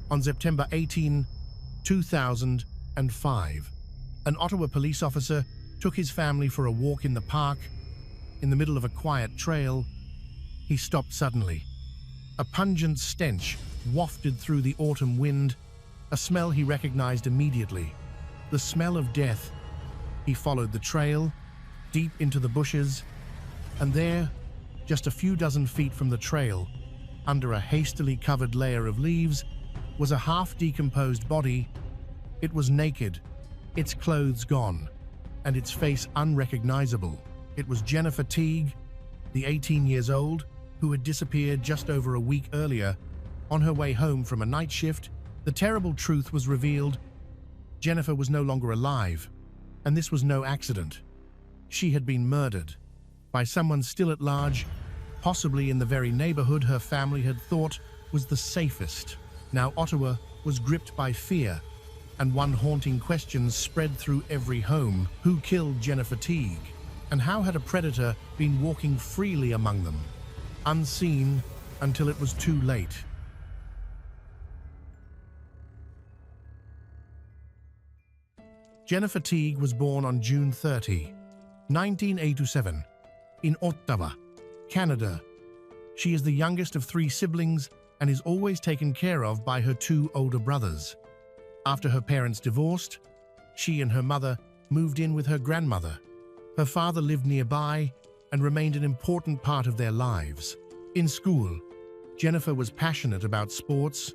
On September 18, 2005, an Ottawa police officer took his family for a walk in the park. In the middle of a quiet trail, he stopped suddenly. A pungent stench wafted through the autumn wind, a smell he recognized immediately. The smell of death. He followed the trail, deep into the bushes, and there, just a few dozen feet from the trail, under a hastily covered layer of leaves, was a half-decomposed body. It was naked, its clothes gone, and its face unrecognizable. It was Jennifer Teague, the 18 years old, who had disappeared just over a week earlier. On her way home from a night shift, the terrible truth was revealed. Jennifer was no longer alive, and this was no accident. She had been murdered by someone still at large, possibly in the very neighborhood her family had thought was the safest. Now Ottawa was gripped by fear, and one haunting question spread through every home. Who killed Jennifer Teague? And how had a predator been walking freely among them, unseen until it was too late? Jennifer Teague was born on June 30, 1987, in Ottawa, Canada. She is the youngest of 3 siblings and is always taken care of by her 2 older brothers. After her parents divorced, she and her mother moved in with her grandmother. Her father lived nearby and remained an important part of their lives. In school, Jennifer was passionate about sports.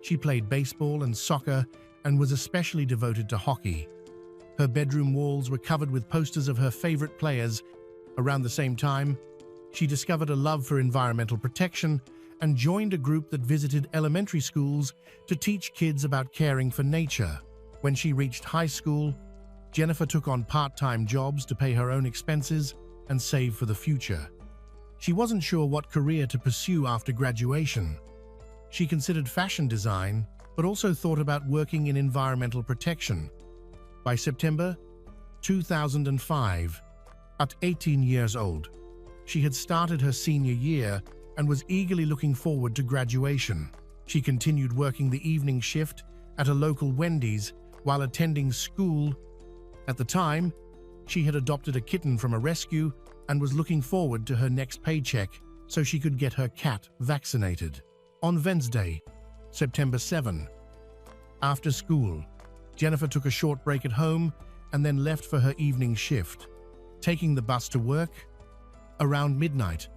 She played baseball and soccer and was especially devoted to hockey. Her bedroom walls were covered with posters of her favorite players. Around the same time, she discovered a love for environmental protection and joined a group that visited elementary schools to teach kids about caring for nature. When she reached high school, Jennifer took on part-time jobs to pay her own expenses and save for the future. She wasn't sure what career to pursue after graduation. She considered fashion design, but also thought about working in environmental protection. By September 2005, at 18 years old, she had started her senior year and was eagerly looking forward to graduation. She continued working the evening shift at a local Wendy's while attending school. At the time, she had adopted a kitten from a rescue and was looking forward to her next paycheck so she could get her cat vaccinated. On Wednesday, September 7, after school, Jennifer took a short break at home and then left for her evening shift, taking the bus to work. Around midnight,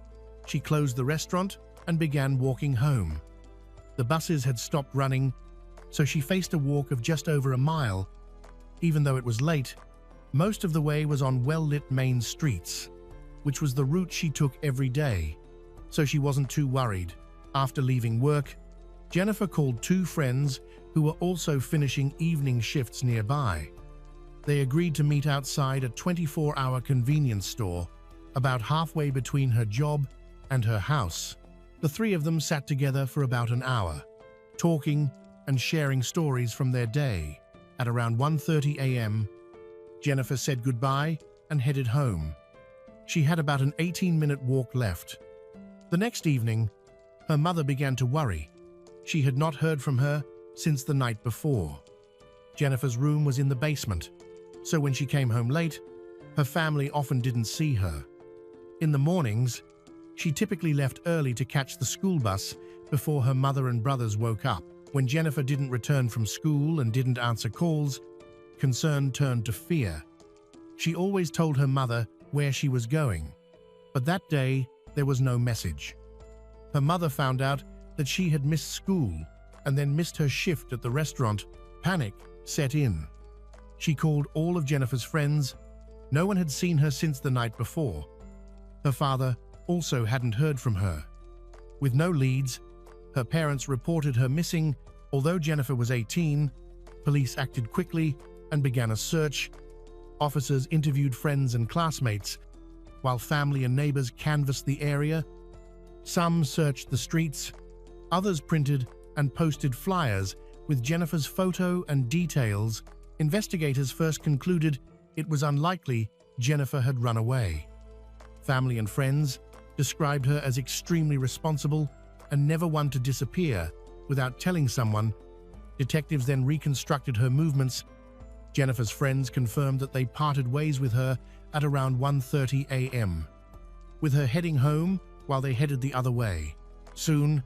she closed the restaurant and began walking home. The buses had stopped running, so she faced a walk of just over a mile. Even though it was late, most of the way was on well-lit main streets, which was the route she took every day, so she wasn't too worried. After leaving work, Jennifer called 2 friends who were also finishing evening shifts nearby. They agreed to meet outside a 24-hour convenience store about halfway between her job and her house. The 3 of them sat together for about an hour, talking and sharing stories from their day. At around 1:30 a.m., Jennifer said goodbye and headed home. She had about an 18-minute walk left. The next evening, her mother began to worry. She had not heard from her since the night before. Jennifer's room was in the basement, so when she came home late, her family often didn't see her. In the mornings, she typically left early to catch the school bus before her mother and brothers woke up. When Jennifer didn't return from school and didn't answer calls, concern turned to fear. She always told her mother where she was going, but that day there was no message. Her mother found out that she had missed school and then missed her shift at the restaurant. Panic set in. She called all of Jennifer's friends. No one had seen her since the night before. Her father also hadn't heard from her. With no leads, her parents reported her missing. Although Jennifer was 18, police acted quickly and began a search. Officers interviewed friends and classmates, while family and neighbors canvassed the area. Some searched the streets, others printed and posted flyers with Jennifer's photo and details. Investigators first concluded it was unlikely Jennifer had run away. Family and friends described her as extremely responsible and never one to disappear without telling someone Detectives then reconstructed her movements. Jennifer's friends confirmed that they parted ways with her at around 1:30 a.m., with her heading home while they headed the other way. Soon,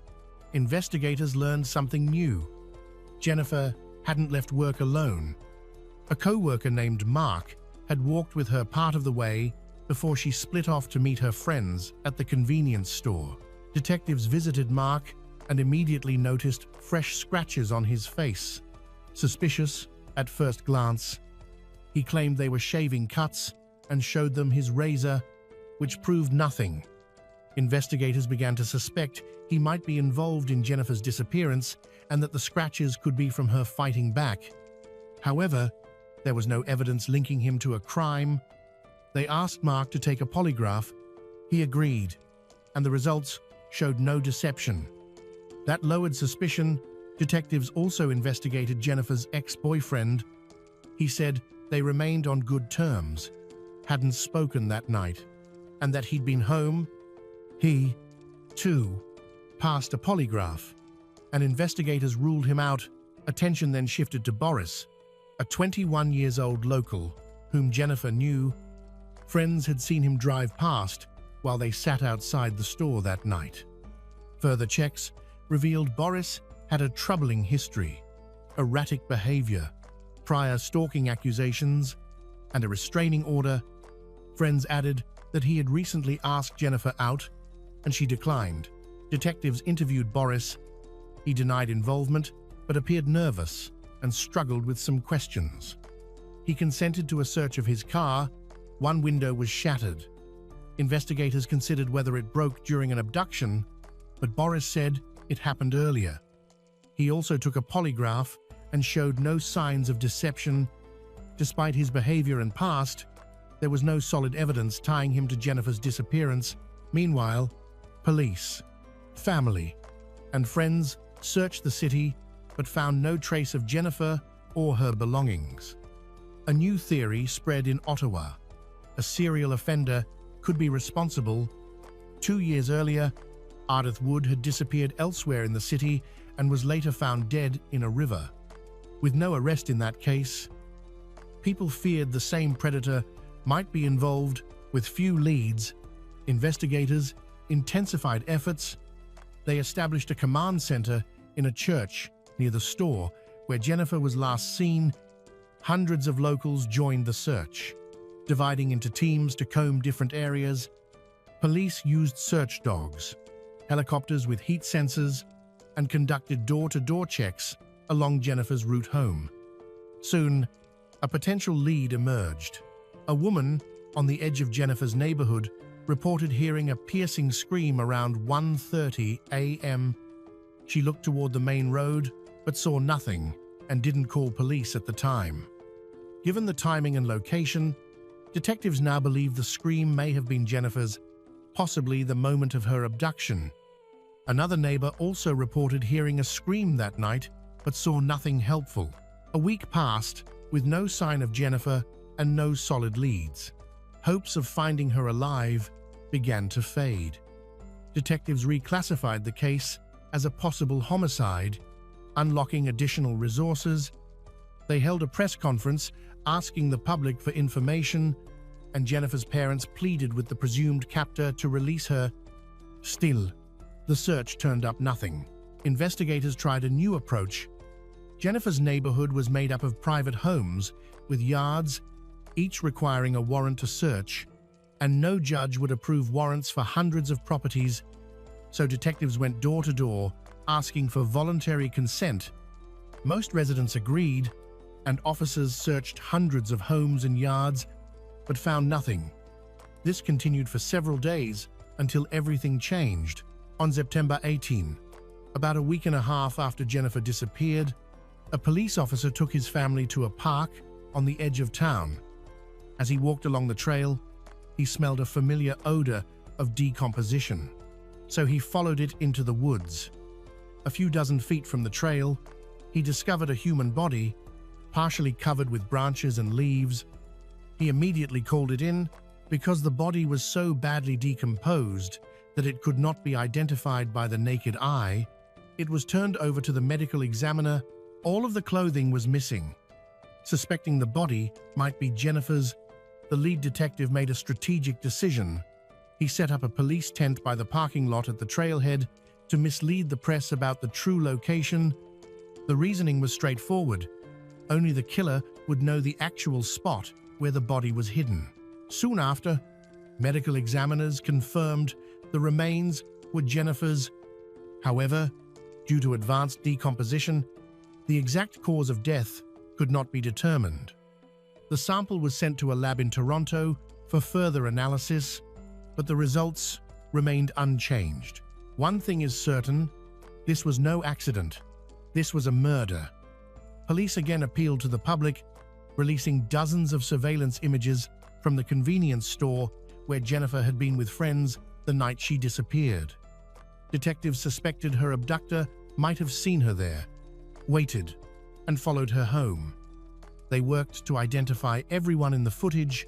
investigators learned something new. Jennifer hadn't left work alone. A co-worker named Mark had walked with her part of the way before she split off to meet her friends at the convenience store. Detectives visited Mark and immediately noticed fresh scratches on his face. Suspicious at first glance, he claimed they were shaving cuts and showed them his razor, which proved nothing. Investigators began to suspect he might be involved in Jennifer's disappearance and that the scratches could be from her fighting back. However, there was no evidence linking him to a crime. They asked Mark to take a polygraph. He agreed, and the results showed no deception. That lowered suspicion. Detectives also investigated Jennifer's ex-boyfriend. He said they remained on good terms, hadn't spoken that night, and that he'd been home. He, too, passed a polygraph, and investigators ruled him out. Attention then shifted to Boris, a 21-year-old local whom Jennifer knew. Friends had seen him drive past while they sat outside the store that night. Further checks revealed Boris had a troubling history: erratic behavior, prior stalking accusations, and a restraining order. Friends added that he had recently asked Jennifer out, and she declined. Detectives interviewed Boris. He denied involvement, but appeared nervous and struggled with some questions. He consented to a search of his car. One window was shattered. Investigators considered whether it broke during an abduction, but Boris said it happened earlier. He also took a polygraph and showed no signs of deception. Despite his behavior and past, there was no solid evidence tying him to Jennifer's disappearance. Meanwhile, police, family, and friends searched the city but found no trace of Jennifer or her belongings. A new theory spread in Ottawa. A serial offender could be responsible. 2 years earlier, Ardith Wood had disappeared elsewhere in the city and was later found dead in a river. With no arrest in that case, people feared the same predator might be involved. With few leads, investigators intensified efforts. They established a command center in a church near the store where Jennifer was last seen. Hundreds of locals joined the search, dividing into teams to comb different areas. Police used search dogs, helicopters with heat sensors, and conducted door-to-door checks along Jennifer's route home. Soon, a potential lead emerged. A woman on the edge of Jennifer's neighborhood reported hearing a piercing scream around 1:30 a.m. She looked toward the main road, but saw nothing and didn't call police at the time. Given the timing and location, detectives now believe the scream may have been Jennifer's, possibly the moment of her abduction. Another neighbor also reported hearing a scream that night, but saw nothing helpful. A week passed with no sign of Jennifer and no solid leads. Hopes of finding her alive began to fade. Detectives reclassified the case as a possible homicide, unlocking additional resources. They held a press conference asking the public for information, and Jennifer's parents pleaded with the presumed captor to release her. Still, the search turned up nothing. Investigators tried a new approach. Jennifer's neighborhood was made up of private homes with yards, each requiring a warrant to search, and no judge would approve warrants for hundreds of properties, so detectives went door to door asking for voluntary consent. Most residents agreed, and officers searched hundreds of homes and yards, but found nothing. This continued for several days until everything changed. On September 18, about a week and a half after Jennifer disappeared, a police officer took his family to a park on the edge of town. As he walked along the trail, he smelled a familiar odor of decomposition, so he followed it into the woods. A few dozen feet from the trail, he discovered a human body, partially covered with branches and leaves. He immediately called it in because the body was so badly decomposed that it could not be identified by the naked eye. It was turned over to the medical examiner, All of the clothing was missing. Suspecting the body might be Jennifer's, the lead detective made a strategic decision. He set up a police tent by the parking lot at the trailhead to mislead the press about the true location. The reasoning was straightforward. Only the killer would know the actual spot where the body was hidden. Soon after, medical examiners confirmed the remains were Jennifer's. However, due to advanced decomposition, the exact cause of death could not be determined. The sample was sent to a lab in Toronto for further analysis, but the results remained unchanged. One thing is certain, this was no accident. This was a murder. Police again appealed to the public, releasing dozens of surveillance images from the convenience store where Jennifer had been with friends the night she disappeared. Detectives suspected her abductor might have seen her there, waited, and followed her home. They worked to identify everyone in the footage,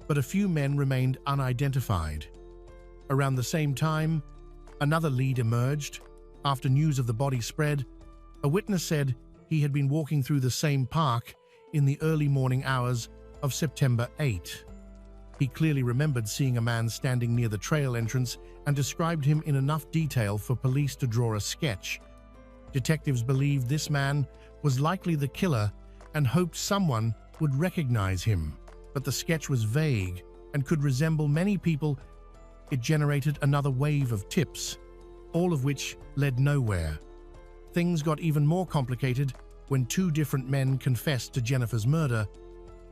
but a few men remained unidentified. Around the same time, another lead emerged. After news of the body spread, a witness said he had been walking through the same park in the early morning hours of September 8. He clearly remembered seeing a man standing near the trail entrance and described him in enough detail for police to draw a sketch. Detectives believed this man was likely the killer and hoped someone would recognize him, but the sketch was vague and could resemble many people. It generated another wave of tips, all of which led nowhere. Things got even more complicated when two different men confessed to Jennifer's murder.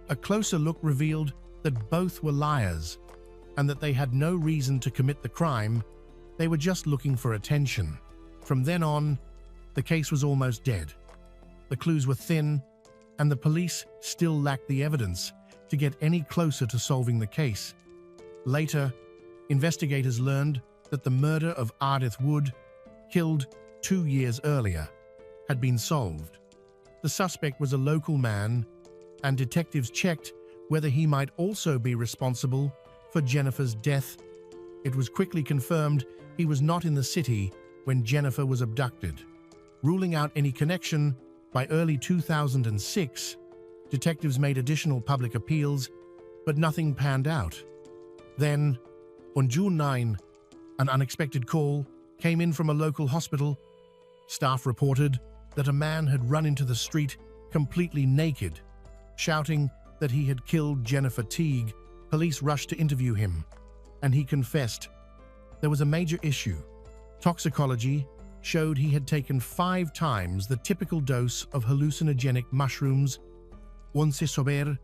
A closer look revealed that both were liars and that they had no reason to commit the crime. They were just looking for attention. From then on, the case was almost dead. The clues were thin, and the police still lacked the evidence to get any closer to solving the case. Later, investigators learned that the murder of Ardith Wood, killed 2 years earlier, had been solved. The suspect was a local man, and detectives checked whether he might also be responsible for Jennifer's death. It was quickly confirmed he was not in the city when Jennifer was abducted. Ruling out any connection, by early 2006, detectives made additional public appeals, but nothing panned out. Then, on June 9, an unexpected call came in from a local hospital. Staff reported that a man had run into the street completely naked, shouting that he had killed Jennifer Teague. Police rushed to interview him, and he confessed. There was a major issue. Toxicology showed he had taken 5 times the typical dose of hallucinogenic mushrooms. Once sober,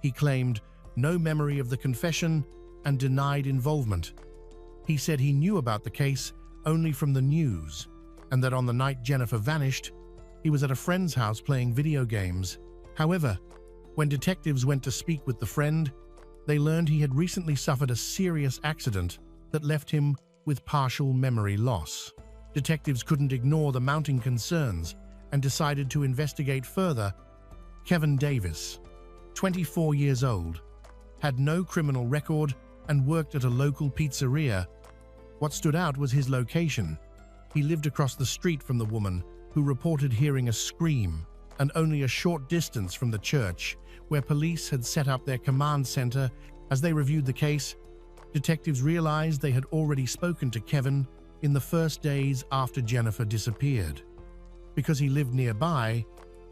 he claimed no memory of the confession and denied involvement. He said he knew about the case only from the news, and that on the night Jennifer vanished, he was at a friend's house playing video games. However, when detectives went to speak with the friend, they learned he had recently suffered a serious accident that left him with partial memory loss. Detectives couldn't ignore the mounting concerns and decided to investigate further. Kevin Davis, 24 years old, had no criminal record and worked at a local pizzeria. What stood out was his location. He lived across the street from the woman who reported hearing a scream, and only a short distance from the church, where police had set up their command center. As they reviewed the case, detectives realized they had already spoken to Kevin in the first days after Jennifer disappeared. Because he lived nearby,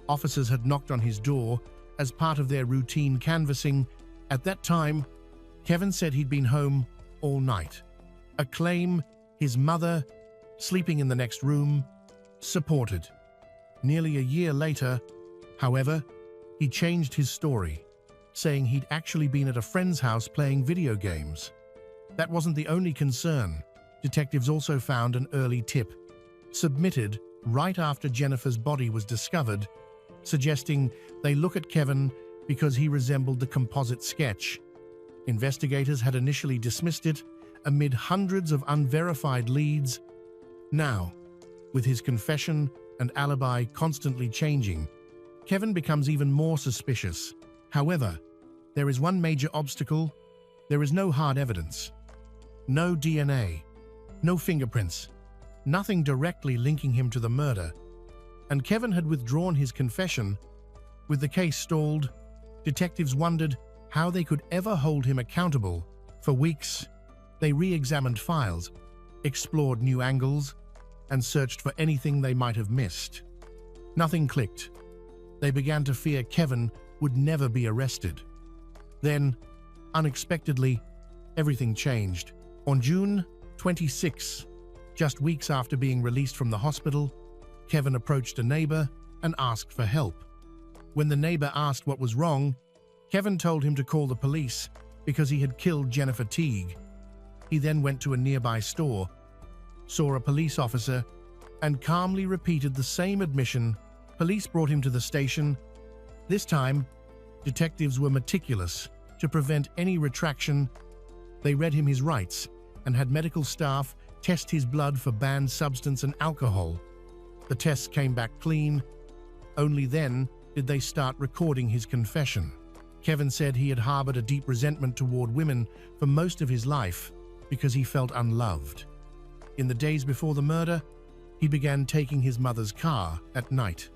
officers had knocked on his door as part of their routine canvassing. At that time, Kevin said he'd been home all night, a claim his mother, sleeping in the next room, supported. Nearly a year later, however, he changed his story, saying he'd actually been at a friend's house playing video games. That wasn't the only concern. Detectives also found an early tip, submitted right after Jennifer's body was discovered, suggesting they look at Kevin because he resembled the composite sketch. Investigators had initially dismissed it amid hundreds of unverified leads. Now, with his confession and alibi constantly changing, Kevin becomes even more suspicious. However, there is one major obstacle. There is no hard evidence. No DNA. No fingerprints. Nothing directly linking him to the murder. and Kevin had withdrawn his confession. With the case stalled, detectives wondered how they could ever hold him accountable. For weeks, they re-examined files, explored new angles, and searched for anything they might have missed. Nothing clicked. They began to fear Kevin would never be arrested. Then, unexpectedly, everything changed. On June 26, just weeks after being released from the hospital, Kevin approached a neighbor and asked for help. When the neighbor asked what was wrong, Kevin told him to call the police because he had killed Jennifer Teague. He then went to a nearby store, saw a police officer, and calmly repeated the same admission. Police brought him to the station. This time, detectives were meticulous to prevent any retraction. They read him his rights and had medical staff test his blood for banned substance and alcohol. The tests came back clean. Only then did they start recording his confession. Kevin said he had harbored a deep resentment toward women for most of his life because he felt unloved. In the days before the murder, he began taking his mother's car at night,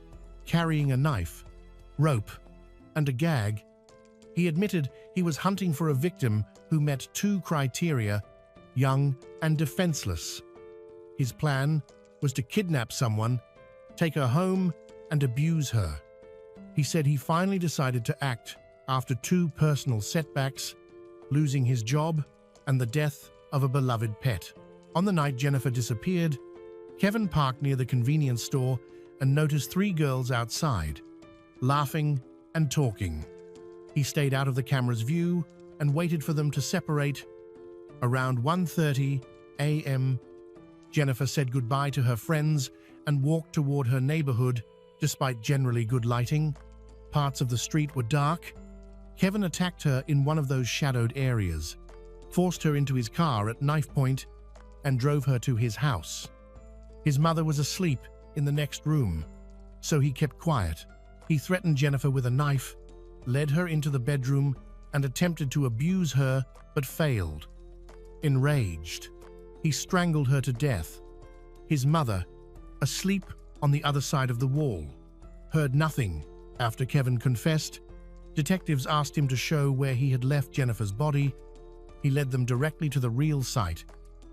carrying a knife, rope, and a gag. He admitted he was hunting for a victim who met two criteria: young and defenseless. His plan was to kidnap someone, take her home, and abuse her. He said he finally decided to act after two personal setbacks: losing his job and the death of a beloved pet. On the night Jennifer disappeared, Kevin parked near the convenience store and noticed three girls outside, laughing and talking. He stayed out of the camera's view and waited for them to separate. Around 1:30 a.m., Jennifer said goodbye to her friends and walked toward her neighborhood. Despite generally good lighting, parts of the street were dark. Kevin attacked her in one of those shadowed areas, forced her into his car at knife point, and drove her to his house. His mother was asleep in the next room, so he kept quiet. He threatened Jennifer with a knife, led her into the bedroom, and attempted to abuse her, but failed. Enraged, he strangled her to death. His mother, asleep on the other side of the wall, heard nothing. After Kevin confessed, detectives asked him to show where he had left Jennifer's body. He led them directly to the real site,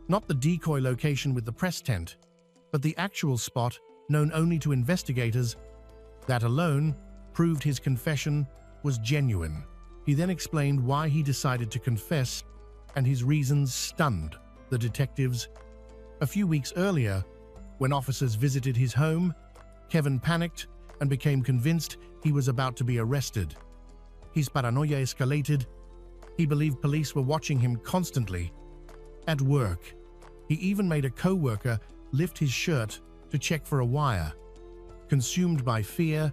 not the decoy location with the press tent, but the actual spot known only to investigators. That alone proved his confession was genuine. He then explained why he decided to confess, and his reasons stunned the detectives. A few weeks earlier, when officers visited his home, Kevin panicked and became convinced he was about to be arrested. His paranoia escalated. He believed police were watching him constantly. At work, he even made a co-worker lift his shirt to check for a wire. Consumed by fear,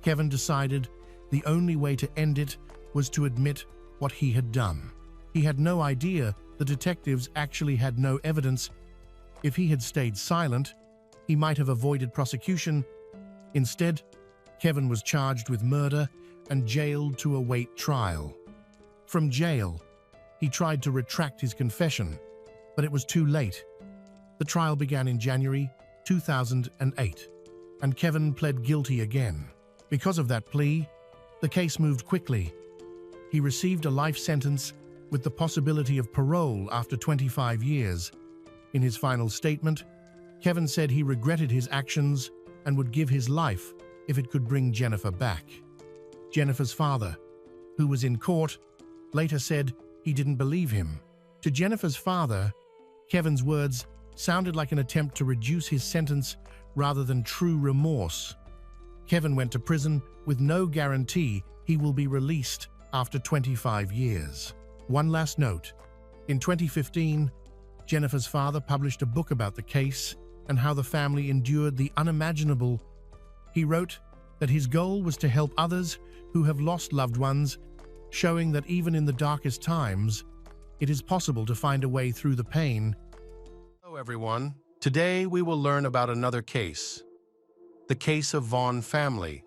Kevin decided the only way to end it was to admit what he had done. He had no idea the detectives actually had no evidence. If he had stayed silent, he might have avoided prosecution. Instead, Kevin was charged with murder and jailed to await trial. From jail, he tried to retract his confession, but it was too late. The trial began in January 2008, and Kevin pled guilty again. Because of that plea, the case moved quickly. He received a life sentence with the possibility of parole after 25 years. In his final statement, Kevin said he regretted his actions and would give his life if it could bring Jennifer back. Jennifer's father, who was in court, later said he didn't believe him. To Jennifer's father, Kevin's words sounded like an attempt to reduce his sentence rather than true remorse. Kevin went to prison with no guarantee he will be released after 25 years. One last note. In 2015, Jennifer's father published a book about the case and how the family endured the unimaginable. He wrote that his goal was to help others who have lost loved ones, showing that even in the darkest times, it is possible to find a way through the pain. Hello everyone. Today we will learn about another case. The case of Vaughn family.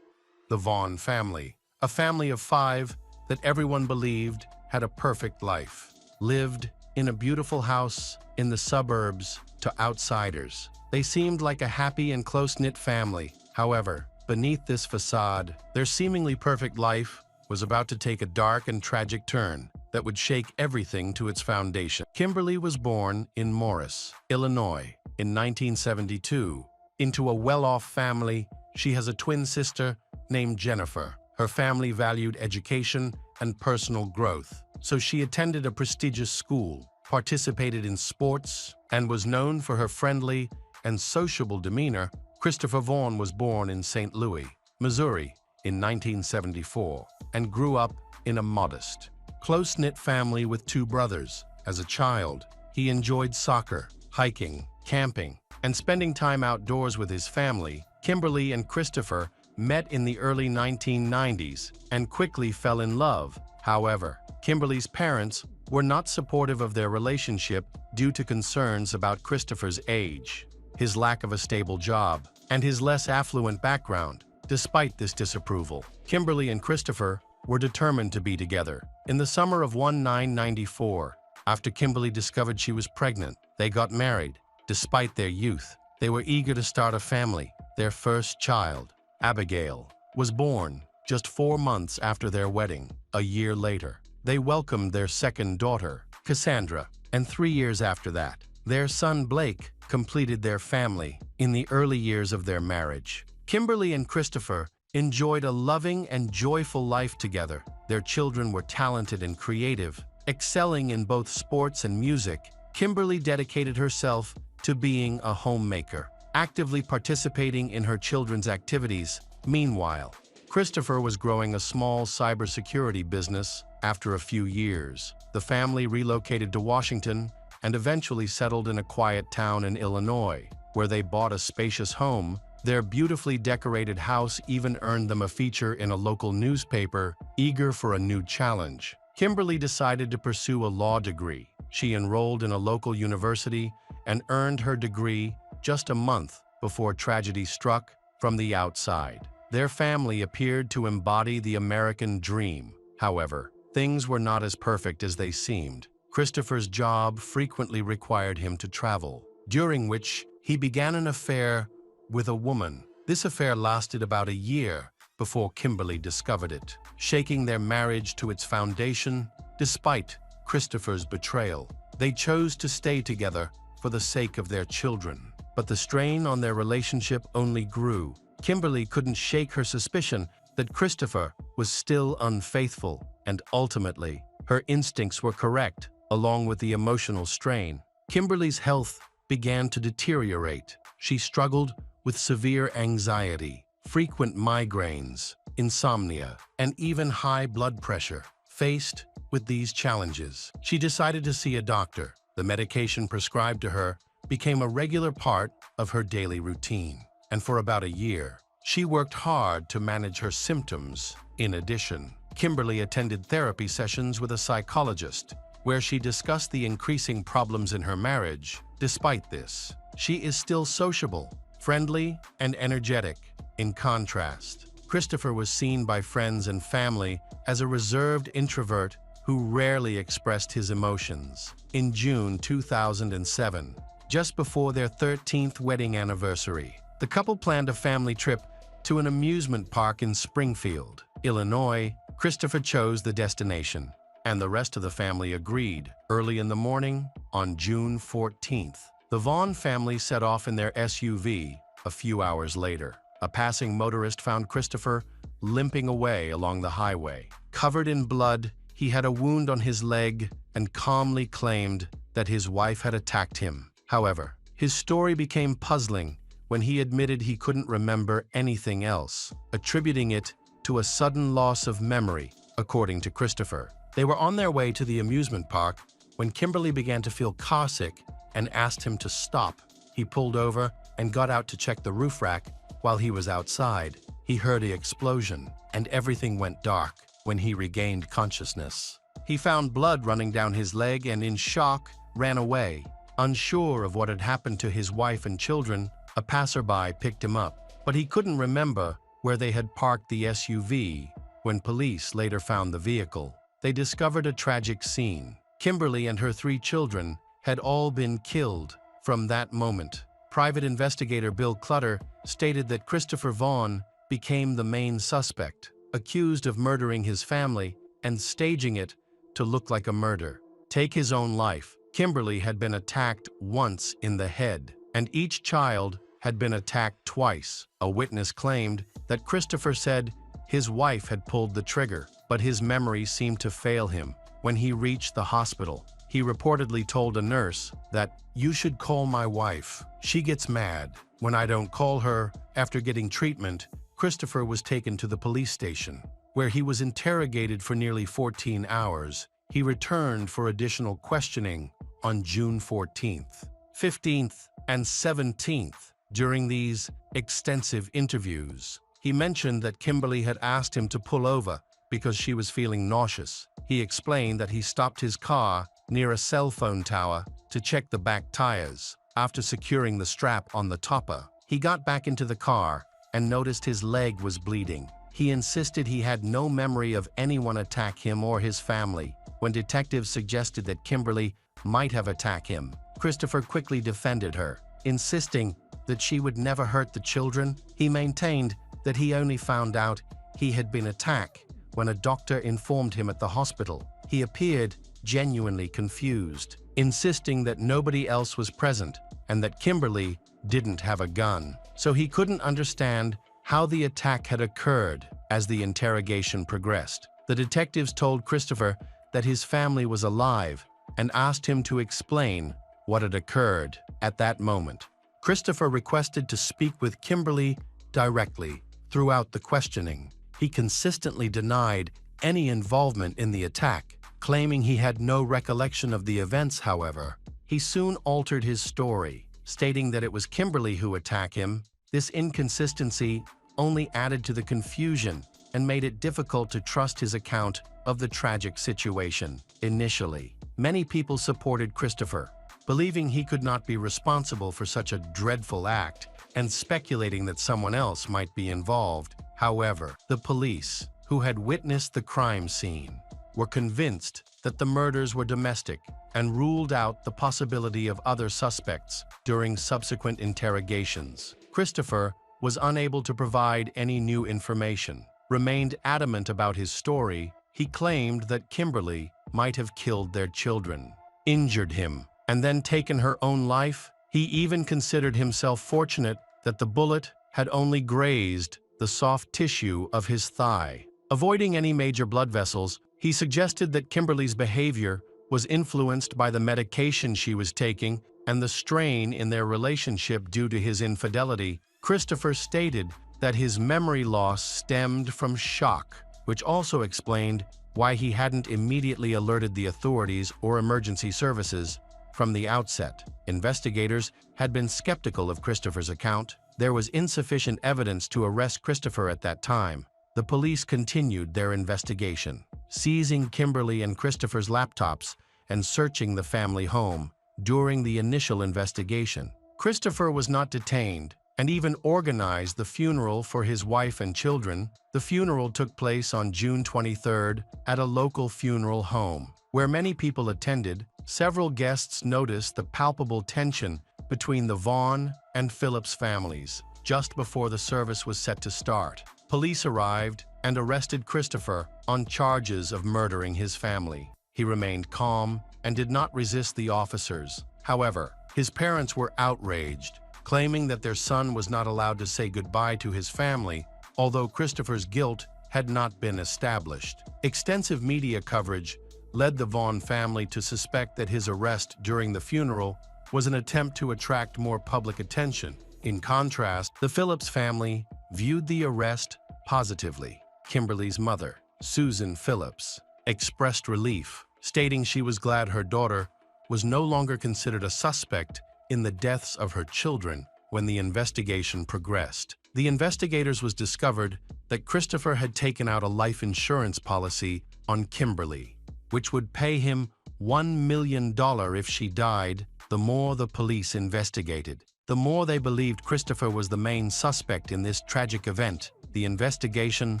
The Vaughn family. A family of 5 that everyone believed had a perfect life. Lived in a beautiful house in the suburbs to outsiders. They seemed like a happy and close-knit family. However, beneath this facade, their seemingly perfect life was about to take a dark and tragic turn that would shake everything to its foundation. Kimberly was born in Morris, Illinois, in 1972. Into a well-off family, she has a twin sister named Jennifer. Her family valued education and personal growth, so she attended a prestigious school, participated in sports, and was known for her friendly and sociable demeanor. Christopher Vaughn was born in St. Louis, Missouri, in 1974, and grew up in a modest, close-knit family with two brothers. As a child, he enjoyed soccer, hiking, camping, and spending time outdoors with his family. Kimberly and Christopher met in the early 1990s and quickly fell in love. However, Kimberly's parents were not supportive of their relationship due to concerns about Christopher's age, his lack of a stable job, and his less affluent background. Despite this disapproval, Kimberly and Christopher were determined to be together. In the summer of 1994, after Kimberly discovered she was pregnant, they got married. Despite their youth, they were eager to start a family. Their first child, Abigail, was born just 4 months after their wedding. A year later, they welcomed their second daughter, Cassandra, and 3 years after that, their son Blake completed their family. In the early years of their marriage, Kimberly and Christopher enjoyed a loving and joyful life together. Their children were talented and creative, excelling in both sports and music. Kimberly dedicated herself to being a homemaker, actively participating in her children's activities. Meanwhile, Christopher was growing a small cybersecurity business. After a few years, the family relocated to Washington and eventually settled in a quiet town in Illinois, where they bought a spacious home. Their beautifully decorated house even earned them a feature in a local newspaper. Eager for a new challenge, Kimberly decided to pursue a law degree. She enrolled in a local university and earned her degree just a month before tragedy struck from the outside. Their family appeared to embody the American dream. However, things were not as perfect as they seemed. Christopher's job frequently required him to travel, during which he began an affair with a woman. This affair lasted about a year before Kimberly discovered it, shaking their marriage to its foundation. Despite Christopher's betrayal, they chose to stay together for the sake of their children. But the strain on their relationship only grew. Kimberly couldn't shake her suspicion that Christopher was still unfaithful, and ultimately, her instincts were correct. Along with the emotional strain, Kimberly's health began to deteriorate. She struggled with severe anxiety, frequent migraines, insomnia, and even high blood pressure. Faced with these challenges, she decided to see a doctor. The medication prescribed to her became a regular part of her daily routine, and for about a year, she worked hard to manage her symptoms. In addition, Kimberly attended therapy sessions with a psychologist, where she discussed the increasing problems in her marriage. Despite this, she is still sociable, friendly, and energetic. In contrast, Christopher was seen by friends and family as a reserved introvert who rarely expressed his emotions. In June 2007, just before their 13th wedding anniversary, the couple planned a family trip to an amusement park in Springfield, Illinois. Christopher chose the destination, and the rest of the family agreed. Early in the morning, on June 14th, the Vaughn family set off in their SUV. A few hours later, a passing motorist found Christopher limping away along the highway. Covered in blood, he had a wound on his leg and calmly claimed that his wife had attacked him. However, his story became puzzling when he admitted he couldn't remember anything else, attributing it to a sudden loss of memory. According to Christopher, they were on their way to the amusement park when Kimberly began to feel carsick and asked him to stop. He pulled over and got out to check the roof rack. While he was outside, he heard an explosion, and everything went dark. When he regained consciousness, he found blood running down his leg and, in shock, ran away. Unsure of what had happened to his wife and children, a passerby picked him up, but he couldn't remember where they had parked the SUV. When police later found the vehicle, they discovered a tragic scene. Kimberly and her 3 children had all been killed. From that moment, Private investigator Bill Clutter stated that Christopher Vaughn became the main suspect, accused of murdering his family and staging it to look like a murder. Take his own life. Kimberly had been attacked once in the head, and each child had been attacked twice. A witness claimed that Christopher said his wife had pulled the trigger, but his memory seemed to fail him. When he reached the hospital, he reportedly told a nurse that, "You should call my wife. She gets mad when I don't call her." After getting treatment, Christopher was taken to the police station, where he was interrogated for nearly 14 hours. He returned for additional questioning on June 14th, 15th, and 17th. During these extensive interviews, he mentioned that Kimberly had asked him to pull over because she was feeling nauseous. He explained that he stopped his car near a cell phone tower to check the back tires. After securing the strap on the topper, he got back into the car and noticed his leg was bleeding. He insisted he had no memory of anyone attack him or his family. When detectives suggested that Kimberly might have attacked him, Christopher quickly defended her, insisting that she would never hurt the children. He maintained that he only found out he had been attacked when a doctor informed him at the hospital. He appeared genuinely confused, insisting that nobody else was present and that Kimberly didn't have a gun. So he couldn't understand how the attack had occurred. As the interrogation progressed, the detectives told Christopher that his family was alive and asked him to explain what had occurred at that moment. Christopher requested to speak with Kimberly directly. Throughout the questioning, he consistently denied any involvement in the attack, claiming he had no recollection of the events. However, he soon altered his story, stating that it was Kimberly who attacked him. This inconsistency only added to the confusion and made it difficult to trust his account of the tragic situation. Initially, many people supported Christopher, believing he could not be responsible for such a dreadful act and speculating that someone else might be involved. However, the police, who had witnessed the crime scene, were convinced that the murders were domestic and ruled out the possibility of other suspects. During subsequent interrogations, Christopher was unable to provide any new information, remained adamant about his story. He claimed that Kimberly might have killed their children, injured him, and then taken her own life. He even considered himself fortunate that the bullet had only grazed the soft tissue of his thigh. Avoiding any major blood vessels, he suggested that Kimberly's behavior was influenced by the medication she was taking and the strain in their relationship due to his infidelity. Christopher stated that his memory loss stemmed from shock, which also explained why he hadn't immediately alerted the authorities or emergency services from the outset. Investigators had been skeptical of Christopher's account. There was insufficient evidence to arrest Christopher at that time. The police continued their investigation, seizing Kimberly and Christopher's laptops and searching the family home. During the initial investigation, Christopher was not detained and even organized the funeral for his wife and children. The funeral took place on June 23rd at a local funeral home, where many people attended. Several guests noticed the palpable tension between the Vaughn and Phillips families. Just before the service was set to start, police arrived and arrested Christopher on charges of murdering his family. He remained calm and did not resist the officers. However, his parents were outraged, claiming that their son was not allowed to say goodbye to his family, although Christopher's guilt had not been established. Extensive media coverage led the Vaughn family to suspect that his arrest during the funeral was an attempt to attract more public attention. In contrast, the Phillips family viewed the arrest positively. Kimberly's mother, Susan Phillips, expressed relief, stating she was glad her daughter was no longer considered a suspect in the deaths of her children. When the investigation progressed, the investigators was discovered that Christopher had taken out a life insurance policy on Kimberly, which would pay him $1 million if she died. The more the police investigated, the more they believed Christopher was the main suspect in this tragic event. The investigation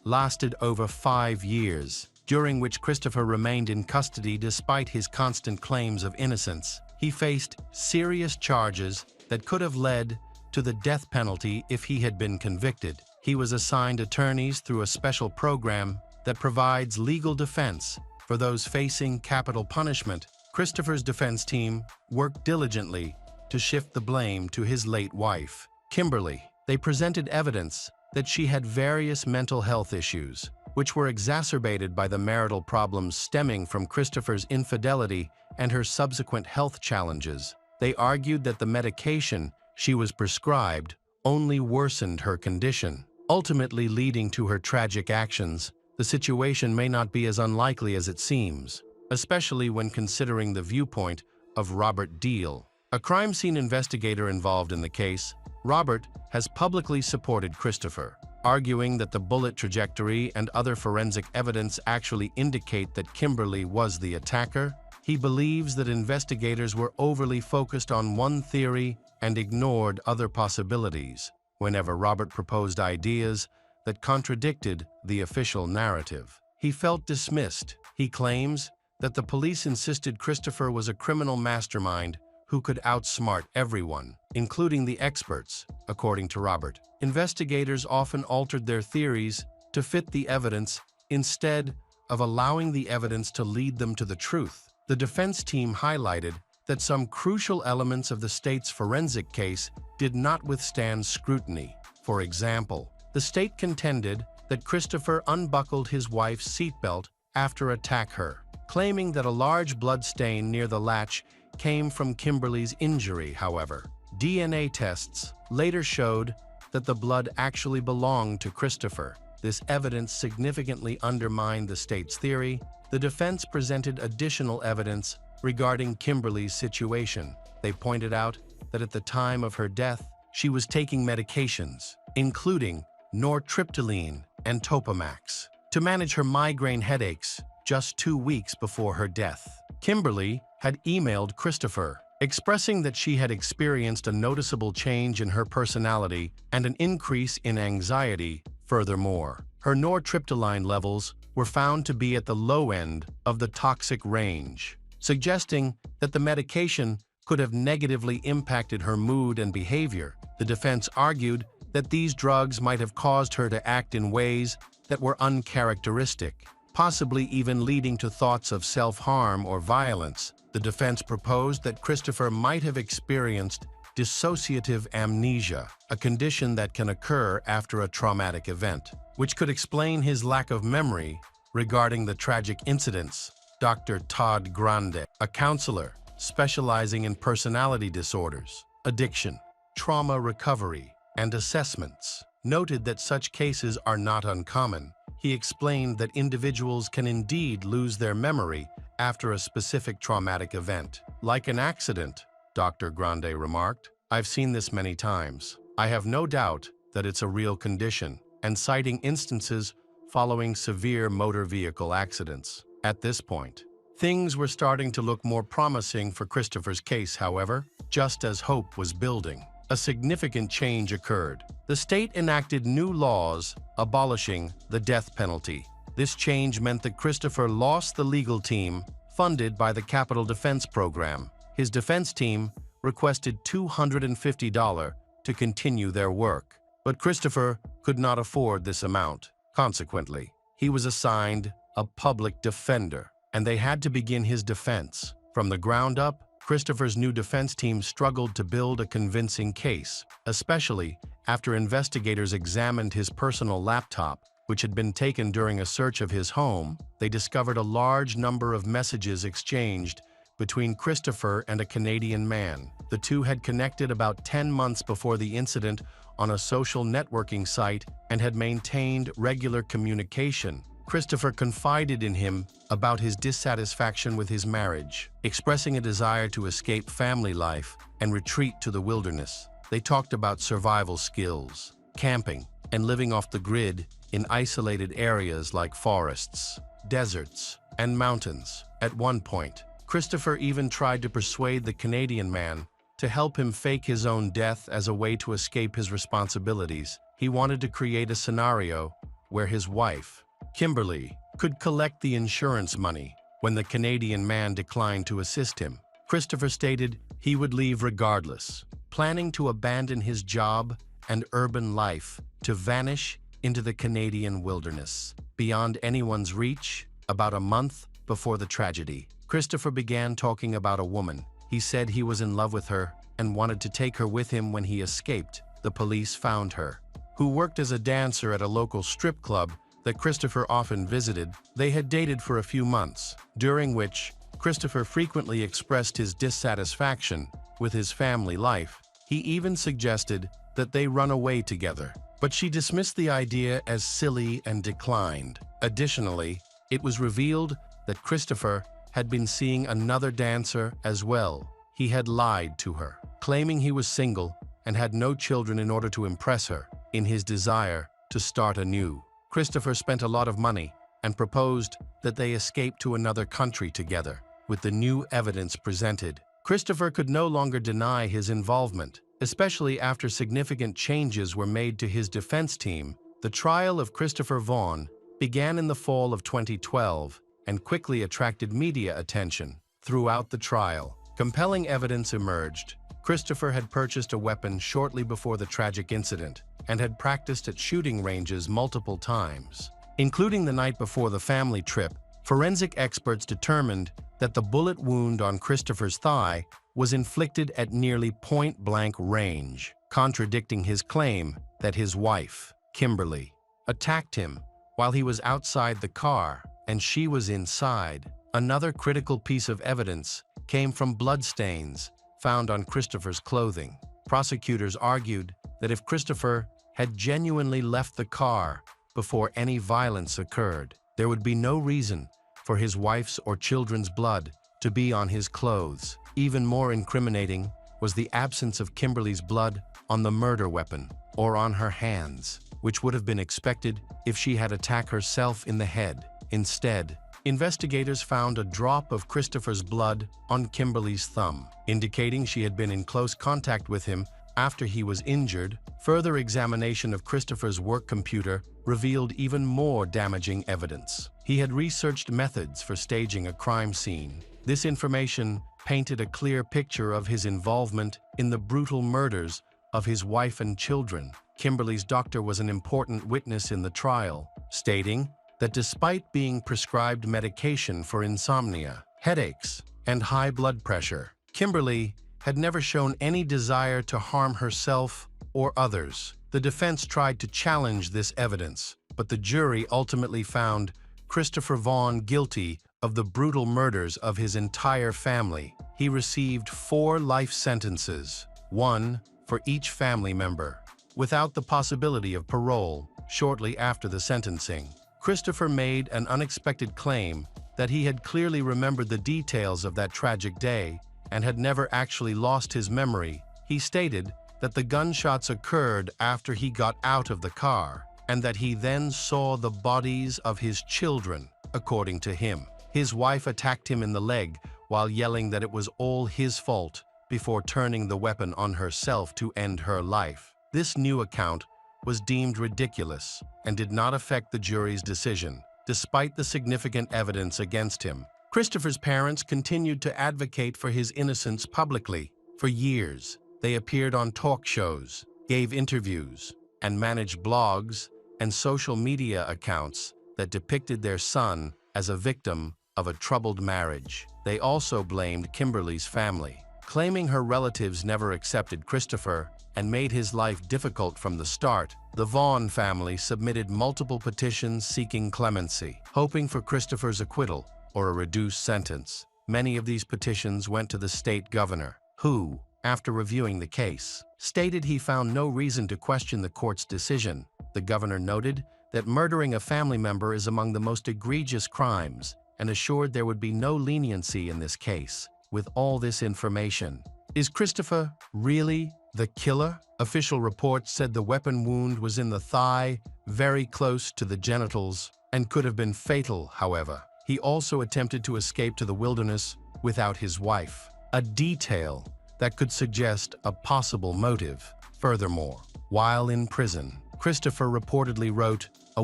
lasted over 5 years, during which Christopher remained in custody despite his constant claims of innocence. He faced serious charges that could have led to the death penalty if he had been convicted. He was assigned attorneys through a special program that provides legal defense for those facing capital punishment. Christopher's defense team worked diligently to shift the blame to his late wife, Kimberly. They presented evidence that she had various mental health issues, which were exacerbated by the marital problems stemming from Christopher's infidelity and her subsequent health challenges. They argued that the medication she was prescribed only worsened her condition, ultimately leading to her tragic actions. The situation may not be as unlikely as it seems, especially when considering the viewpoint of Robert Deal, a crime scene investigator involved in the case. Robert has publicly supported Christopher, arguing that the bullet trajectory and other forensic evidence actually indicate that Kimberly was the attacker. He believes that investigators were overly focused on one theory and ignored other possibilities whenever Robert proposed ideas that contradicted the official narrative. He felt dismissed. He claims that the police insisted Christopher was a criminal mastermind who could outsmart everyone, including the experts, according to Robert. Investigators often altered their theories to fit the evidence instead of allowing the evidence to lead them to the truth. The defense team highlighted that some crucial elements of the state's forensic case did not withstand scrutiny. For example, the state contended that Christopher unbuckled his wife's seatbelt after attacking her, claiming that a large blood stain near the latch came from Kimberly's injury. However, DNA tests later showed that the blood actually belonged to Christopher. This evidence significantly undermined the state's theory. The defense presented additional evidence regarding Kimberly's situation. They pointed out that at the time of her death, she was taking medications, including nortriptyline and Topamax, to manage her migraine headaches just 2 weeks before her death. Kimberly had emailed Christopher, expressing that she had experienced a noticeable change in her personality and an increase in anxiety. Furthermore, her nortriptyline levels were found to be at the low end of the toxic range, suggesting that the medication could have negatively impacted her mood and behavior. The defense argued that these drugs might have caused her to act in ways that were uncharacteristic, possibly even leading to thoughts of self-harm or violence. The defense proposed that Christopher might have experienced dissociative amnesia, a condition that can occur after a traumatic event, which could explain his lack of memory regarding the tragic incidents. Dr. Todd Grande, a counselor specializing in personality disorders, addiction, trauma recovery, and assessments, noted that such cases are not uncommon. He explained that individuals can indeed lose their memory after a specific traumatic event. Like an accident, Dr. Grande remarked, "I've seen this many times. I have no doubt that it's a real condition," and citing instances following severe motor vehicle accidents. At this point, things were starting to look more promising for Christopher's case. However, just as hope was building, a significant change occurred. The state enacted new laws abolishing the death penalty. This change meant that Christopher lost the legal team funded by the Capital Defense Program. His defense team requested $250 to continue their work, but Christopher could not afford this amount. Consequently, he was assigned a public defender, and they had to begin his defense. From the ground up, Christopher's new defense team struggled to build a convincing case, especially after investigators examined his personal laptop, which had been taken during a search of his home. They discovered a large number of messages exchanged between Christopher and a Canadian man. The two had connected about 10 months before the incident on a social networking site and had maintained regular communication. Christopher confided in him about his dissatisfaction with his marriage, expressing a desire to escape family life and retreat to the wilderness. They talked about survival skills, camping, and living off the grid in isolated areas like forests, deserts, and mountains. At one point, Christopher even tried to persuade the Canadian man to help him fake his own death as a way to escape his responsibilities. He wanted to create a scenario where his wife, Kimberly, could collect the insurance money when the Canadian man declined to assist him. Christopher stated he would leave regardless, planning to abandon his job and urban life to vanish into the Canadian wilderness. Beyond anyone's reach, about a month before the tragedy, Christopher began talking about a woman. He said he was in love with her and wanted to take her with him when he escaped. The police found her, who worked as a dancer at a local strip club that Christopher often visited. They had dated for a few months, during which Christopher frequently expressed his dissatisfaction with his family life. He even suggested that they run away together, but she dismissed the idea as silly and declined. Additionally, it was revealed that Christopher had been seeing another dancer as well. He had lied to her, claiming he was single and had no children in order to impress her in his desire to start anew. Christopher spent a lot of money and proposed that they escape to another country together. With the new evidence presented, Christopher could no longer deny his involvement, especially after significant changes were made to his defense team. The trial of Christopher Vaughn began in the fall of 2012 and quickly attracted media attention. Throughout the trial, compelling evidence emerged. Christopher had purchased a weapon shortly before the tragic incident and had practiced at shooting ranges multiple times. Including the night before the family trip, forensic experts determined that the bullet wound on Christopher's thigh was inflicted at nearly point-blank range, contradicting his claim that his wife, Kimberly, attacked him while he was outside the car and she was inside. Another critical piece of evidence came from bloodstains found on Christopher's clothing. Prosecutors argued that if Christopher had genuinely left the car before any violence occurred, there would be no reason for his wife's or children's blood to be on his clothes. Even more incriminating was the absence of Kimberly's blood on the murder weapon or on her hands, which would have been expected if she had attacked herself in the head. Instead, investigators found a drop of Christopher's blood on Kimberly's thumb, indicating she had been in close contact with him after he was injured. Further examination of Christopher's work computer revealed even more damaging evidence. He had researched methods for staging a crime scene. This information painted a clear picture of his involvement in the brutal murders of his wife and children. Kimberly's doctor was an important witness in the trial, stating that despite being prescribed medication for insomnia, headaches, and high blood pressure, Kimberly had never shown any desire to harm herself or others. The defense tried to challenge this evidence, but the jury ultimately found Christopher Vaughn guilty of the brutal murders of his entire family. He received 4 life sentences, 1 for each family member, without the possibility of parole. Shortly after the sentencing, Christopher made an unexpected claim that he had clearly remembered the details of that tragic day and had never actually lost his memory. He stated that the gunshots occurred after he got out of the car and that he then saw the bodies of his children. According to him, his wife attacked him in the leg while yelling that it was all his fault before turning the weapon on herself to end her life. This new account was deemed ridiculous and did not affect the jury's decision, despite the significant evidence against him. Christopher's parents continued to advocate for his innocence publicly. For years, they appeared on talk shows, gave interviews, and managed blogs and social media accounts that depicted their son as a victim of a troubled marriage. They also blamed Kimberly's family, claiming her relatives never accepted Christopher and made his life difficult from the start. The Vaughn family submitted multiple petitions seeking clemency, hoping for Christopher's acquittal or a reduced sentence. Many of these petitions went to the state governor, who, after reviewing the case, stated he found no reason to question the court's decision. The governor noted that murdering a family member is among the most egregious crimes and assured there would be no leniency in this case. With all this information, is Christopher really the killer? Official reports said the weapon wound was in the thigh, very close to the genitals, and could have been fatal. However, he also attempted to escape to the wilderness without his wife, a detail that could suggest a possible motive. Furthermore, while in prison, Christopher reportedly wrote a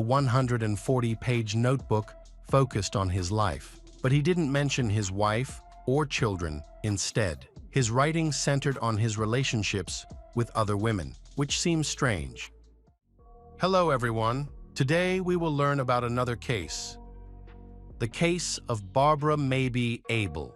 140-page notebook focused on his life, but he didn't mention his wife or children. Instead, His writing centered on his relationships with other women, which seems strange. Hello everyone. Today we will learn about another case. The case of Barbara Maybe Abel.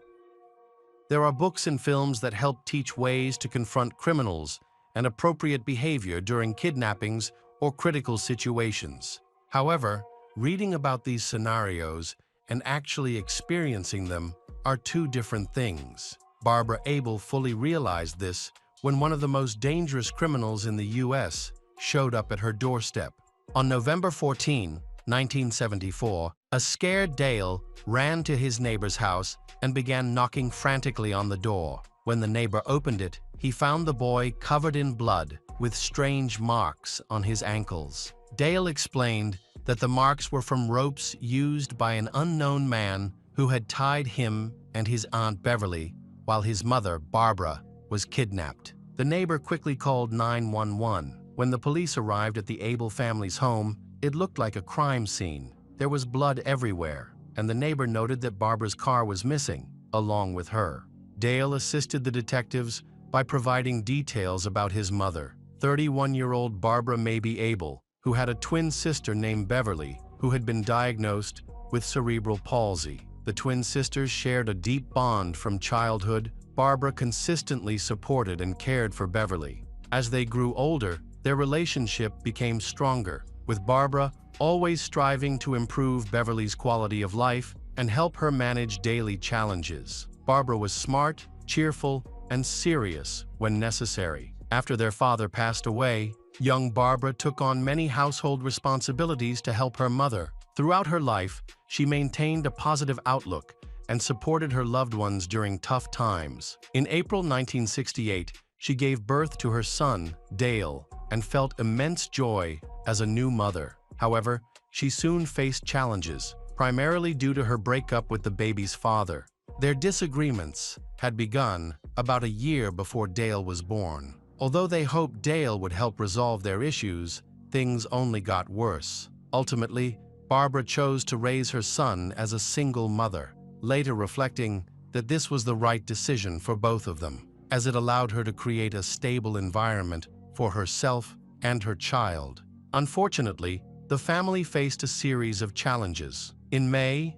There are books and films that help teach ways to confront criminals and appropriate behavior during kidnappings or critical situations. However, reading about these scenarios and actually experiencing them are two different things. Barbara Abel fully realized this when one of the most dangerous criminals in the U.S. showed up at her doorstep. On November 14, 1974, a scared Dale ran to his neighbor's house and began knocking frantically on the door. When the neighbor opened it, he found the boy covered in blood with strange marks on his ankles. Dale explained that the marks were from ropes used by an unknown man who had tied him and his Aunt Beverly while his mother, Barbara, was kidnapped. The neighbor quickly called 911. When the police arrived at the Abel family's home, it looked like a crime scene. There was blood everywhere, and the neighbor noted that Barbara's car was missing, along with her. Dale assisted the detectives by providing details about his mother, 31-year-old Barbara Maybe Abel, who had a twin sister named Beverly, who had been diagnosed with cerebral palsy. The twin sisters shared a deep bond from childhood. Barbara consistently supported and cared for Beverly. As they grew older, their relationship became stronger, with Barbara always striving to improve Beverly's quality of life and help her manage daily challenges. Barbara was smart, cheerful, and serious when necessary. After their father passed away, young Barbara took on many household responsibilities to help her mother. Throughout her life, she maintained a positive outlook and supported her loved ones during tough times. In April 1968, she gave birth to her son, Dale, and felt immense joy as a new mother. However, she soon faced challenges, primarily due to her breakup with the baby's father. Their disagreements had begun about a year before Dale was born. Although they hoped Dale would help resolve their issues, things only got worse. Ultimately, Barbara chose to raise her son as a single mother, later reflecting that this was the right decision for both of them, as it allowed her to create a stable environment for herself and her child. Unfortunately, the family faced a series of challenges. In May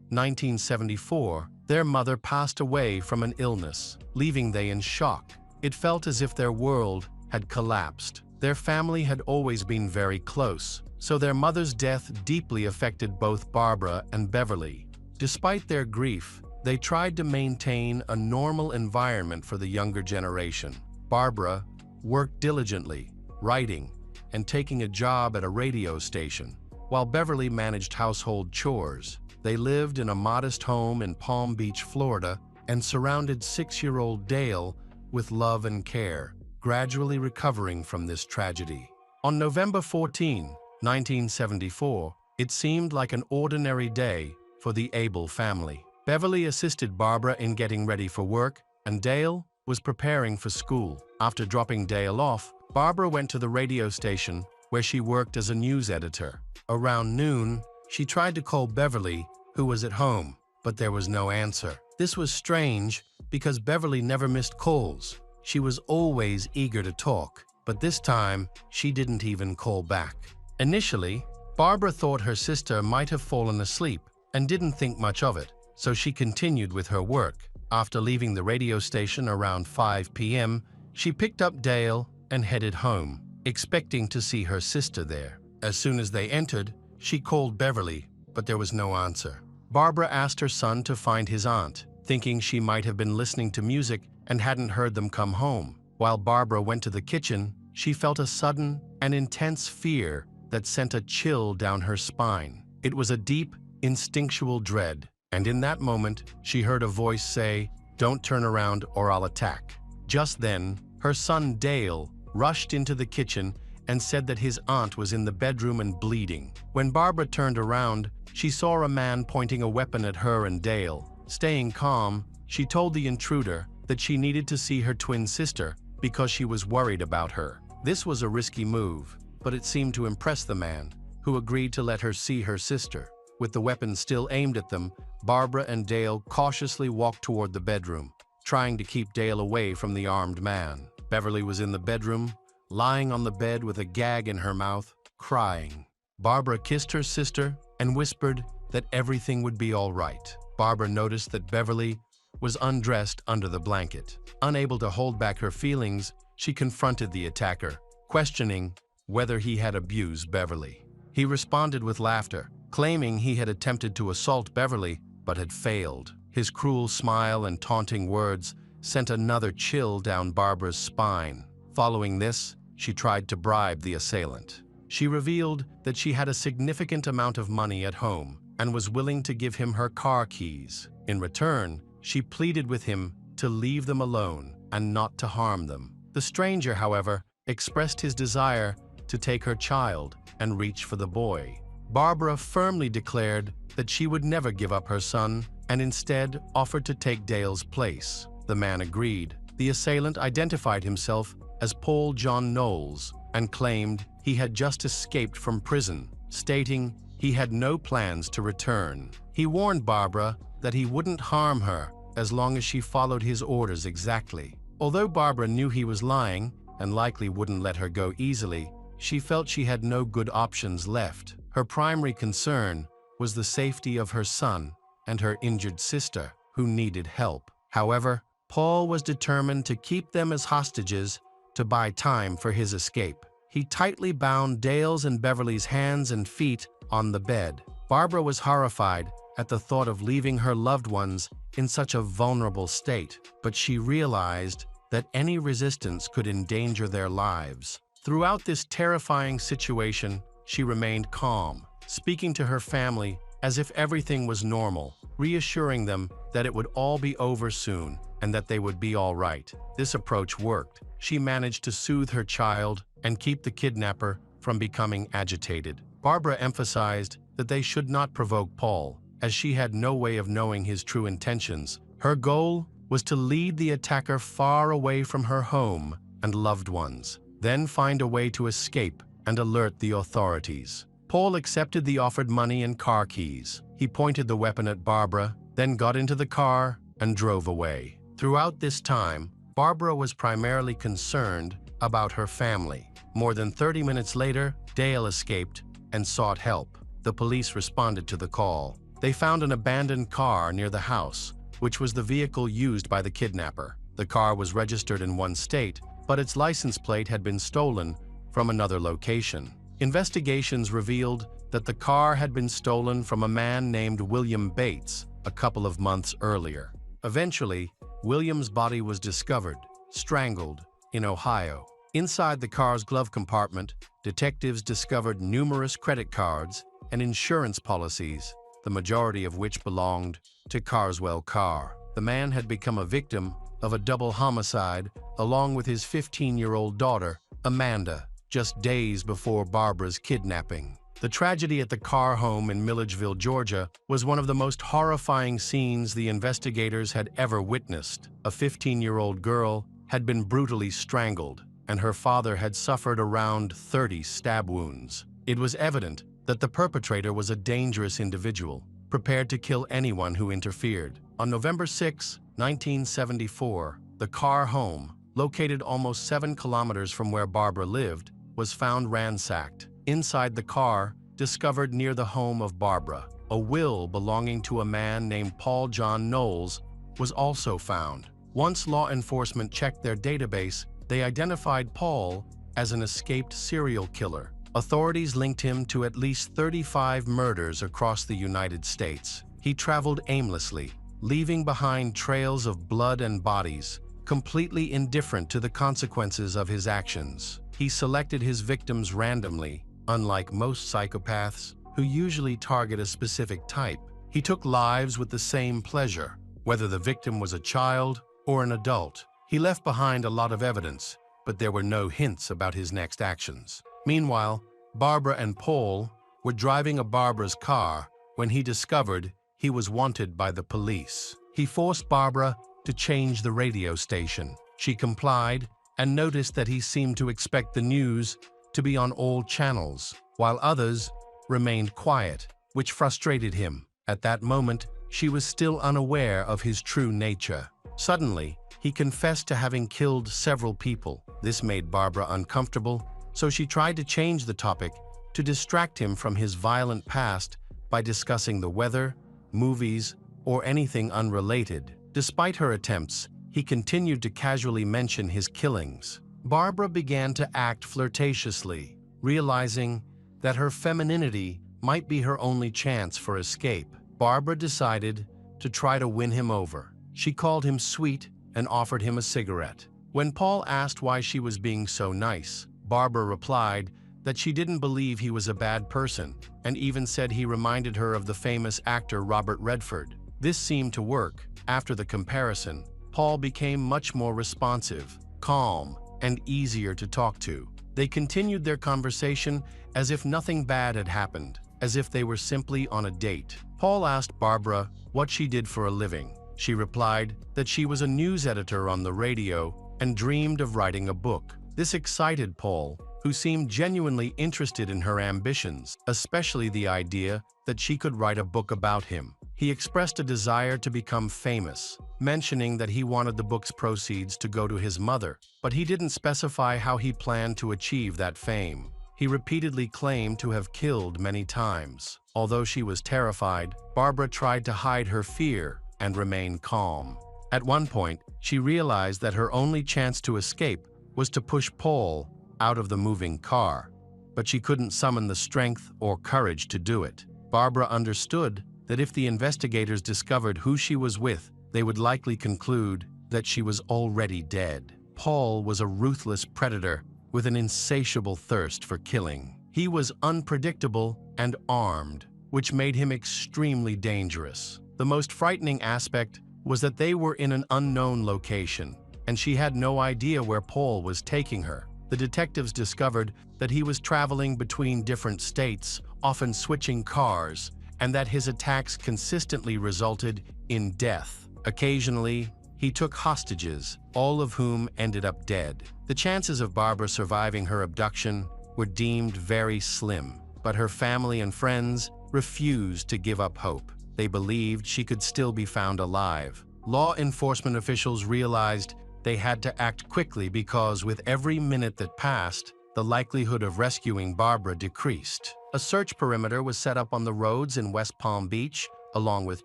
1974, their mother passed away from an illness, leaving them in shock. It felt as if their world had collapsed. Their family had always been very close, so their mother's death deeply affected both Barbara and Beverly. Despite their grief, they tried to maintain a normal environment for the younger generation. Barbara worked diligently, writing and taking a job at a radio station, while Beverly managed household chores. They lived in a modest home in Palm Beach, Florida, and surrounded 6-year-old Dale with love and care, gradually recovering from this tragedy. On November 14, 1974, it seemed like an ordinary day for the Abel family. Beverly assisted Barbara in getting ready for work, and Dale was preparing for school. After dropping Dale off, Barbara went to the radio station where she worked as a news editor. Around noon, she tried to call Beverly, who was at home, but there was no answer. This was strange because Beverly never missed calls. She was always eager to talk, but this time she didn't even call back. Initially, Barbara thought her sister might have fallen asleep and didn't think much of it, so she continued with her work. After leaving the radio station around 5 p.m., she picked up Dale and headed home, expecting to see her sister there. As soon as they entered, she called Beverly, but there was no answer. Barbara asked her son to find his aunt, thinking she might have been listening to music and hadn't heard them come home. While Barbara went to the kitchen, she felt a sudden and intense fear that sent a chill down her spine. It was a deep, instinctual dread, and in that moment, she heard a voice say, "Don't turn around or I'll attack." Just then, her son Dale rushed into the kitchen and said that his aunt was in the bedroom and bleeding. When Barbara turned around, she saw a man pointing a weapon at her and Dale. Staying calm, she told the intruder that she needed to see her twin sister because she was worried about her. This was a risky move, but it seemed to impress the man, who agreed to let her see her sister. With the weapon still aimed at them, Barbara and Dale cautiously walked toward the bedroom. trying to keep Dale away from the armed man. Beverly was in the bedroom, lying on the bed with a gag in her mouth, crying. Barbara kissed her sister and whispered that everything would be all right. Barbara noticed that Beverly was undressed under the blanket. Unable to hold back her feelings, she confronted the attacker, questioning whether he had abused Beverly. He responded with laughter, claiming he had attempted to assault Beverly but had failed. His cruel smile and taunting words sent another chill down Barbara's spine. Following this, she tried to bribe the assailant. She revealed that she had a significant amount of money at home and was willing to give him her car keys. In return, she pleaded with him to leave them alone and not to harm them. The stranger, however, expressed his desire to take her child and reach for the boy. Barbara firmly declared that she would never give up her son and instead offered to take Dale's place. The man agreed. The assailant identified himself as Paul John Knowles and claimed he had just escaped from prison, stating he had no plans to return. He warned Barbara that he wouldn't harm her as long as she followed his orders exactly. Although Barbara knew he was lying and likely wouldn't let her go easily, she felt she had no good options left. Her primary concern was the safety of her son and her injured sister, who needed help. However, Paul was determined to keep them as hostages to buy time for his escape. He tightly bound Dale's and Beverly's hands and feet on the bed. Barbara was horrified at the thought of leaving her loved ones in such a vulnerable state, but she realized that any resistance could endanger their lives. Throughout this terrifying situation, she remained calm, speaking to her family as if everything was normal, reassuring them that it would all be over soon and that they would be all right. This approach worked. She managed to soothe her child and keep the kidnapper from becoming agitated. Barbara emphasized that they should not provoke Paul, as she had no way of knowing his true intentions. Her goal was to lead the attacker far away from her home and loved ones, then find a way to escape and alert the authorities. Paul accepted the offered money and car keys. He pointed the weapon at Barbara, then got into the car and drove away. Throughout this time, Barbara was primarily concerned about her family. More than 30 minutes later, Dale escaped and sought help. The police responded to the call. They found an abandoned car near the house, which was the vehicle used by the kidnapper. The car was registered in one state, but its license plate had been stolen from another location. Investigations revealed that the car had been stolen from a man named William Bates a couple of months earlier. Eventually, William's body was discovered, strangled, in Ohio. Inside the car's glove compartment, detectives discovered numerous credit cards and insurance policies, the majority of which belonged to Carswell Carr. The man had become a victim of a double homicide along with his 15-year-old daughter, Amanda, just days before Barbara's kidnapping. The tragedy at the Carr home in Milledgeville, Georgia, was one of the most horrifying scenes the investigators had ever witnessed. A 15-year-old girl had been brutally strangled, and her father had suffered around 30 stab wounds. It was evident that the perpetrator was a dangerous individual, prepared to kill anyone who interfered. On November 6, 1974, the Carr home, located almost 7 kilometers from where Barbara lived, was found ransacked. Inside the car, discovered near the home of Barbara, a will belonging to a man named Paul John Knowles was also found. Once law enforcement checked their database, they identified Paul as an escaped serial killer. Authorities linked him to at least 35 murders across the United States. He traveled aimlessly, leaving behind trails of blood and bodies, completely indifferent to the consequences of his actions. He selected his victims randomly, unlike most psychopaths, who usually target a specific type. He took lives with the same pleasure, whether the victim was a child or an adult. He left behind a lot of evidence, but there were no hints about his next actions. Meanwhile, Barbara and Paul were driving Barbara's car when he discovered he was wanted by the police. He forced Barbara to change the radio station. She complied and noticed that he seemed to expect the news to be on all channels, while others remained quiet, which frustrated him. At that moment, she was still unaware of his true nature. Suddenly, he confessed to having killed several people. This made Barbara uncomfortable, so she tried to change the topic to distract him from his violent past by discussing the weather, movies, or anything unrelated. Despite her attempts, he continued to casually mention his killings. Barbara began to act flirtatiously, realizing that her femininity might be her only chance for escape. Barbara decided to try to win him over. She called him sweet and offered him a cigarette. When Paul asked why she was being so nice, Barbara replied that she didn't believe he was a bad person, and even said he reminded her of the famous actor Robert Redford. This seemed to work. After the comparison, Paul became much more responsive, calm, and easier to talk to. They continued their conversation as if nothing bad had happened, as if they were simply on a date. Paul asked Barbara what she did for a living. She replied that she was a news editor on the radio and dreamed of writing a book. This excited Paul, who seemed genuinely interested in her ambitions, especially the idea that she could write a book about him. He expressed a desire to become famous, mentioning that he wanted the book's proceeds to go to his mother, but he didn't specify how he planned to achieve that fame. He repeatedly claimed to have killed many times. Although she was terrified, Barbara tried to hide her fear and remain calm. At one point, she realized that her only chance to escape was to push Paul out of the moving car, but she couldn't summon the strength or courage to do it. Barbara understood that if the investigators discovered who she was with, they would likely conclude that she was already dead. Paul was a ruthless predator with an insatiable thirst for killing. He was unpredictable and armed, which made him extremely dangerous. The most frightening aspect was that they were in an unknown location, and she had no idea where Paul was taking her. The detectives discovered that he was traveling between different states, often switching cars, and that his attacks consistently resulted in death. Occasionally, he took hostages, all of whom ended up dead. The chances of Barbara surviving her abduction were deemed very slim, but her family and friends refused to give up hope. They believed she could still be found alive. Law enforcement officials realized they had to act quickly because with every minute that passed, the likelihood of rescuing Barbara decreased. A search perimeter was set up on the roads in West Palm Beach, along with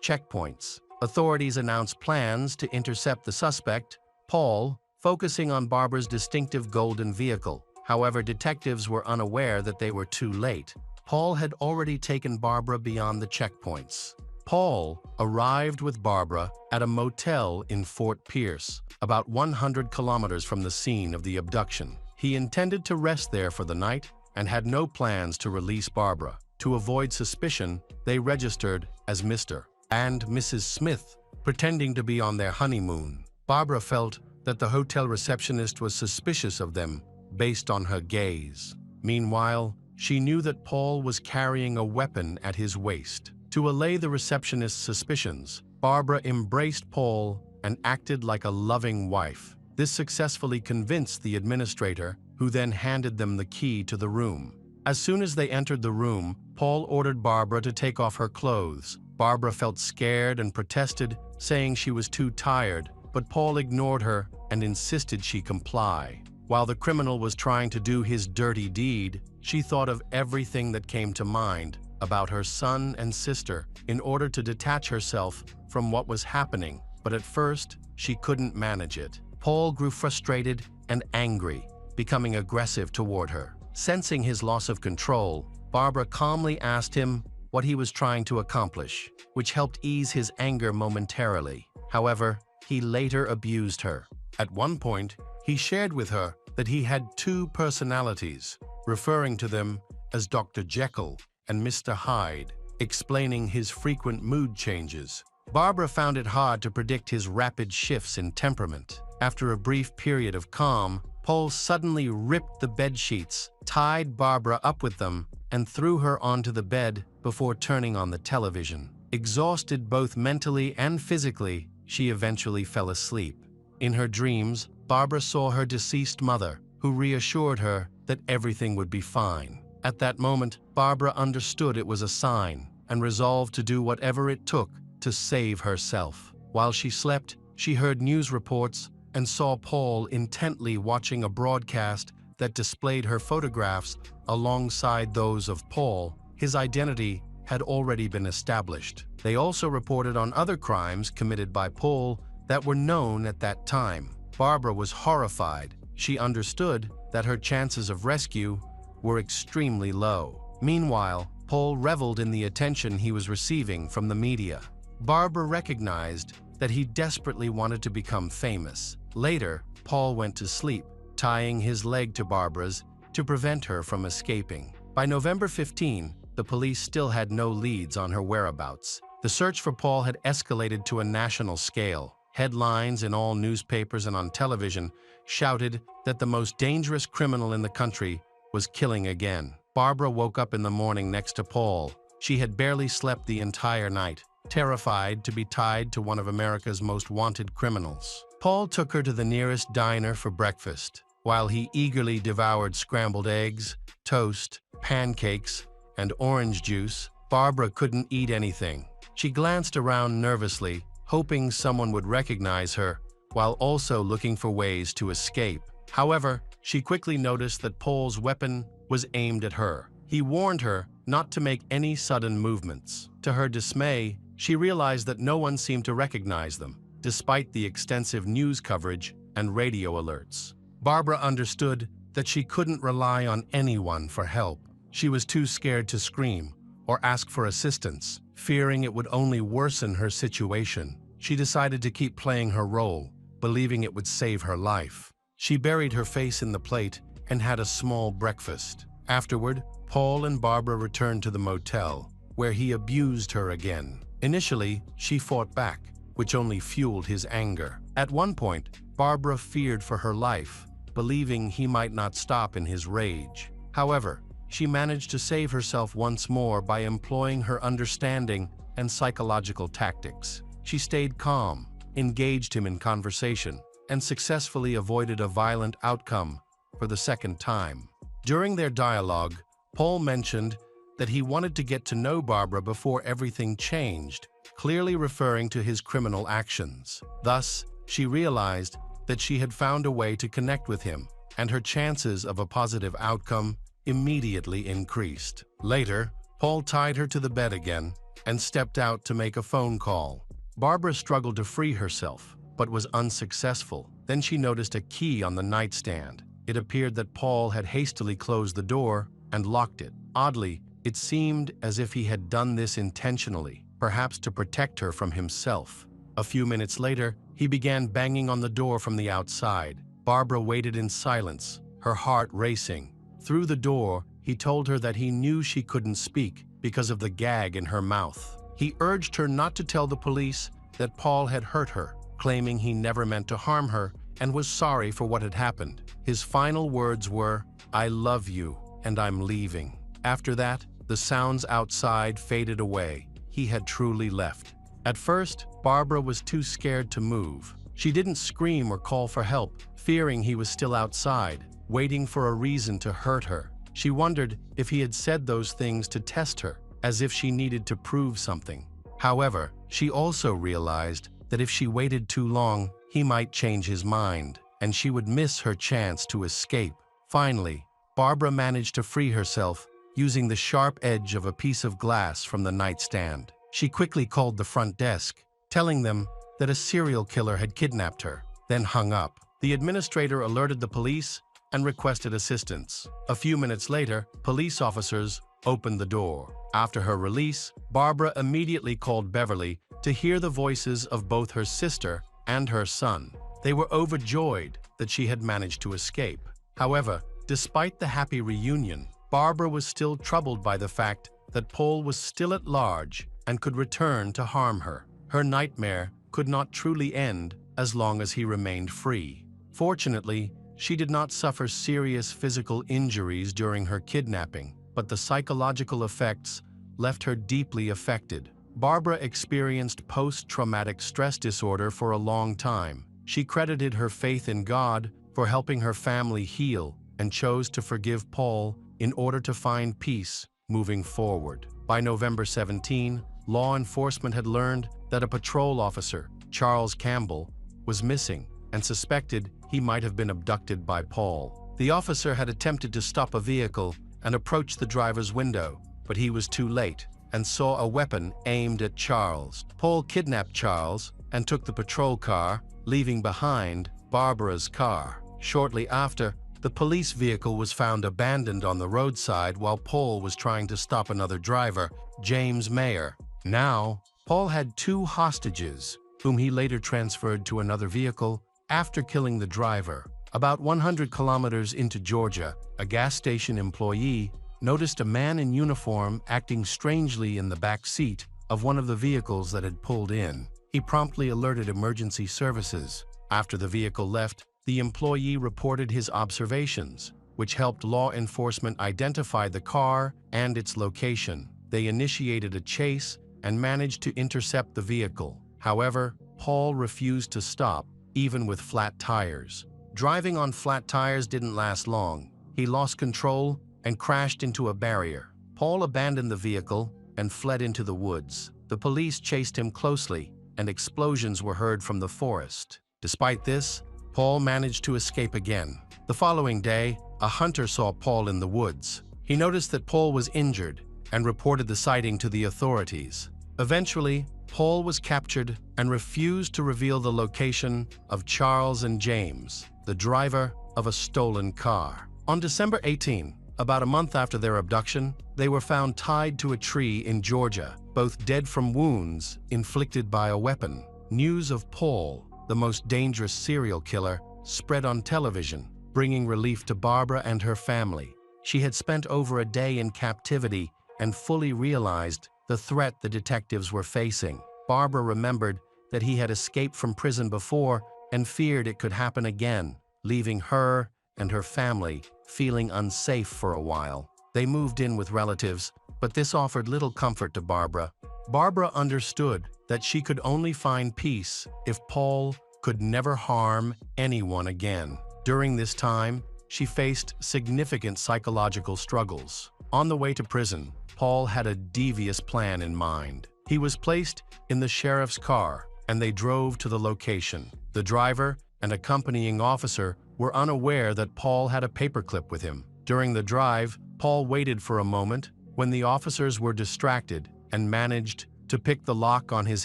checkpoints. Authorities announced plans to intercept the suspect, Paul, focusing on Barbara's distinctive golden vehicle. However, detectives were unaware that they were too late. Paul had already taken Barbara beyond the checkpoints. Paul arrived with Barbara at a motel in Fort Pierce, about 100 kilometers from the scene of the abduction. He intended to rest there for the night and had no plans to release Barbara. To avoid suspicion, they registered as Mr. and Mrs. Smith, pretending to be on their honeymoon. Barbara felt that the hotel receptionist was suspicious of them based on her gaze. Meanwhile, she knew that Paul was carrying a weapon at his waist. To allay the receptionist's suspicions, Barbara embraced Paul and acted like a loving wife. This successfully convinced the administrator, who then handed them the key to the room. As soon as they entered the room, Paul ordered Barbara to take off her clothes. Barbara felt scared and protested, saying she was too tired, but Paul ignored her and insisted she comply. While the criminal was trying to do his dirty deed, she thought of everything that came to mind about her son and sister in order to detach herself from what was happening, but at first, she couldn't manage it. Paul grew frustrated and angry, becoming aggressive toward her. Sensing his loss of control, Barbara calmly asked him what he was trying to accomplish, which helped ease his anger momentarily. However, he later abused her. At one point, he shared with her that he had two personalities, referring to them as Dr. Jekyll and Mr. Hyde, explaining his frequent mood changes. Barbara found it hard to predict his rapid shifts in temperament. After a brief period of calm, Paul suddenly ripped the bed sheets, tied Barbara up with them, and threw her onto the bed before turning on the television. Exhausted both mentally and physically, she eventually fell asleep. In her dreams, Barbara saw her deceased mother, who reassured her that everything would be fine. At that moment, Barbara understood it was a sign and resolved to do whatever it took to save herself. While she slept, she heard news reports and saw Paul intently watching a broadcast that displayed her photographs alongside those of Paul. His identity had already been established. They also reported on other crimes committed by Paul that were known at that time. Barbara was horrified. She understood that her chances of rescue were extremely low. Meanwhile, Paul reveled in the attention he was receiving from the media. Barbara recognized that he desperately wanted to become famous. Later, Paul went to sleep, tying his leg to Barbara's to prevent her from escaping. By November 15, the police still had no leads on her whereabouts. The search for Paul had escalated to a national scale. Headlines in all newspapers and on television shouted that the most dangerous criminal in the country was killing again. Barbara woke up in the morning next to Paul. She had barely slept the entire night, terrified to be tied to one of America's most wanted criminals. Paul took her to the nearest diner for breakfast. While he eagerly devoured scrambled eggs, toast, pancakes, and orange juice, Barbara couldn't eat anything. She glanced around nervously, hoping someone would recognize her, while also looking for ways to escape. However, she quickly noticed that Paul's weapon was aimed at her. He warned her not to make any sudden movements. To her dismay, she realized that no one seemed to recognize them, despite the extensive news coverage and radio alerts. Barbara understood that she couldn't rely on anyone for help. She was too scared to scream or ask for assistance, fearing it would only worsen her situation. She decided to keep playing her role, believing it would save her life. She buried her face in the plate and had a small breakfast. Afterward, Paul and Barbara returned to the motel, where he abused her again. Initially, she fought back, which only fueled his anger. At one point, Barbara feared for her life, believing he might not stop in his rage. However, she managed to save herself once more by employing her understanding and psychological tactics. She stayed calm, engaged him in conversation, and successfully avoided a violent outcome for the second time. During their dialogue, Paul mentioned that he wanted to get to know Barbara before everything changed, clearly referring to his criminal actions. Thus, she realized that she had found a way to connect with him, and her chances of a positive outcome immediately increased. Later, Paul tied her to the bed again and stepped out to make a phone call. Barbara struggled to free herself, but was unsuccessful. Then she noticed a key on the nightstand. It appeared that Paul had hastily closed the door and locked it. Oddly, it seemed as if he had done this intentionally, perhaps to protect her from himself. A few minutes later, he began banging on the door from the outside. Barbara waited in silence, her heart racing. Through the door, he told her that he knew she couldn't speak because of the gag in her mouth. He urged her not to tell the police that Paul had hurt her, claiming he never meant to harm her and was sorry for what had happened. His final words were, "I love you, and I'm leaving." After that, the sounds outside faded away. He had truly left. At first, Barbara was too scared to move. She didn't scream or call for help, fearing he was still outside, waiting for a reason to hurt her. She wondered if he had said those things to test her, as if she needed to prove something. However, she also realized that if she waited too long, he might change his mind, and she would miss her chance to escape. Finally, Barbara managed to free herself using the sharp edge of a piece of glass from the nightstand. She quickly called the front desk, telling them that a serial killer had kidnapped her, then hung up. The administrator alerted the police and requested assistance. A few minutes later, police officers opened the door. After her release, Barbara immediately called Beverly to hear the voices of both her sister and her son. They were overjoyed that she had managed to escape. However, despite the happy reunion, Barbara was still troubled by the fact that Paul was still at large and could return to harm her. Her nightmare could not truly end as long as he remained free. Fortunately, she did not suffer serious physical injuries during her kidnapping, but the psychological effects left her deeply affected. Barbara experienced post-traumatic stress disorder for a long time. She credited her faith in God for helping her family heal and chose to forgive Paul in order to find peace moving forward. By November 17, law enforcement had learned that a patrol officer, Charles Campbell, was missing and suspected he might have been abducted by Paul. The officer had attempted to stop a vehicle and approach the driver's window, but he was too late and saw a weapon aimed at Charles. Paul kidnapped Charles and took the patrol car, leaving behind Barbara's car. Shortly after, the police vehicle was found abandoned on the roadside while Paul was trying to stop another driver, James Mayer. Now, Paul had two hostages, whom he later transferred to another vehicle after killing the driver. About 100 kilometers into Georgia, a gas station employee noticed a man in uniform acting strangely in the back seat of one of the vehicles that had pulled in. He promptly alerted emergency services. After the vehicle left, the employee reported his observations, which helped law enforcement identify the car and its location. They initiated a chase and managed to intercept the vehicle. However, Paul refused to stop, even with flat tires. Driving on flat tires didn't last long. He lost control and crashed into a barrier. Paul abandoned the vehicle and fled into the woods. The police chased him closely, and explosions were heard from the forest. Despite this, Paul managed to escape again. The following day, a hunter saw Paul in the woods. He noticed that Paul was injured and reported the sighting to the authorities. Eventually, Paul was captured and refused to reveal the location of Charles and James, the driver of a stolen car. On December 18, about a month after their abduction, they were found tied to a tree in Georgia, both dead from wounds inflicted by a weapon. News of Paul, the most dangerous serial killer, spread on television, bringing relief to Barbara and her family. She had spent over a day in captivity and fully realized the threat the detectives were facing. Barbara remembered that he had escaped from prison before and feared it could happen again, leaving her and her family feeling unsafe for a while. They moved in with relatives, but this offered little comfort to Barbara. Barbara understood that she could only find peace if Paul could never harm anyone again. During this time, she faced significant psychological struggles. On the way to prison, Paul had a devious plan in mind. He was placed in the sheriff's car, and they drove to the location. The driver and accompanying officer were unaware that Paul had a paperclip with him. During the drive, Paul waited for a moment when the officers were distracted and managed to pick the lock on his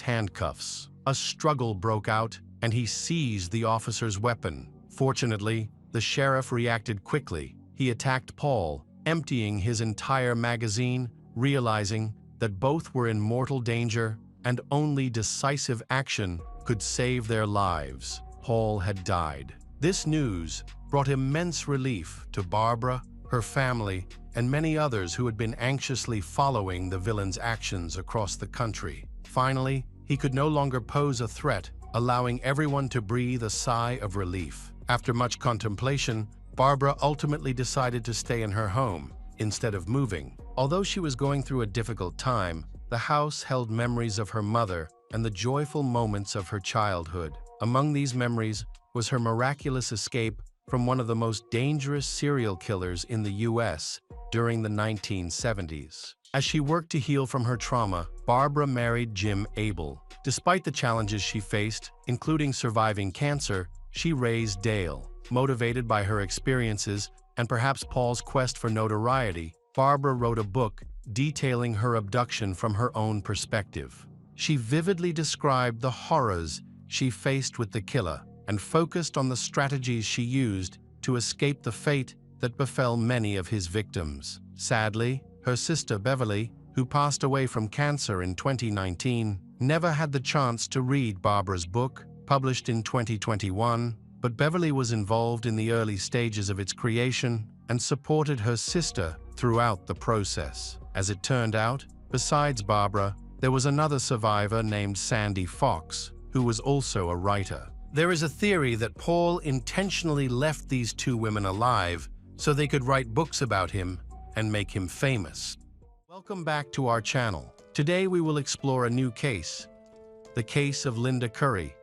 handcuffs. A struggle broke out, and he seized the officer's weapon. Fortunately, the sheriff reacted quickly. He attacked Paul, emptying his entire magazine, realizing that both were in mortal danger and only decisive action could save their lives. Paul had died. This news brought immense relief to Barbara, her family, and many others who had been anxiously following the villain's actions across the country. Finally, he could no longer pose a threat, allowing everyone to breathe a sigh of relief. After much contemplation, Barbara ultimately decided to stay in her home instead of moving. Although she was going through a difficult time, the house held memories of her mother and the joyful moments of her childhood. Among these memories was her miraculous escape from one of the most dangerous serial killers in the U.S. during the 1970s. As she worked to heal from her trauma, Barbara married Jim Abel. Despite the challenges she faced, including surviving cancer, she raised Dale. Motivated by her experiences and perhaps Paul's quest for notoriety, Barbara wrote a book detailing her abduction from her own perspective. She vividly described the horrors she faced with the killer and focused on the strategies she used to escape the fate that befell many of his victims. Sadly, her sister Beverly, who passed away from cancer in 2019, never had the chance to read Barbara's book, published in 2021, but Beverly was involved in the early stages of its creation and supported her sister throughout the process. As it turned out, besides Barbara, there was another survivor named Sandy Fox, who was also a writer. There is a theory that Paul intentionally left these two women alive so they could write books about him and make him famous. Welcome back to our channel. Today we will explore a new case, the case of Linda Curry.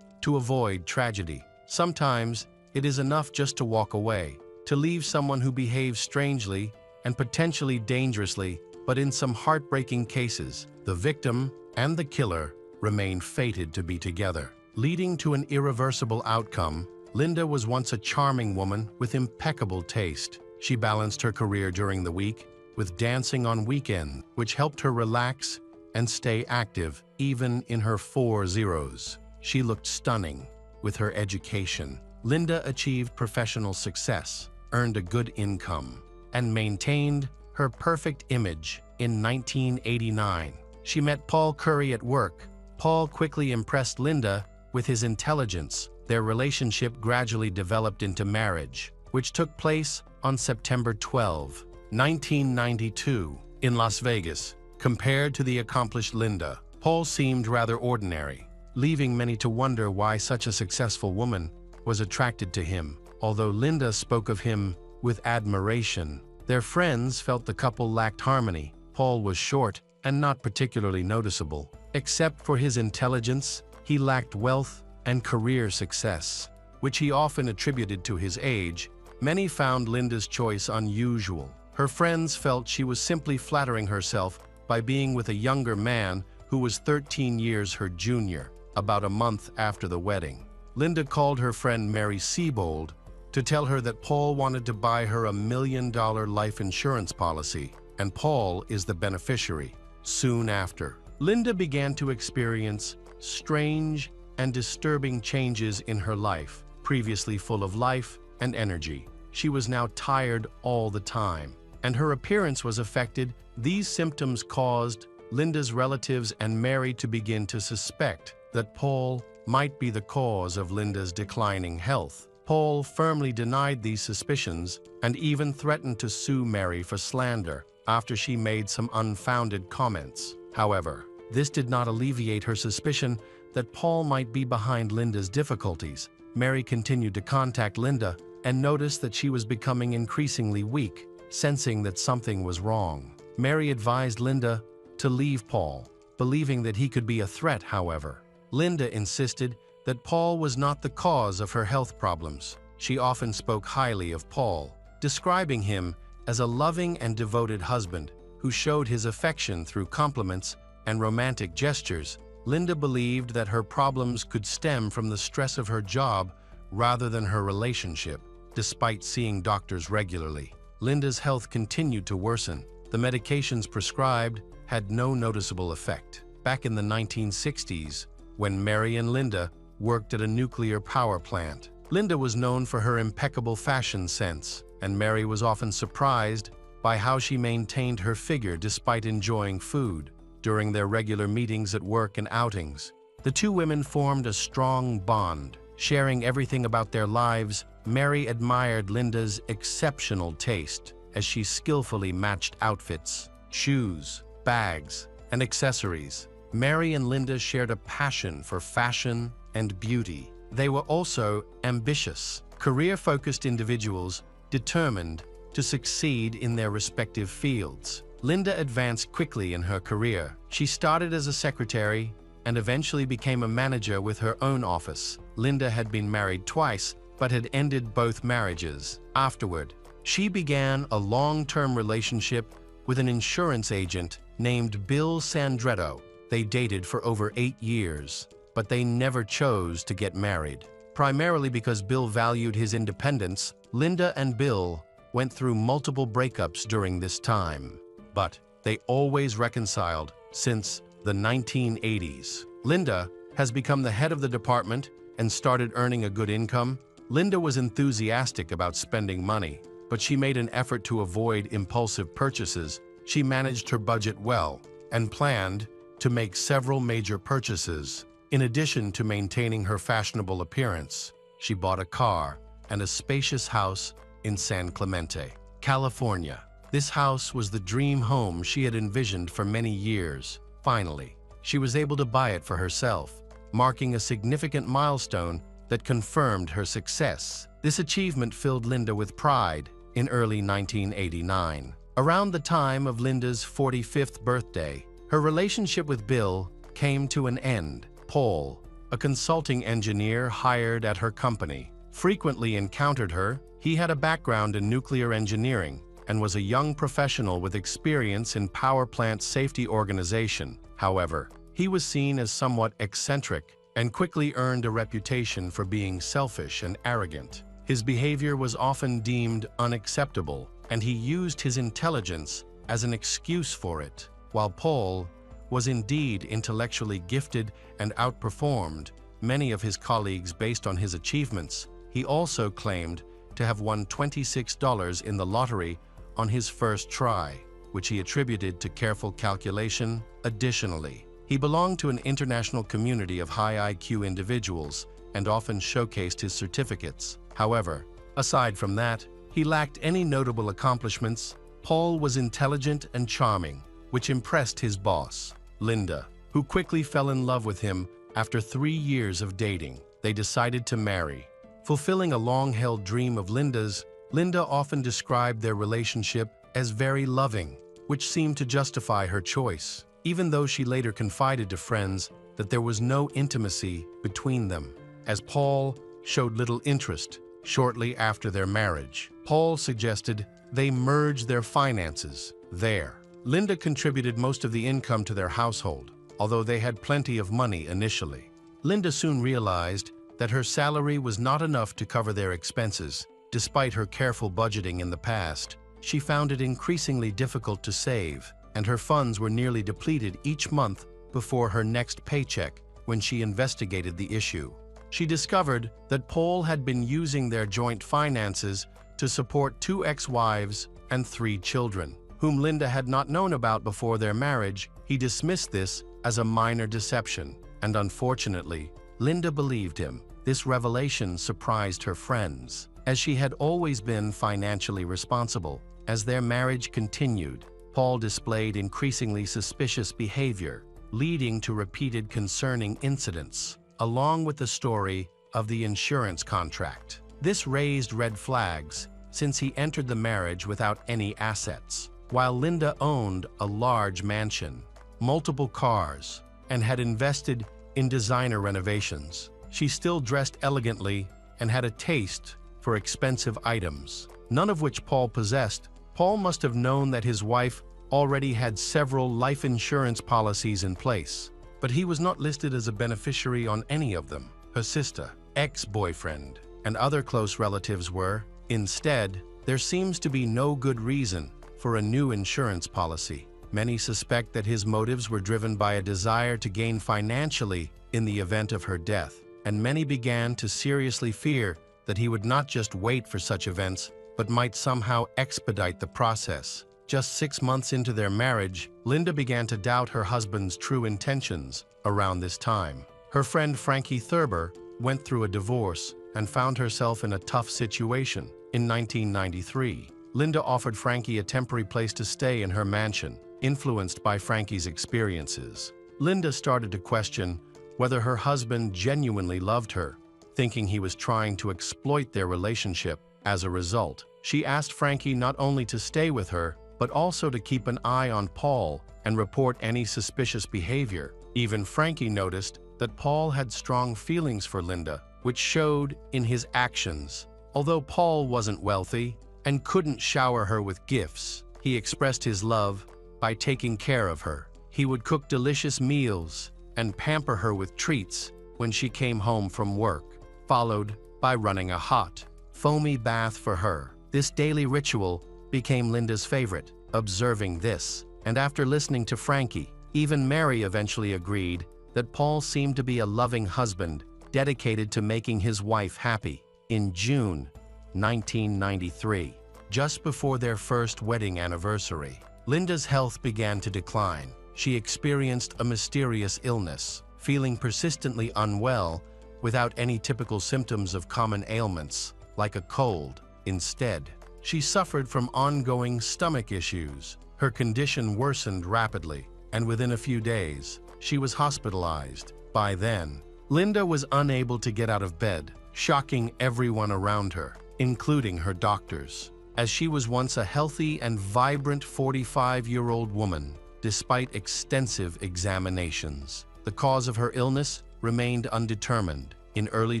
To avoid tragedy, sometimes it is enough just to walk away, to leave someone who behaves strangely and potentially dangerously, but in some heartbreaking cases, the victim and the killer remain fated to be together. leading to an irreversible outcome. Linda was once a charming woman with impeccable taste. She balanced her career during the week with dancing on weekends, which helped her relax and stay active even in her 40s. She looked stunning with her education. Linda achieved professional success, earned a good income, and maintained her perfect image. In 1989, she met Paul Curry at work. Paul quickly impressed Linda with his intelligence. Their relationship gradually developed into marriage, which took place on September 12, 1992, in Las Vegas. Compared to the accomplished Linda, Paul seemed rather ordinary, leaving many to wonder why such a successful woman was attracted to him. Although Linda spoke of him with admiration, their friends felt the couple lacked harmony. Paul was short and not particularly noticeable. Except for his intelligence, he lacked wealth and career success, which he often attributed to his age. Many found Linda's choice unusual. Her friends felt she was simply flattering herself by being with a younger man who was 13 years her junior, about a month after the wedding. Linda called her friend Mary Siebold to tell her that Paul wanted to buy her $1 million life insurance policy, and Paul is the beneficiary. Soon after, Linda began to experience strange and disturbing changes in her life. Previously full of life and energy, she was now tired all the time, and her appearance was affected. These symptoms caused Linda's relatives and Mary to begin to suspect that Paul might be the cause of Linda's declining health. Paul firmly denied these suspicions and even threatened to sue Mary for slander after she made some unfounded comments. However, this did not alleviate her suspicion that Paul might be behind Linda's difficulties. Mary continued to contact Linda and noticed that she was becoming increasingly weak, sensing that something was wrong. Mary advised Linda to leave Paul, believing that he could be a threat. However, Linda insisted that Paul was not the cause of her health problems. She often spoke highly of Paul, describing him as a loving and devoted husband who showed his affection through compliments and romantic gestures. Linda believed that her problems could stem from the stress of her job rather than her relationship. Despite seeing doctors regularly, Linda's health continued to worsen. The medications prescribed had no noticeable effect. Back in the 1960s, when Mary and Linda worked at a nuclear power plant, Linda was known for her impeccable fashion sense, and Mary was often surprised by how she maintained her figure despite enjoying food. During their regular meetings at work and outings, the two women formed a strong bond, sharing everything about their lives. Mary admired Linda's exceptional taste as she skillfully matched outfits, shoes, bags, and accessories. Mary and Linda shared a passion for fashion and beauty. They were also ambitious, career-focused individuals determined to succeed in their respective fields. Linda advanced quickly in her career. She started as a secretary and eventually became a manager with her own office. Linda had been married twice, but had ended both marriages. Afterward, she began a long-term relationship with an insurance agent named Bill Sandretto. They dated for over 8 years, but they never chose to get married. Primarily because Bill valued his independence, Linda and Bill went through multiple breakups during this time, but they always reconciled since the 1980s. Linda has become the head of the department and started earning a good income. Linda was enthusiastic about spending money, but she made an effort to avoid impulsive purchases. She managed her budget well and planned to make several major purchases. In addition to maintaining her fashionable appearance, she bought a car and a spacious house in San Clemente, California. This house was the dream home she had envisioned for many years. Finally, she was able to buy it for herself, marking a significant milestone that confirmed her success. This achievement filled Linda with pride. In early 1989, around the time of Linda's 45th birthday, her relationship with Bill came to an end. Paul, a consulting engineer hired at her company, frequently encountered her. He had a background in nuclear engineering and was a young professional with experience in power plant safety organization. However, he was seen as somewhat eccentric and quickly earned a reputation for being selfish and arrogant. His behavior was often deemed unacceptable, and he used his intelligence as an excuse for it. While Paul was indeed intellectually gifted and outperformed many of his colleagues based on his achievements, he also claimed to have won $26 in the lottery on his first try, which he attributed to careful calculation. Additionally, he belonged to an international community of high IQ individuals and often showcased his certificates. However, aside from that, he lacked any notable accomplishments. Paul was intelligent and charming, which impressed his boss, Linda, who quickly fell in love with him after 3 years of dating. They decided to marry. Fulfilling a long-held dream of Linda's, Linda often described their relationship as very loving, which seemed to justify her choice, even though she later confided to friends that there was no intimacy between them. As Paul showed little interest shortly after their marriage, Paul suggested they merge their finances there. Linda contributed most of the income to their household, although they had plenty of money initially. Linda soon realized that her salary was not enough to cover their expenses. Despite her careful budgeting in the past, she found it increasingly difficult to save, and her funds were nearly depleted each month before her next paycheck. When she investigated the issue, she discovered that Paul had been using their joint finances to support 2 ex-wives and 3 children, whom Linda had not known about before their marriage. He dismissed this as a minor deception, and unfortunately, Linda believed him. This revelation surprised her friends, as she had always been financially responsible. As their marriage continued, Paul displayed increasingly suspicious behavior, leading to repeated concerning incidents, along with the story of the insurance contract. This raised red flags since he entered the marriage without any assets. While Linda owned a large mansion, multiple cars, and had invested in designer renovations, she still dressed elegantly and had a taste for expensive items, none of which Paul possessed. Paul must have known that his wife already had several life insurance policies in place, but he was not listed as a beneficiary on any of them. Her sister, ex-boyfriend, and other close relatives were. Instead, there seems to be no good reason for a new insurance policy. Many suspect that his motives were driven by a desire to gain financially in the event of her death, and many began to seriously fear that he would not just wait for such events, but might somehow expedite the process. Just 6 months into their marriage, Linda began to doubt her husband's true intentions. Around this time, her friend Frankie Thurber went through a divorce and found herself in a tough situation. In 1993, Linda offered Frankie a temporary place to stay in her mansion. Influenced by Frankie's experiences, Linda started to question whether her husband genuinely loved her, thinking he was trying to exploit their relationship. As a result, she asked Frankie not only to stay with her, but also to keep an eye on Paul and report any suspicious behavior. Even Frankie noticed that Paul had strong feelings for Linda, which showed in his actions. Although Paul wasn't wealthy and couldn't shower her with gifts, he expressed his love by taking care of her. He would cook delicious meals and pamper her with treats when she came home from work, followed by running a hot, foamy bath for her. This daily ritual became Linda's favorite. Observing this, and after listening to Frankie, even Mary eventually agreed that Paul seemed to be a loving husband, dedicated to making his wife happy. In June 1993, just before their first wedding anniversary, Linda's health began to decline. She experienced a mysterious illness, feeling persistently unwell without any typical symptoms of common ailments, like a cold. Instead, she suffered from ongoing stomach issues. Her condition worsened rapidly, and within a few days, she was hospitalized. By then, Linda was unable to get out of bed, shocking everyone around her, including her doctors. As she was once a healthy and vibrant 45-year-old woman, despite extensive examinations, the cause of her illness remained undetermined. In early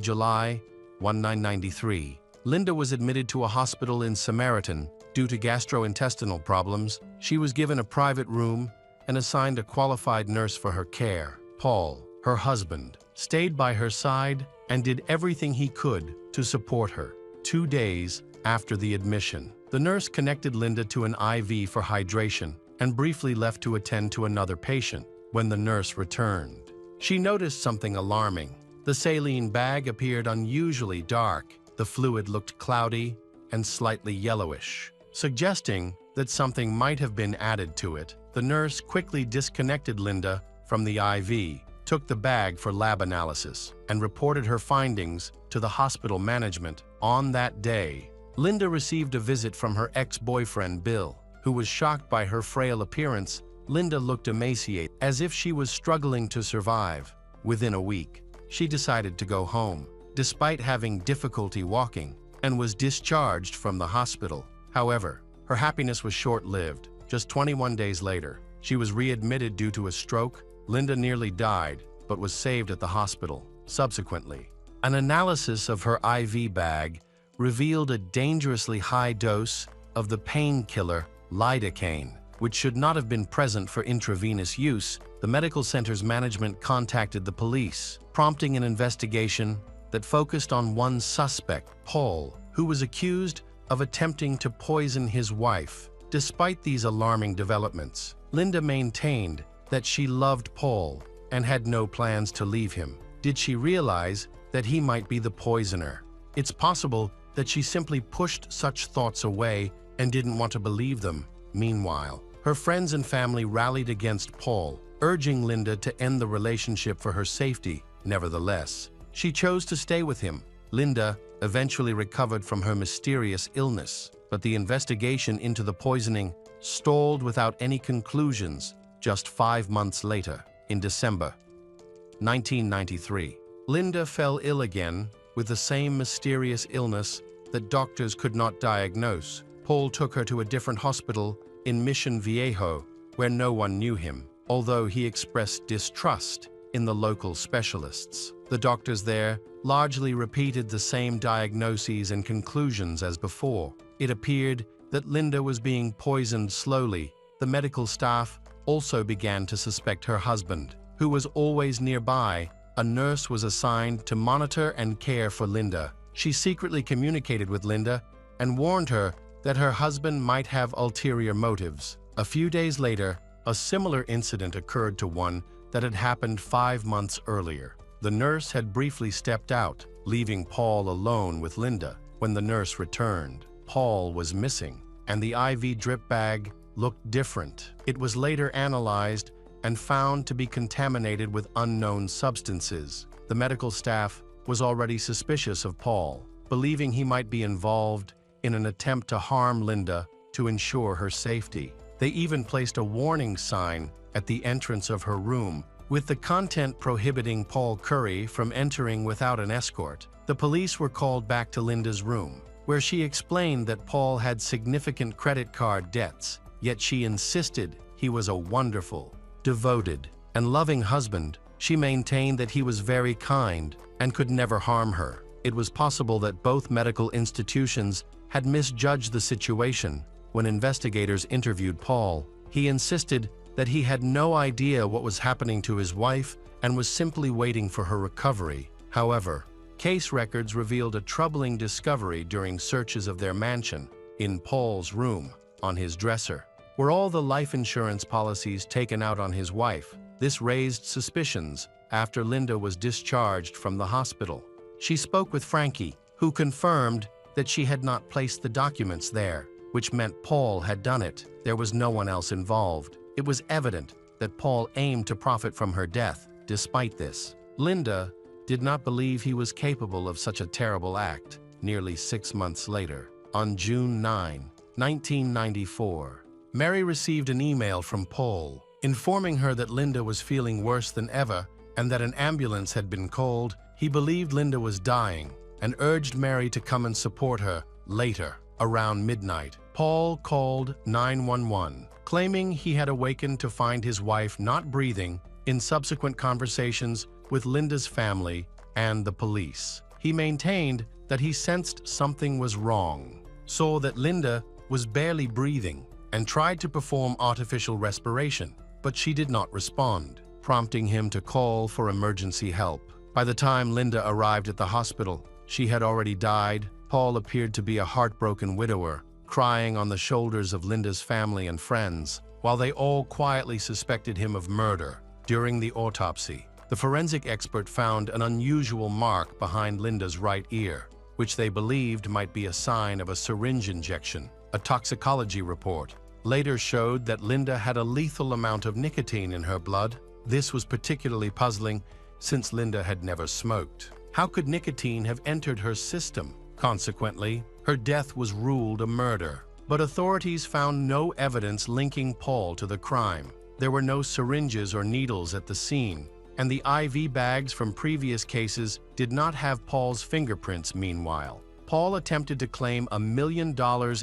July 1993, Linda was admitted to a hospital in Samaritan due to gastrointestinal problems. She was given a private room and assigned a qualified nurse for her care. Paul, her husband, stayed by her side, and did everything he could to support her. 2 days after the admission, the nurse connected Linda to an IV for hydration and briefly left to attend to another patient. When the nurse returned, she noticed something alarming. The saline bag appeared unusually dark. The fluid looked cloudy and slightly yellowish, suggesting that something might have been added to it. The nurse quickly disconnected Linda from the IV, took the bag for lab analysis, and reported her findings to the hospital management. On that day, Linda received a visit from her ex-boyfriend Bill, who was shocked by her frail appearance. Linda looked emaciated, as if she was struggling to survive. Within a week, she decided to go home, despite having difficulty walking, and was discharged from the hospital. However, her happiness was short-lived. Just 21 days later, she was readmitted due to a stroke. Linda nearly died, but was saved at the hospital. Subsequently, an analysis of her IV bag revealed a dangerously high dose of the painkiller lidocaine, which should not have been present for intravenous use. The medical center's management contacted the police, prompting an investigation that focused on one suspect, Paul, who was accused of attempting to poison his wife. Despite these alarming developments, Linda maintained that she loved Paul and had no plans to leave him. Did she realize that he might be the poisoner? It's possible that she simply pushed such thoughts away and didn't want to believe them. Meanwhile, her friends and family rallied against Paul, urging Linda to end the relationship for her safety. Nevertheless, she chose to stay with him. Linda eventually recovered from her mysterious illness, but the investigation into the poisoning stalled without any conclusions. Just 5 months later, in December 1993, Linda fell ill again with the same mysterious illness that doctors could not diagnose. Paul took her to a different hospital in Mission Viejo, where no one knew him, although he expressed distrust in the local specialists. The doctors there largely repeated the same diagnoses and conclusions as before. It appeared that Linda was being poisoned slowly. The medical staff also began to suspect her husband, who was always nearby. A nurse was assigned to monitor and care for Linda. She secretly communicated with Linda and warned her that her husband might have ulterior motives. A few days later, a similar incident occurred to one that had happened 5 months earlier. The nurse had briefly stepped out, leaving Paul alone with Linda. When the nurse returned, Paul was missing, and the IV drip bag looked different. It was later analyzed and found to be contaminated with unknown substances. The medical staff was already suspicious of Paul, believing he might be involved in an attempt to harm Linda to ensure her safety. They even placed a warning sign at the entrance of her room, with the content prohibiting Paul Curry from entering without an escort. The police were called back to Linda's room, where she explained that Paul had significant credit card debts, yet she insisted he was a wonderful, devoted, and loving husband. She maintained that he was very kind and could never harm her. It was possible that both medical institutions had misjudged the situation. When investigators interviewed Paul, he insisted that he had no idea what was happening to his wife and was simply waiting for her recovery. However, case records revealed a troubling discovery during searches of their mansion. In Paul's room, on his dresser, were all the life insurance policies taken out on his wife. This raised suspicions after Linda was discharged from the hospital. She spoke with Frankie, who confirmed that she had not placed the documents there, which meant Paul had done it. There was no one else involved. It was evident that Paul aimed to profit from her death. Despite this, Linda did not believe he was capable of such a terrible act. Nearly 6 months later, on June 9, 1994, Mary received an email from Paul informing her that Linda was feeling worse than ever and that an ambulance had been called. He believed Linda was dying and urged Mary to come and support her. Later, around midnight, Paul called 911, claiming he had awakened to find his wife not breathing. In subsequent conversations with Linda's family and the police, he maintained that he sensed something was wrong, saw that Linda was barely breathing, and tried to perform artificial respiration, but she did not respond, prompting him to call for emergency help. By the time Linda arrived at the hospital, she had already died. Paul appeared to be a heartbroken widower, crying on the shoulders of Linda's family and friends, while they all quietly suspected him of murder. During the autopsy, the forensic expert found an unusual mark behind Linda's right ear, which they believed might be a sign of a syringe injection. A toxicology report later showed that Linda had a lethal amount of nicotine in her blood. This was particularly puzzling since Linda had never smoked. How could nicotine have entered her system? Consequently, her death was ruled a murder. But authorities found no evidence linking Paul to the crime. There were no syringes or needles at the scene, and the IV bags from previous cases did not have Paul's fingerprints. Meanwhile, Paul attempted to claim $1 million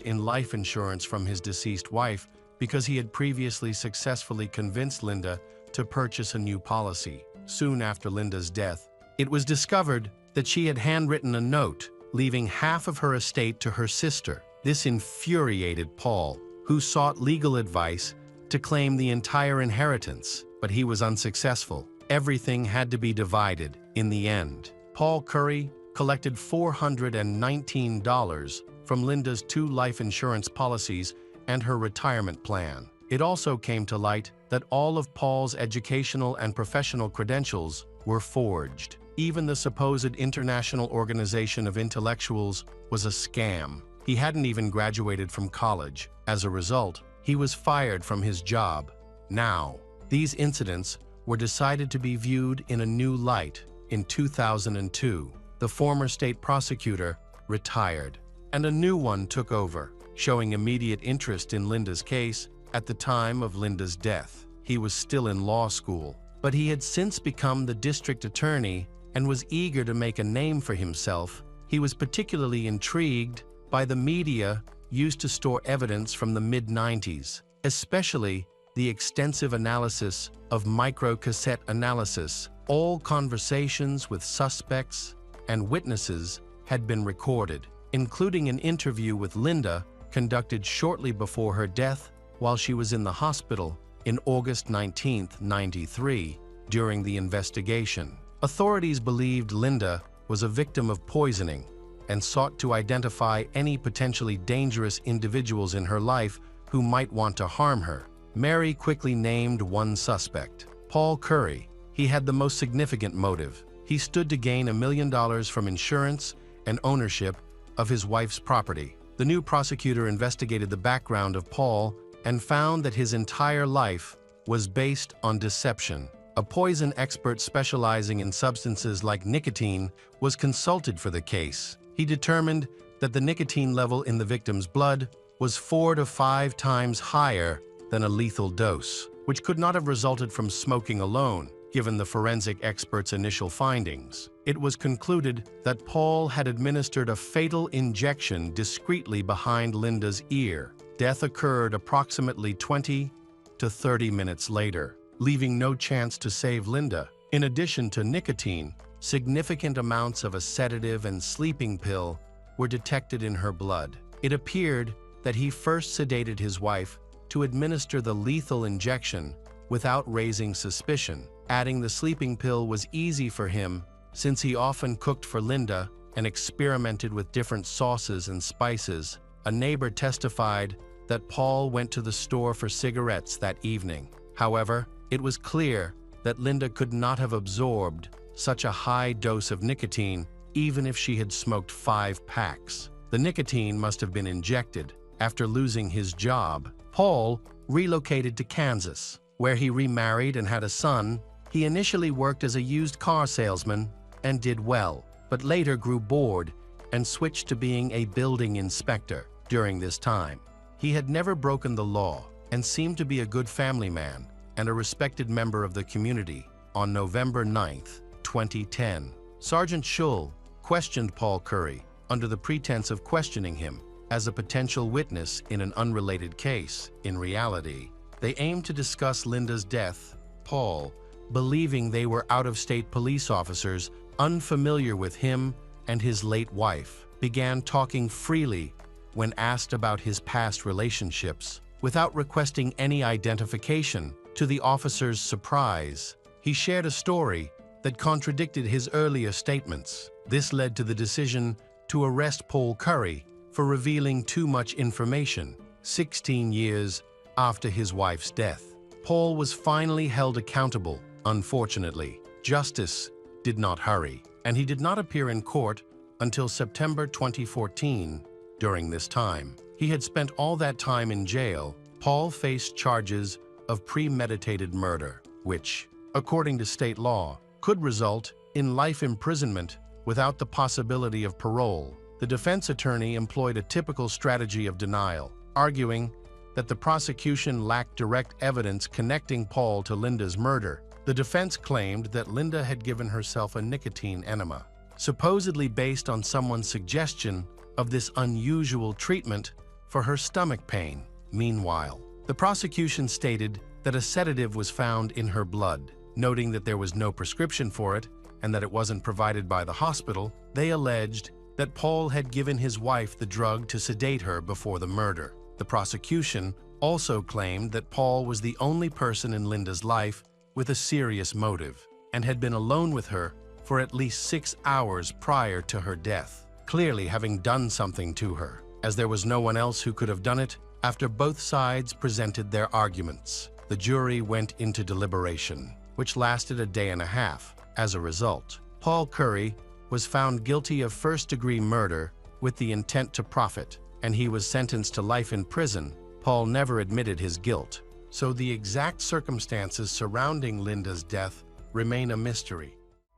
in life insurance from his deceased wife because he had previously successfully convinced Linda to purchase a new policy. Soon after Linda's death, it was discovered that she had handwritten a note, leaving half of her estate to her sister. This infuriated Paul, who sought legal advice to claim the entire inheritance, but he was unsuccessful. Everything had to be divided. In the end, Paul Curry collected $419 from Linda's 2 life insurance policies and her retirement plan. It also came to light that all of Paul's educational and professional credentials were forged. Even the supposed International Organization of Intellectuals was a scam. He hadn't even graduated from college. As a result, he was fired from his job. Now, these incidents were decided to be viewed in a new light. In 2002, the former state prosecutor retired, and a new one took over, showing immediate interest in Linda's case. At the time of Linda's death, he was still in law school, but he had since become the district attorney and was eager to make a name for himself. He was particularly intrigued by the media used to store evidence from the mid-90s, especially the extensive analysis of microcassette analysis. All conversations with suspects and witnesses had been recorded, including an interview with Linda conducted shortly before her death while she was in the hospital in August 19, 1993. During the investigation, authorities believed Linda was a victim of poisoning and sought to identify any potentially dangerous individuals in her life who might want to harm her. Mary quickly named one suspect, Paul Curry. He had the most significant motive. He stood to gain $1 million from insurance and ownership of his wife's property. The new prosecutor investigated the background of Paul and found that his entire life was based on deception. A poison expert specializing in substances like nicotine was consulted for the case. He determined that the nicotine level in the victim's blood was 4 to 5 times higher than a lethal dose, which could not have resulted from smoking alone, given the forensic expert's initial findings. It was concluded that Paul had administered a fatal injection discreetly behind Linda's ear. Death occurred approximately 20 to 30 minutes later, leaving no chance to save Linda. In addition to nicotine, significant amounts of a sedative and sleeping pill were detected in her blood. It appeared that he first sedated his wife to administer the lethal injection without raising suspicion. Adding the sleeping pill was easy for him since he often cooked for Linda and experimented with different sauces and spices. A neighbor testified that Paul went to the store for cigarettes that evening. However, it was clear that Linda could not have absorbed such a high dose of nicotine even if she had smoked 5 packs. The nicotine must have been injected. After losing his job, Paul relocated to Kansas, where he remarried and had a son. He initially worked as a used car salesman and did well, but later grew bored and switched to being a building inspector. During this time, he had never broken the law and seemed to be a good family man and a respected member of the community. On November 9, 2010, Sergeant Schull questioned Paul Curry under the pretense of questioning him as a potential witness in an unrelated case. In reality, they aimed to discuss Linda's death. Paul, believing they were out-of-state police officers unfamiliar with him and his late wife, began talking freely when asked about his past relationships, without requesting any identification. To the officer's surprise, he shared a story that contradicted his earlier statements. This led to the decision to arrest Paul Curry for revealing too much information 16 years after his wife's death. Paul was finally held accountable. Unfortunately, justice did not hurry, and he did not appear in court until September 2014. During this time, he had spent all that time in jail. Paul faced charges of premeditated murder, which, according to state law, could result in life imprisonment without the possibility of parole. The defense attorney employed a typical strategy of denial, arguing that the prosecution lacked direct evidence connecting Paul to Linda's murder. The defense claimed that Linda had given herself a nicotine enema, supposedly based on someone's suggestion of this unusual treatment for her stomach pain. Meanwhile, the prosecution stated that a sedative was found in her blood. Noting that there was no prescription for it and that it wasn't provided by the hospital, they alleged that Paul had given his wife the drug to sedate her before the murder. The prosecution also claimed that Paul was the only person in Linda's life with a serious motive and had been alone with her for at least 6 hours prior to her death, clearly having done something to her, as there was no one else who could have done it. After both sides presented their arguments, the jury went into deliberation, which lasted a day and a half. As a result, Paul Curry was found guilty of first-degree murder with the intent to profit, and he was sentenced to life in prison. Paul never admitted his guilt, so the exact circumstances surrounding Linda's death remain a mystery.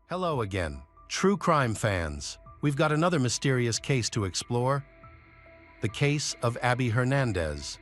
Hello again, true crime fans. We've got another mysterious case to explore: the case of Abby Hernandez.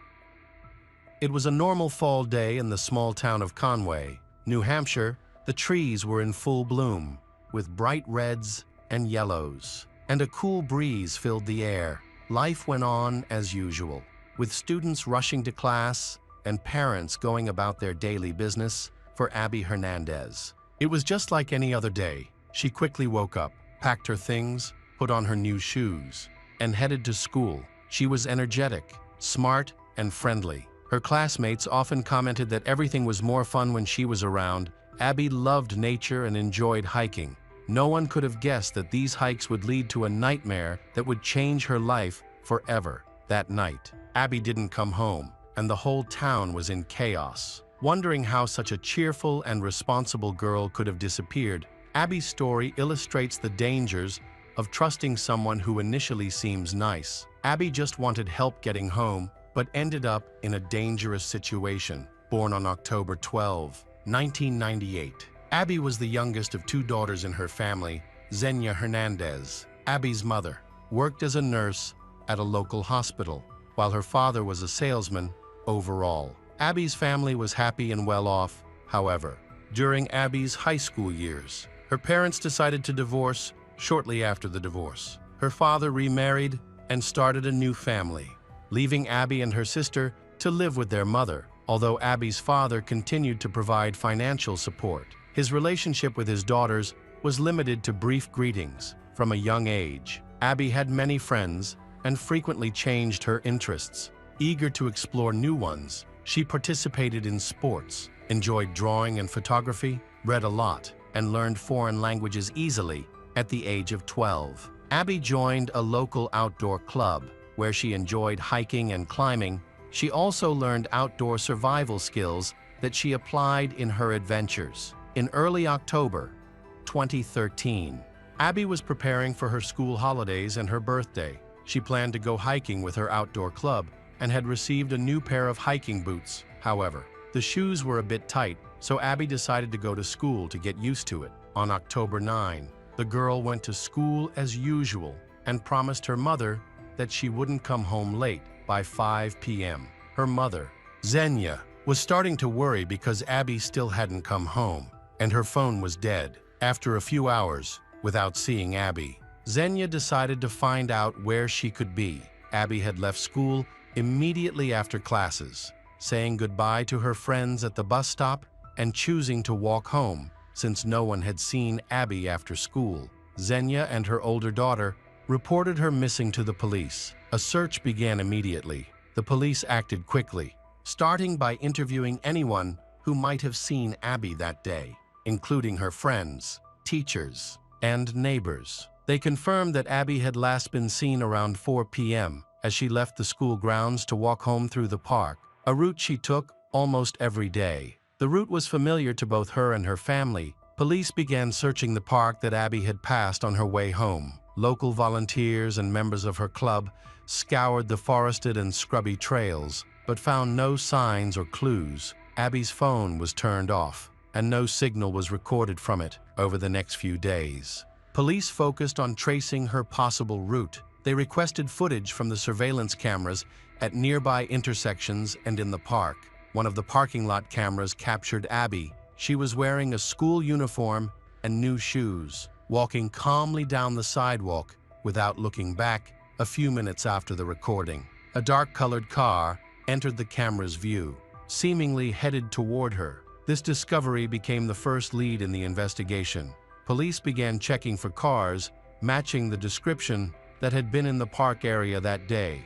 It was a normal fall day in the small town of Conway, New Hampshire. The trees were in full bloom, with bright reds and yellows, and a cool breeze filled the air. Life went on as usual, with students rushing to class and parents going about their daily business. For Abby Hernandez, it was just like any other day. She quickly woke up, packed her things, put on her new shoes, and headed to school. She was energetic, smart, and friendly. Her classmates often commented that everything was more fun when she was around. Abby loved nature and enjoyed hiking. No one could have guessed that these hikes would lead to a nightmare that would change her life forever. That night, Abby didn't come home, and the whole town was in chaos, wondering how such a cheerful and responsible girl could have disappeared. Abby's story illustrates the dangers of trusting someone who initially seems nice. Abby just wanted help getting home, but ended up in a dangerous situation. Born on October 12, 1998, Abby was the youngest of 2 daughters in her family. Xenia Hernandez, Abby's mother, worked as a nurse at a local hospital, while her father was a salesman. Overall, Abby's family was happy and well off. However, during Abby's high school years, her parents decided to divorce. Shortly after the divorce, her father remarried and started a new family, leaving Abby and her sister to live with their mother. Although Abby's father continued to provide financial support, his relationship with his daughters was limited to brief greetings. From a young age, Abby had many friends and frequently changed her interests. Eager to explore new ones, she participated in sports, enjoyed drawing and photography, read a lot, and learned foreign languages easily. At the age of 12, Abby joined a local outdoor club where she enjoyed hiking and climbing. She also learned outdoor survival skills that she applied in her adventures. In early October 2013, Abby was preparing for her school holidays and her birthday. She planned to go hiking with her outdoor club and had received a new pair of hiking boots. However, the shoes were a bit tight, so Abby decided to go to school to get used to it. On October 9, the girl went to school as usual and promised her mother that she wouldn't come home late. By 5 p.m., her mother, Xenia, was starting to worry because Abby still hadn't come home, and her phone was dead. After a few hours without seeing Abby, Xenia decided to find out where she could be. Abby had left school immediately after classes, saying goodbye to her friends at the bus stop and choosing to walk home since no one had seen Abby after school. Xenia and her older daughter reported her missing to the police. A search began immediately. The police acted quickly, starting by interviewing anyone who might have seen Abby that day, including her friends. teachers, and neighbors. They confirmed that Abby had last been seen around 4 p.m. as she left the school grounds to walk home through the park, a route she took almost every day. The route was familiar to both her and her family. Police began searching the park that Abby had passed on her way home. Local volunteers and members of her club scoured the forested and scrubby trails, but found no signs or clues. Abby's phone was turned off, and no signal was recorded from it over the next few days. Police focused on tracing her possible route. They requested footage from the surveillance cameras at nearby intersections and in the park. One of the parking lot cameras captured Abby. She was wearing a school uniform and new shoes, walking calmly down the sidewalk without looking back a few minutes after the recording. A dark-colored car entered the camera's view, seemingly headed toward her. This discovery became the first lead in the investigation. Police began checking for cars matching the description that had been in the park area that day.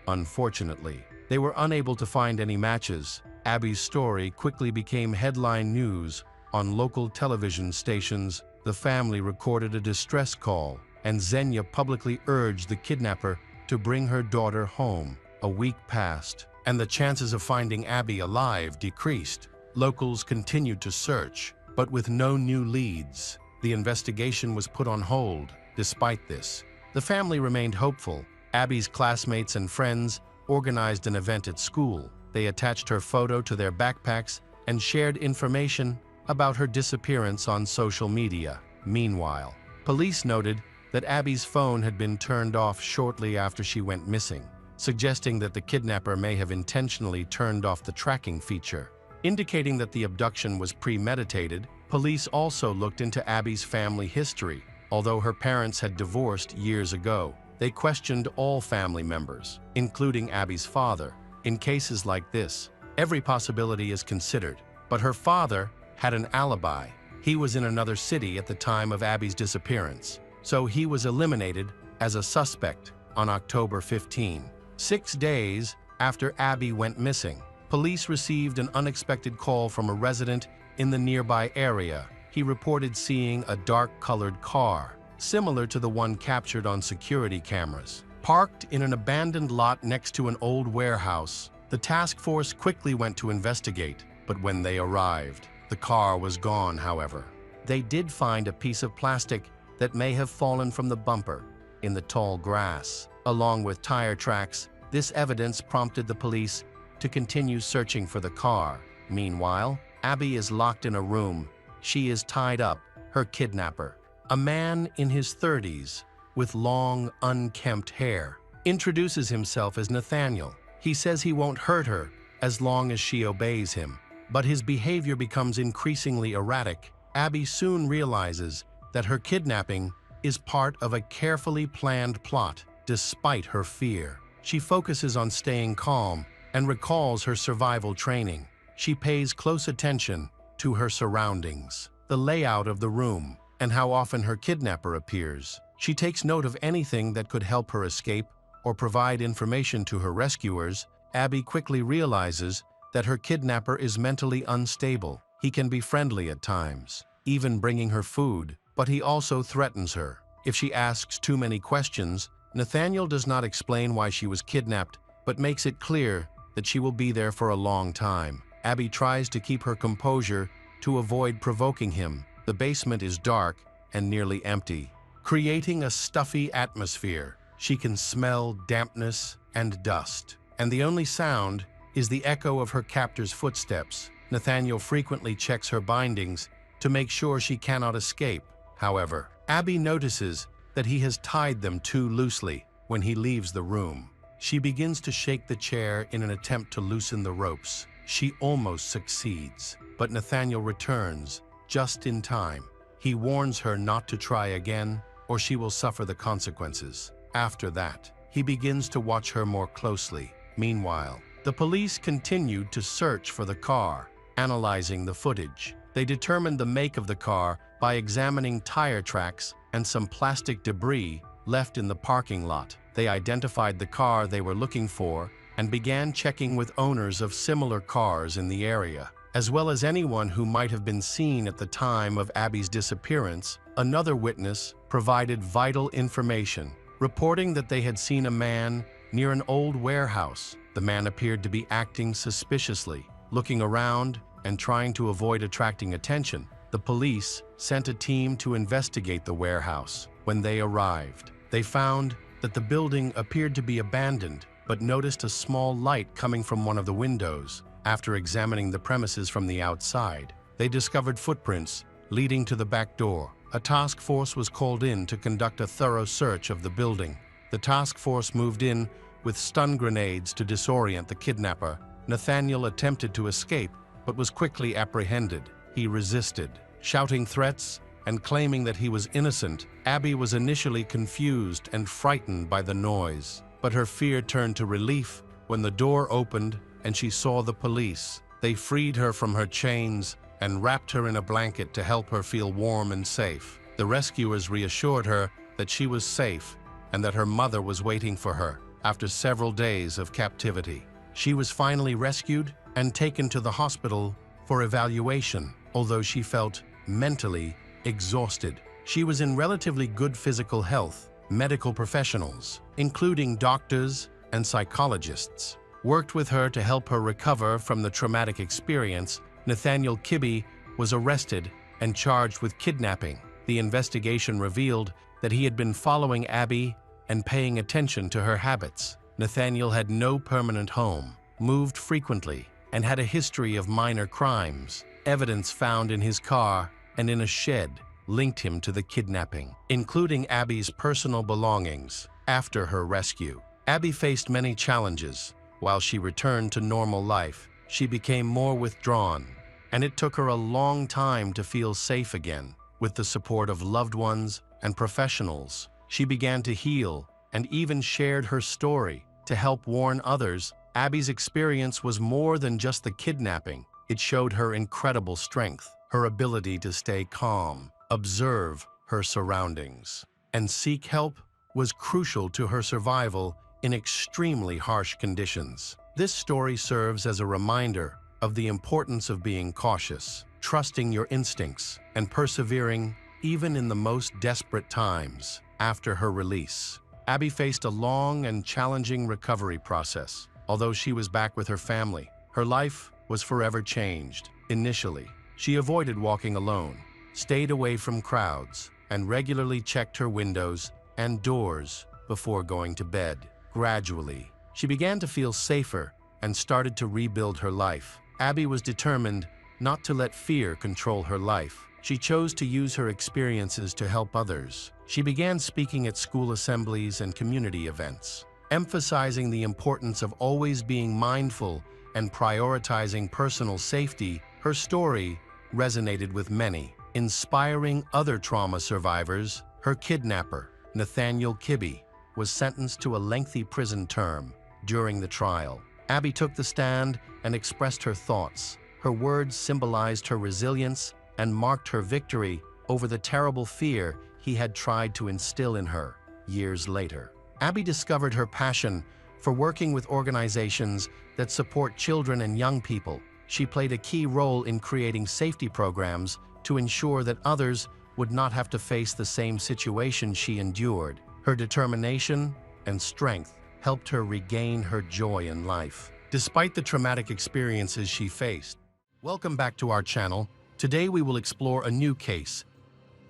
Unfortunately, they were unable to find any matches. Abby's story quickly became headline news on local television stations. The family recorded a distress call, and Xenia publicly urged the kidnapper to bring her daughter home. A week passed, and the chances of finding Abby alive decreased. Locals continued to search, but with no new leads. The investigation was put on hold. Despite this, the family remained hopeful. Abby's classmates and friends organized an event at school. They attached her photo to their backpacks and shared information about her disappearance on social media. Meanwhile, police noted that Abby's phone had been turned off shortly after she went missing, suggesting that the kidnapper may have intentionally turned off the tracking feature. Indicating that the abduction was premeditated, police also looked into Abby's family history. Although her parents had divorced years ago, they questioned all family members, including Abby's father. In cases like this, every possibility is considered, but her father had an alibi. He was in another city at the time of Abby's disappearance, so he was eliminated as a suspect on October 15. 6 days after Abby went missing, police received an unexpected call from a resident in the nearby area. He reported seeing a dark-colored car, similar to the one captured on security cameras, parked in an abandoned lot next to an old warehouse. The task force quickly went to investigate, but when they arrived, the car was gone, however. They did find a piece of plastic that may have fallen from the bumper in the tall grass. Along with tire tracks, this evidence prompted the police to continue searching for the car. Meanwhile, Abby is locked in a room. She is tied up. Her kidnapper, a man in his 30s with long, unkempt hair, introduces himself as Nathaniel. He says he won't hurt her as long as she obeys him, but his behavior becomes increasingly erratic. Abby soon realizes that her kidnapping is part of a carefully planned plot. Despite her fear, she focuses on staying calm and recalls her survival training. She pays close attention to her surroundings, the layout of the room, and how often her kidnapper appears. She takes note of anything that could help her escape or provide information to her rescuers. Abby quickly realizes that her kidnapper is mentally unstable. He can be friendly at times, even bringing her food, but he also threatens her. If she asks too many questions, Nathaniel does not explain why she was kidnapped, but makes it clear that she will be there for a long time. Abby tries to keep her composure to avoid provoking him. The basement is dark and nearly empty, creating a stuffy atmosphere. She can smell dampness and dust, and the only sound is the echo of her captor's footsteps. Nathaniel frequently checks her bindings to make sure she cannot escape. However, Abby notices that he has tied them too loosely when he leaves the room. She begins to shake the chair in an attempt to loosen the ropes. She almost succeeds, but Nathaniel returns just in time. He warns her not to try again, or she will suffer the consequences. After that, he begins to watch her more closely. Meanwhile, the police continued to search for the car, analyzing the footage. They determined the make of the car by examining tire tracks and some plastic debris left in the parking lot. They identified the car they were looking for and began checking with owners of similar cars in the area. as well as anyone who might have been seen at the time of Abby's disappearance. Another witness provided vital information, reporting that they had seen a man near an old warehouse. The man appeared to be acting suspiciously, looking around and trying to avoid attracting attention. The police sent a team to investigate the warehouse. When they arrived, they found that the building appeared to be abandoned, but noticed a small light coming from one of the windows. After examining the premises from the outside, they discovered footprints leading to the back door. A task force was called in to conduct a thorough search of the building. The task force moved in with stun grenades to disorient the kidnapper. Nathaniel attempted to escape, but was quickly apprehended. He resisted, shouting threats and claiming that he was innocent. Abby was initially confused and frightened by the noise, but her fear turned to relief when the door opened and she saw the police. They freed her from her chains and wrapped her in a blanket to help her feel warm and safe. The rescuers reassured her that she was safe and that her mother was waiting for her. After several days of captivity, she was finally rescued and taken to the hospital for evaluation. Although she felt mentally exhausted, she was in relatively good physical health. Medical professionals, including doctors and psychologists, worked with her to help her recover from the traumatic experience. Nathaniel Kibbe was arrested and charged with kidnapping. The investigation revealed that he had been following Abby and paying attention to her habits. Nathaniel had no permanent home, moved frequently, and had a history of minor crimes. Evidence found in his car and in a shed linked him to the kidnapping, including Abby's personal belongings. After her rescue, Abby faced many challenges. While she returned to normal life, she became more withdrawn, and it took her a long time to feel safe again. With the support of loved ones and professionals, she began to heal and even shared her story to help warn others. Abby's experience was more than just the kidnapping. It showed her incredible strength, her ability to stay calm, observe her surroundings, and seek help was crucial to her survival in extremely harsh conditions. This story serves as a reminder of the importance of being cautious, trusting your instincts, and persevering even in the most desperate times. After her release, Abby faced a long and challenging recovery process. Although she was back with her family, her life was forever changed. Initially, she avoided walking alone, stayed away from crowds, and regularly checked her windows and doors before going to bed. Gradually, she began to feel safer and started to rebuild her life. Abby was determined not to let fear control her life. She chose to use her experiences to help others. She began speaking at school assemblies and community events, emphasizing the importance of always being mindful and prioritizing personal safety. Her story resonated with many, inspiring other trauma survivors. Her kidnapper, Nathaniel Kibbe, was sentenced to a lengthy prison term. During the trial, Abby took the stand and expressed her thoughts. Her words symbolized her resilience and marked her victory over the terrible fear he had tried to instill in her. Years later, Abby discovered her passion for working with organizations that support children and young people. She played a key role in creating safety programs to ensure that others would not have to face the same situation she endured. Her determination and strength helped her regain her joy in life, despite the traumatic experiences she faced. Welcome back to our channel. Today we will explore a new case,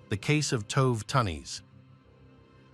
the case of Tove Tunnies.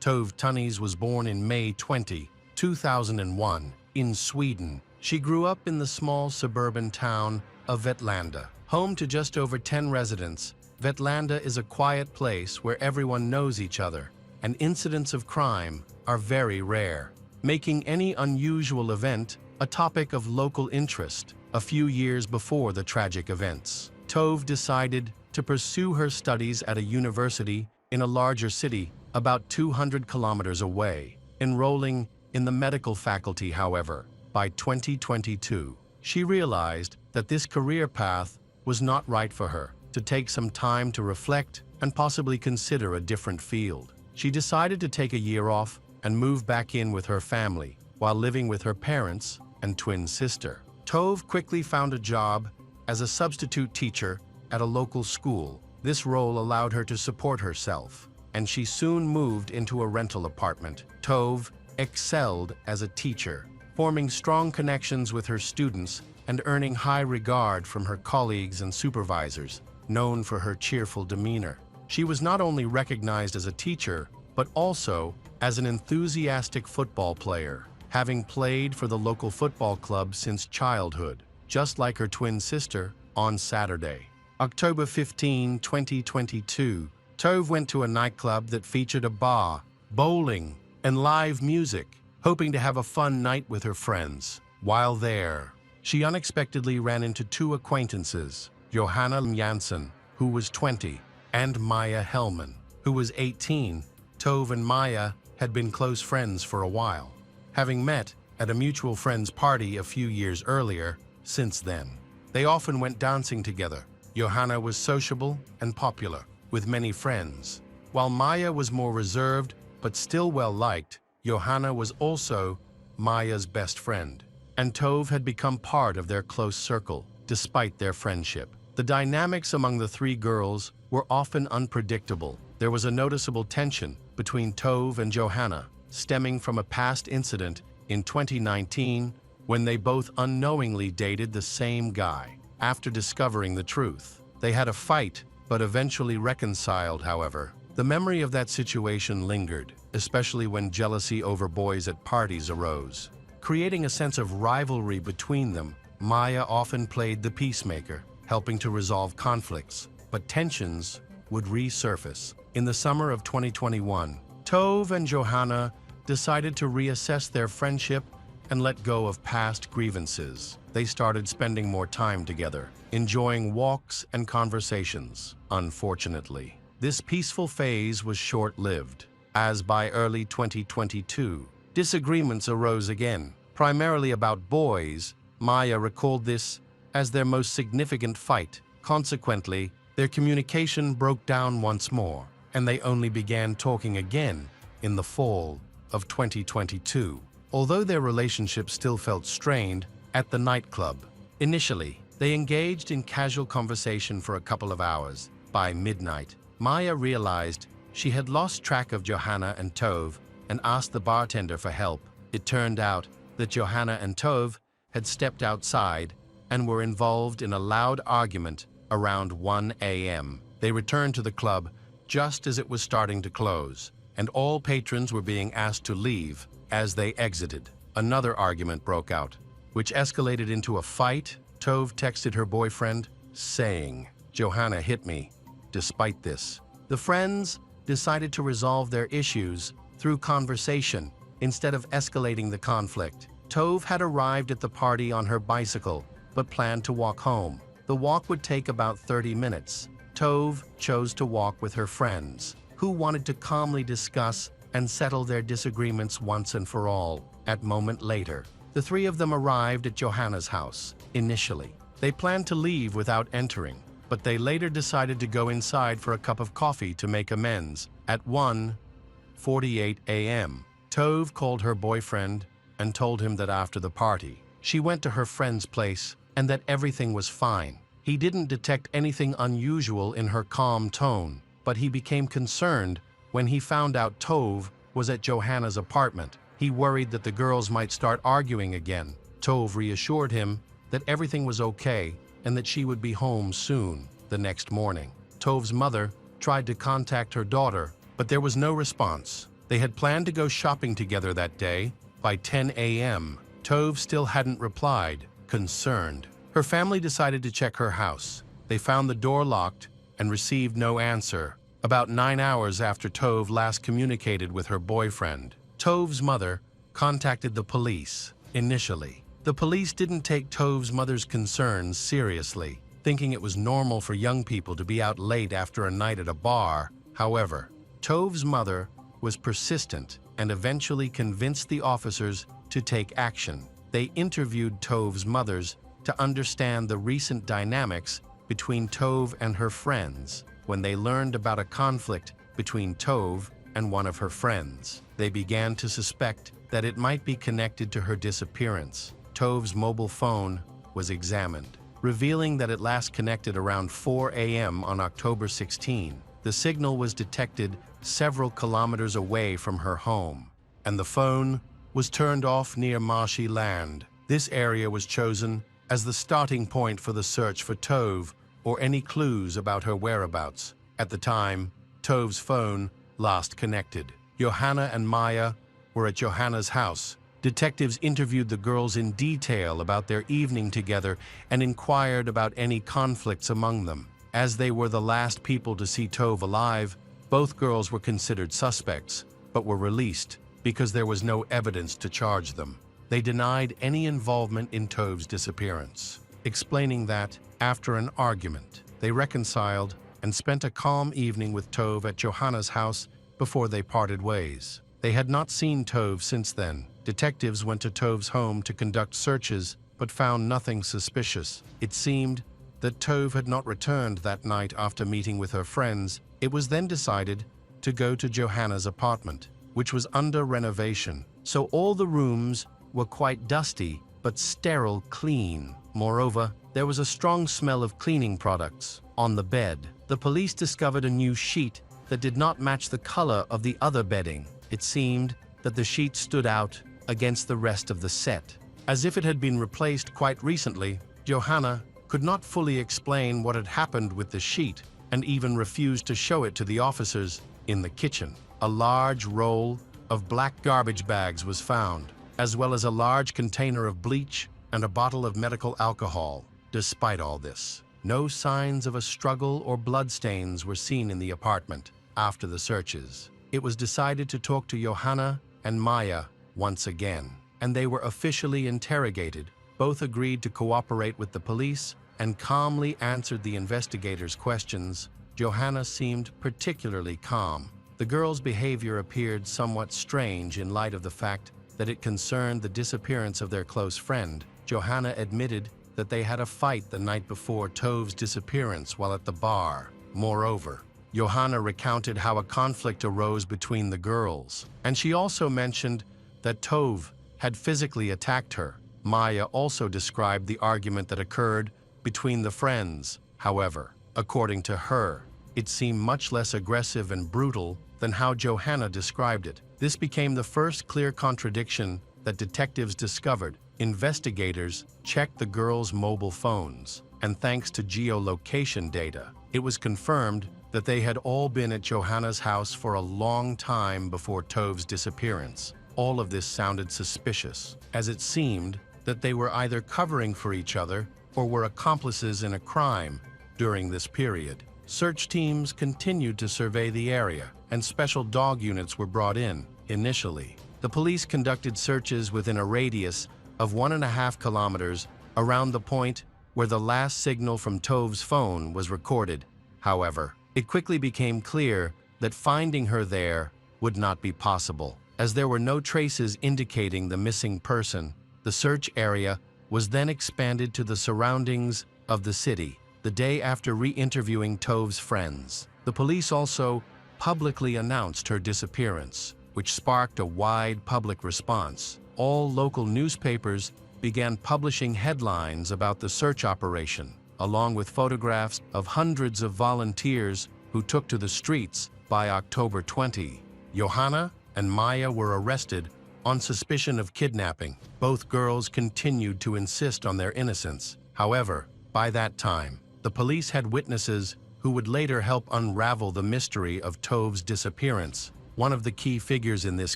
Tove Tunnies was born in May 20, 2001, in Sweden. She grew up in the small suburban town of Vetlanda, home to just over 10 residents. Vetlanda is a quiet place where everyone knows each other, and incidents of crime are very rare, making any unusual event a topic of local interest. A few years before the tragic events, Tove decided to pursue her studies at a university in a larger city about 200 kilometers away. Enrolling in the medical faculty, however, by 2022, she realized that this career path was not right for her. To take some time to reflect and possibly consider a different field, she decided to take a year off and move back in with her family while living with her parents and twin sister. Tove quickly found a job as a substitute teacher at a local school. This role allowed her to support herself, and she soon moved into a rental apartment. Tove excelled as a teacher, forming strong connections with her students and earning high regard from her colleagues and supervisors, known for her cheerful demeanor. She was not only recognized as a teacher, but also as an enthusiastic football player, having played for the local football club since childhood, just like her twin sister. On Saturday, October 15, 2022, Tove went to a nightclub that featured a bar, bowling, and live music, hoping to have a fun night with her friends. While there, she unexpectedly ran into two acquaintances, Johanna Janssen, who was 20, and Maya Hellman, who was 18. Tove and Maya had been close friends for a while, having met at a mutual friend's party a few years earlier. Since then, they often went dancing together. Johanna was sociable and popular, with many friends, while Maya was more reserved but still well-liked. Johanna was also Maya's best friend, and Tove had become part of their close circle, despite their friendship. The dynamics among the three girls were often unpredictable. There was a noticeable tension between Tove and Johanna, stemming from a past incident in 2019 when they both unknowingly dated the same guy. After discovering the truth, they had a fight, but eventually reconciled. However, the memory of that situation lingered, especially when jealousy over boys at parties arose, creating a sense of rivalry between them. Maya often played the peacemaker, helping to resolve conflicts, but tensions would resurface. In the summer of 2021, Tove and Johanna decided to reassess their friendship and let go of past grievances. They started spending more time together, enjoying walks and conversations. Unfortunately, this peaceful phase was short-lived, as by early 2022, disagreements arose again, primarily about boys. Maya recalled this as their most significant fight. Consequently, their communication broke down once more, and they only began talking again in the fall of 2022. Although their relationship still felt strained at the nightclub, initially, they engaged in casual conversation for a couple of hours. By midnight, Maya realized she had lost track of Johanna and Tove and asked the bartender for help. It turned out that Johanna and Tove had stepped outside and were involved in a loud argument around 1 a.m. They returned to the club just as it was starting to close, and all patrons were being asked to leave. As they exited, another argument broke out, which escalated into a fight. Tove texted her boyfriend, saying, "Johanna hit me." Despite this, the friends decided to resolve their issues through conversation instead of escalating the conflict. Tove had arrived at the party on her bicycle, but planned to walk home. The walk would take about 30 minutes. Tove chose to walk with her friends, who wanted to calmly discuss and settle their disagreements once and for all. A moment later, the three of them arrived at Johanna's house. Initially, they planned to leave without entering, but they later decided to go inside for a cup of coffee to make amends. At 1:48 a.m., Tove called her boyfriend and told him that after the party, she went to her friend's place and that everything was fine. He didn't detect anything unusual in her calm tone, but he became concerned when he found out Tove was at Johanna's apartment. He worried that the girls might start arguing again. Tove reassured him that everything was okay and that she would be home soon. The next morning, Tove's mother tried to contact her daughter, but there was no response. They had planned to go shopping together that day. By 10 a.m., Tove still hadn't replied. Concerned, her family decided to check her house. They found the door locked and received no answer. About 9 hours after Tove last communicated with her boyfriend, Tove's mother contacted the police. Initially, the police didn't take Tove's mother's concerns seriously, thinking it was normal for young people to be out late after a night at a bar. However, Tove's mother was persistent and eventually convinced the officers to take action. They interviewed Tove's mothers to understand the recent dynamics between Tove and her friends. When they learned about a conflict between Tove and one of her friends, they began to suspect that it might be connected to her disappearance. Tove's mobile phone was examined, revealing that it last connected around 4 a.m. on October 16. The signal was detected several kilometers away from her home, and the phone was turned off near marshy land. This area was chosen as the starting point for the search for Tove or any clues about her whereabouts. At the time, Tove's phone last connected. Johanna and Maya were at Johanna's house. Detectives interviewed the girls in detail about their evening together and inquired about any conflicts among them. As they were the last people to see Tove alive, both girls were considered suspects, but were released because there was no evidence to charge them. They denied any involvement in Tove's disappearance, explaining that, after an argument, they reconciled and spent a calm evening with Tove at Johanna's house before they parted ways. They had not seen Tove since then. Detectives went to Tove's home to conduct searches, but found nothing suspicious. It seemed that Tove had not returned that night after meeting with her friends. It was then decided to go to Johanna's apartment, which was under renovation, so all the rooms were quite dusty but sterile clean. Moreover, there was a strong smell of cleaning products. On the bed, the police discovered a new sheet that did not match the color of the other bedding. It seemed that the sheet stood out against the rest of the set, as if it had been replaced quite recently. Johanna could not fully explain what had happened with the sheet and even refused to show it to the officers in the kitchen. A large roll of black garbage bags was found, as well as a large container of bleach and a bottle of medical alcohol. Despite all this, no signs of a struggle or bloodstains were seen in the apartment. After the searches, it was decided to talk to Johanna and Maya once again, and they were officially interrogated. Both agreed to cooperate with the police and calmly answered the investigators' questions. Johanna seemed particularly calm. The girl's behavior appeared somewhat strange in light of the fact that it concerned the disappearance of their close friend. Johanna admitted that they had a fight the night before Tove's disappearance while at the bar. Moreover, Johanna recounted how a conflict arose between the girls, and she also mentioned that Tove had physically attacked her. Maya also described the argument that occurred between the friends. However, according to her, it seemed much less aggressive and brutal than how Johanna described it. This became the first clear contradiction that detectives discovered. Investigators checked the girls' mobile phones, and thanks to geolocation data, it was confirmed that they had all been at Johanna's house for a long time before Tove's disappearance. All of this sounded suspicious, as it seemed that they were either covering for each other or were accomplices in a crime during this period. Search teams continued to survey the area, and special dog units were brought in. Initially, the police conducted searches within a radius of 1.5 kilometers around the point where the last signal from Tove's phone was recorded. However, it quickly became clear that finding her there would not be possible, as there were no traces indicating the missing person. The search area was then expanded to the surroundings of the city. The day after re-interviewing Tove's friends, the police also publicly announced her disappearance, which sparked a wide public response. All local newspapers began publishing headlines about the search operation, along with photographs of hundreds of volunteers who took to the streets. By October 20, Johanna and Maya were arrested on suspicion of kidnapping. Both girls continued to insist on their innocence. However, by that time, the police had witnesses who would later help unravel the mystery of Tove's disappearance. One of the key figures in this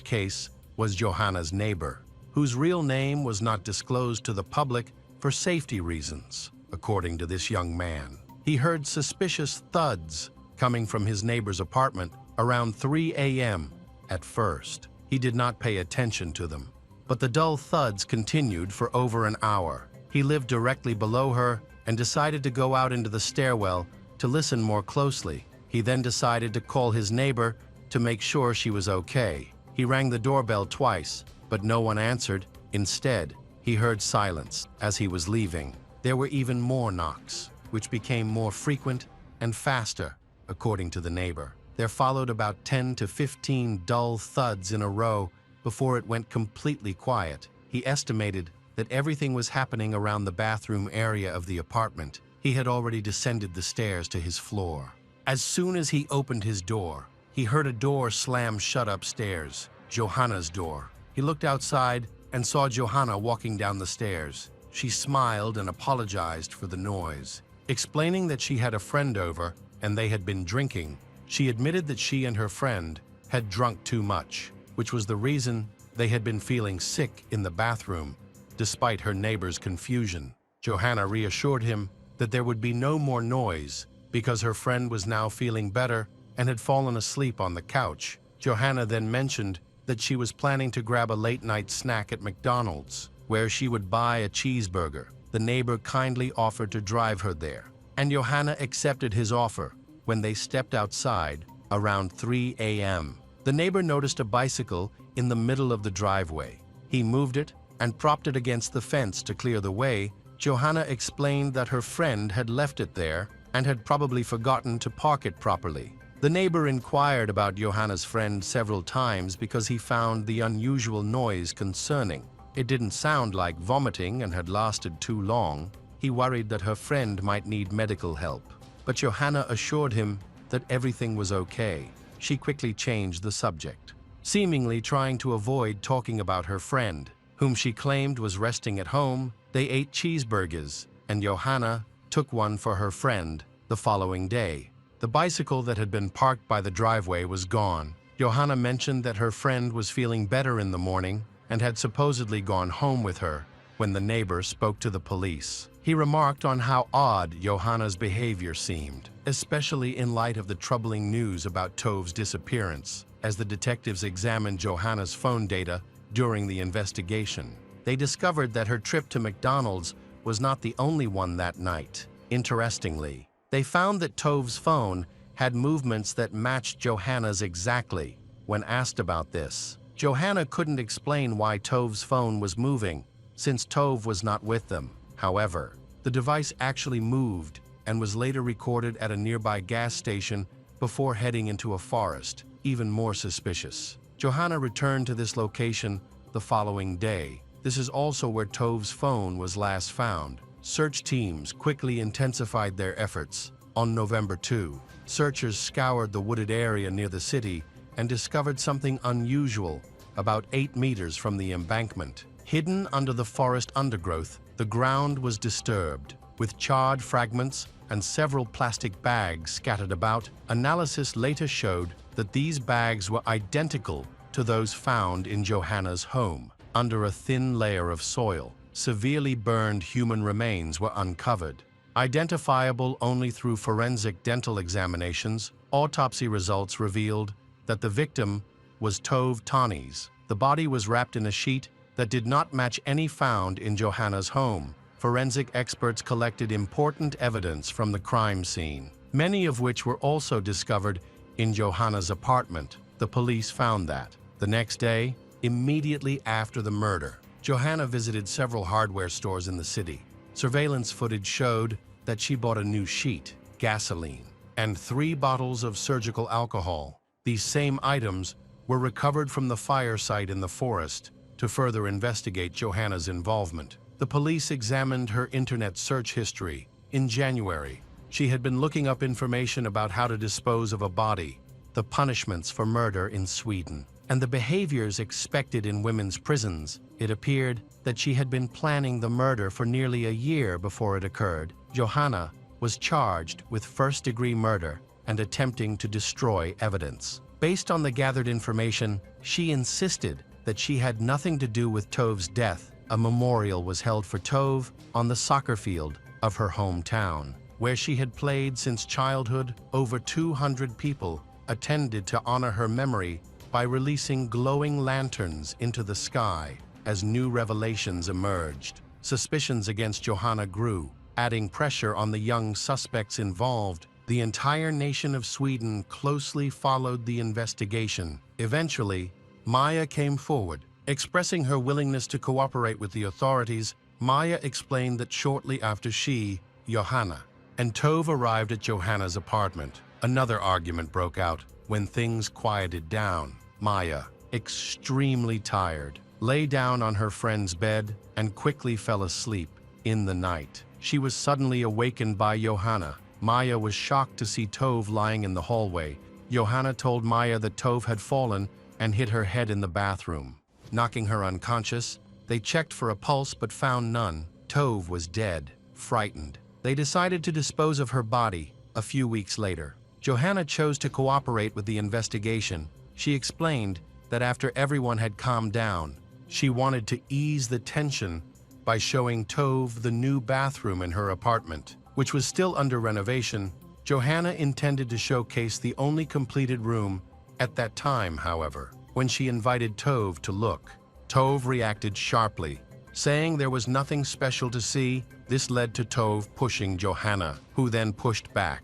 case was Johanna's neighbor, whose real name was not disclosed to the public for safety reasons. According to this young man, he heard suspicious thuds coming from his neighbor's apartment around 3 a.m. At first, he did not pay attention to them, but the dull thuds continued for over an hour. He lived directly below her and decided to go out into the stairwell to listen more closely. He then decided to call his neighbor to make sure she was okay. He rang the doorbell twice, but no one answered. Instead, he heard silence as he was leaving. There were even more knocks, which became more frequent and faster, according to the neighbor. There followed about 10 to 15 dull thuds in a row before it went completely quiet. He estimated that everything was happening around the bathroom area of the apartment. He had already descended the stairs to his floor. As soon as he opened his door, he heard a door slam shut upstairs, Johanna's door. He looked outside and saw Johanna walking down the stairs. She smiled and apologized for the noise. Explaining that she had a friend over and they had been drinking, she admitted that she and her friend had drunk too much, which was the reason they had been feeling sick in the bathroom, despite her neighbor's confusion. Johanna reassured him that there would be no more noise because her friend was now feeling better and had fallen asleep on the couch. Johanna then mentioned that she was planning to grab a late-night snack at McDonald's, where she would buy a cheeseburger. The neighbor kindly offered to drive her there, and Johanna accepted his offer when they stepped outside around 3 a.m. The neighbor noticed a bicycle in the middle of the driveway. He moved it and propped it against the fence to clear the way. Johanna explained that her friend had left it there and had probably forgotten to park it properly. The neighbor inquired about Johanna's friend several times because he found the unusual noise concerning. It didn't sound like vomiting and had lasted too long. He worried that her friend might need medical help, but Johanna assured him that everything was okay. She quickly changed the subject, seemingly trying to avoid talking about her friend, whom she claimed was resting at home. They ate cheeseburgers, and Johanna took one for her friend the following day. The bicycle that had been parked by the driveway was gone. Johanna mentioned that her friend was feeling better in the morning and had supposedly gone home with her when the neighbor spoke to the police. He remarked on how odd Johanna's behavior seemed, especially in light of the troubling news about Tove's disappearance. As the detectives examined Johanna's phone data during the investigation, they discovered that her trip to McDonald's was not the only one that night. Interestingly, they found that Tove's phone had movements that matched Johanna's exactly. When asked about this, Johanna couldn't explain why Tove's phone was moving, since Tove was not with them. However, the device actually moved and was later recorded at a nearby gas station before heading into a forest, even more suspicious. Johanna returned to this location the following day. This is also where Tove's phone was last found. Search teams quickly intensified their efforts. On November 2, searchers scoured the wooded area near the city and discovered something unusual about 8 meters from the embankment. Hidden under the forest undergrowth, the ground was disturbed, with charred fragments and several plastic bags scattered about. Analysis later showed that these bags were identical to those found in Johanna's home. Under a thin layer of soil, severely burned human remains were uncovered. Identifiable only through forensic dental examinations, autopsy results revealed that the victim was Tove Tanis. The body was wrapped in a sheet that did not match any found in Johanna's home. Forensic experts collected important evidence from the crime scene, many of which were also discovered in Johanna's apartment. The police found that. The next day, immediately after the murder, Johanna visited several hardware stores in the city. Surveillance footage showed that she bought a new sheet, gasoline, and 3 bottles of surgical alcohol. These same items were recovered from the fire site in the forest to further investigate Johanna's involvement. The police examined her internet search history. In January, she had been looking up information about how to dispose of a body, the punishments for murder in Sweden, and the behaviors expected in women's prisons. It appeared that she had been planning the murder for nearly a year before it occurred. Johanna was charged with first-degree murder and attempting to destroy evidence. Based on the gathered information, she insisted that she had nothing to do with Tove's death. A memorial was held for Tove on the soccer field of her hometown, where she had played since childhood. Over 200 people attended to honor her memory by releasing glowing lanterns into the sky. As new revelations emerged, suspicions against Johanna grew, adding pressure on the young suspects involved. The entire nation of Sweden closely followed the investigation. Eventually, Maya came forward, expressing her willingness to cooperate with the authorities. Maya explained that shortly after she, Johanna, and Tove arrived at Johanna's apartment, another argument broke out. When things quieted down, Maya, extremely tired, lay down on her friend's bed, and quickly fell asleep. In the night, she was suddenly awakened by Johanna. Maya was shocked to see Tove lying in the hallway. Johanna told Maya that Tove had fallen and hit her head in the bathroom. Knocking her unconscious, they checked for a pulse but found none. Tove was dead. Frightened, they decided to dispose of her body. A few weeks later, Johanna chose to cooperate with the investigation. She explained that after everyone had calmed down, she wanted to ease the tension by showing Tove the new bathroom in her apartment, which was still under renovation. Johanna intended to showcase the only completed room at that time, however. When she invited Tove to look, Tove reacted sharply, saying there was nothing special to see. This led to Tove pushing Johanna, who then pushed back.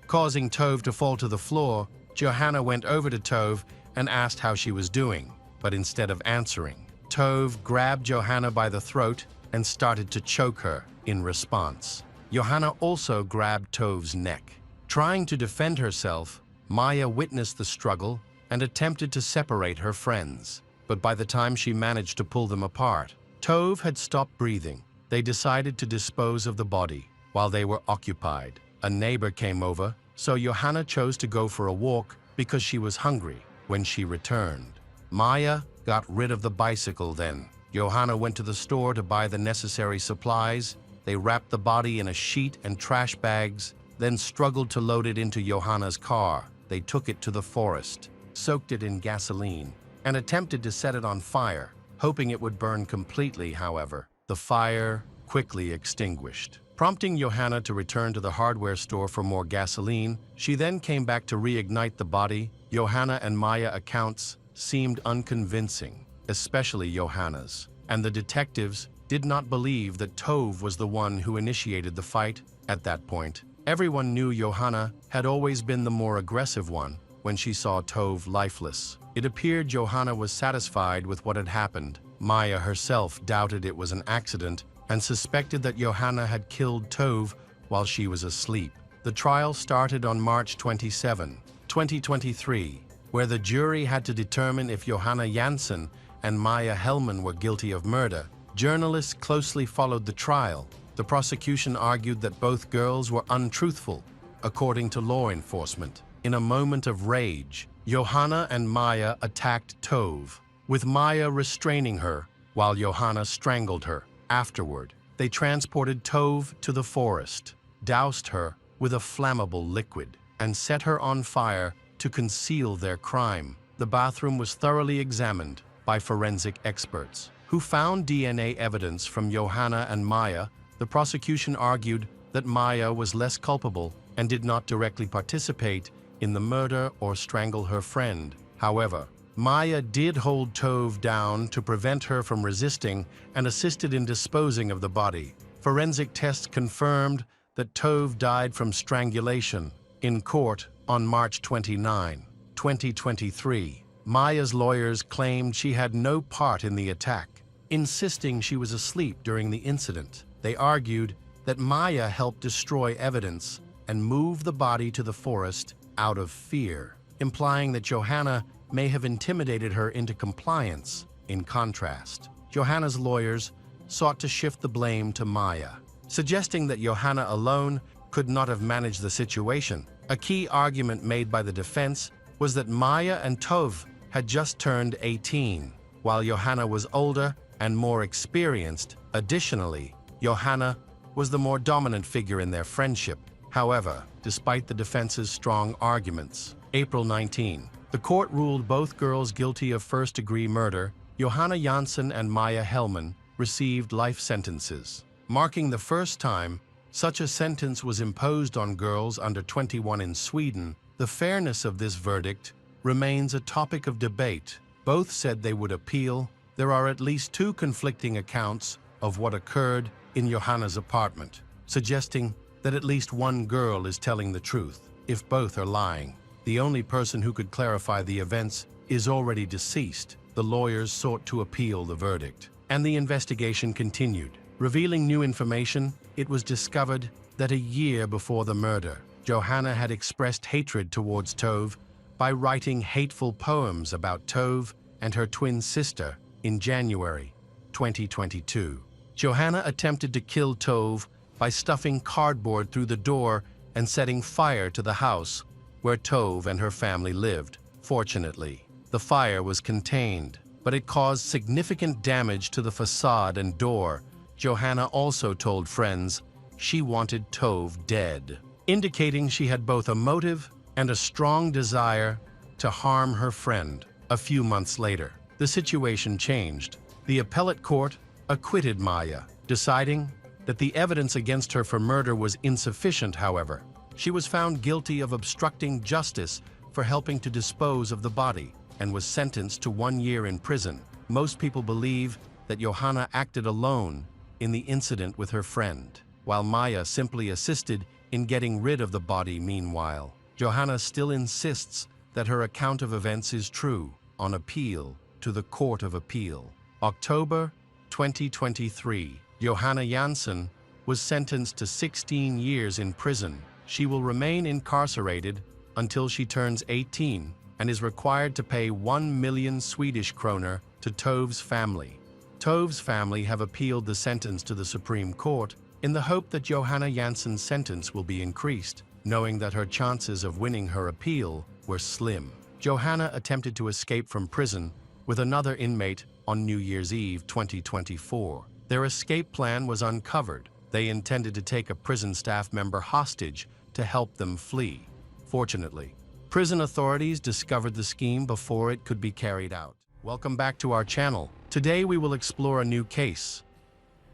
Causing Tove to fall to the floor, Johanna went over to Tove and asked how she was doing, but instead of answering, Tove grabbed Johanna by the throat and started to choke her. In response, Johanna also grabbed Tove's neck. Trying to defend herself, Maya witnessed the struggle and attempted to separate her friends. But by the time she managed to pull them apart, Tove had stopped breathing. They decided to dispose of the body. While they were occupied, a neighbor came over, so Johanna chose to go for a walk because she was hungry. When she returned, Maya got rid of the bicycle then. Johanna went to the store to buy the necessary supplies. They wrapped the body in a sheet and trash bags, then struggled to load it into Johanna's car. They took it to the forest, soaked it in gasoline, and attempted to set it on fire, hoping it would burn completely. However, the fire quickly extinguished, prompting Johanna to return to the hardware store for more gasoline. She then came back to reignite the body. Johanna and Maya accounts seemed unconvincing, especially Johanna's, and the detectives did not believe that Tove was the one who initiated the fight. At that point, everyone knew Johanna had always been the more aggressive one. When she saw Tove lifeless, it appeared Johanna was satisfied with what had happened. Maya herself doubted it was an accident and suspected that Johanna had killed Tove while she was asleep. The trial started on March 27, 2023, where the jury had to determine if Johanna Janssen and Maya Hellman were guilty of murder. Journalists closely followed the trial. The prosecution argued that both girls were untruthful, according to law enforcement. In a moment of rage, Johanna and Maya attacked Tove, with Maya restraining her while Johanna strangled her. Afterward, they transported Tove to the forest, doused her with a flammable liquid, and set her on fire to conceal their crime. The bathroom was thoroughly examined by forensic experts, who found DNA evidence from Johanna and Maya. The prosecution argued that Maya was less culpable and did not directly participate in the murder or strangle her friend. However, Maya did hold Tove down to prevent her from resisting and assisted in disposing of the body. Forensic tests confirmed that Tove died from strangulation. In court on March 29, 2023, Maya's lawyers claimed she had no part in the attack, insisting she was asleep during the incident. They argued that Maya helped destroy evidence and move the body to the forest out of fear, implying that Johanna may have intimidated her into compliance. In contrast, Johanna's lawyers sought to shift the blame to Maya, suggesting that Johanna alone could not have managed the situation. A key argument made by the defense was that Maya and Tove had just turned 18, while Johanna was older and more experienced. Additionally, Johanna was the more dominant figure in their friendship. However, despite the defense's strong arguments, April 19, the court ruled both girls guilty of first-degree murder. Johanna Janssen and Maya Hellman received life sentences, marking the first time such a sentence was imposed on girls under 21 in Sweden. The fairness of this verdict remains a topic of debate. Both said they would appeal. There are at least two conflicting accounts of what occurred in Johanna's apartment, suggesting that at least one girl is telling the truth. If both are lying, the only person who could clarify the events is already deceased. The lawyers sought to appeal the verdict, and the investigation continued. Revealing new information, it was discovered that a year before the murder, Johanna had expressed hatred towards Tove by writing hateful poems about Tove and her twin sister. in January 2022. Johanna attempted to kill Tove by stuffing cardboard through the door and setting fire to the house where Tove and her family lived. Fortunately, the fire was contained, but it caused significant damage to the facade and door. Johanna also told friends she wanted Tove dead, indicating she had both a motive and a strong desire to harm her friend. A few months later, the situation changed. The appellate court acquitted Maya, deciding that the evidence against her for murder was insufficient. However, she was found guilty of obstructing justice for helping to dispose of the body and was sentenced to 1 year in prison. Most people believe that Johanna acted alone in the incident with her friend, while Maya simply assisted in getting rid of the body. Meanwhile, Johanna still insists that her account of events is true. On appeal to the Court of Appeal, October 2023, Johanna Jansen was sentenced to 16 years in prison. She will remain incarcerated until she turns 18 and is required to pay 1 million Swedish kroner to Tove's family. Tove's family have appealed the sentence to the Supreme Court in the hope that Johanna Jansen's sentence will be increased, knowing that her chances of winning her appeal were slim. Johanna attempted to escape from prison with another inmate on New Year's Eve 2024. Their escape plan was uncovered. They intended to take a prison staff member hostage to help them flee. Fortunately, prison authorities discovered the scheme before it could be carried out. Welcome back to our channel. Today we will explore a new case.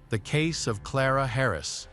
The case of Clara Harris.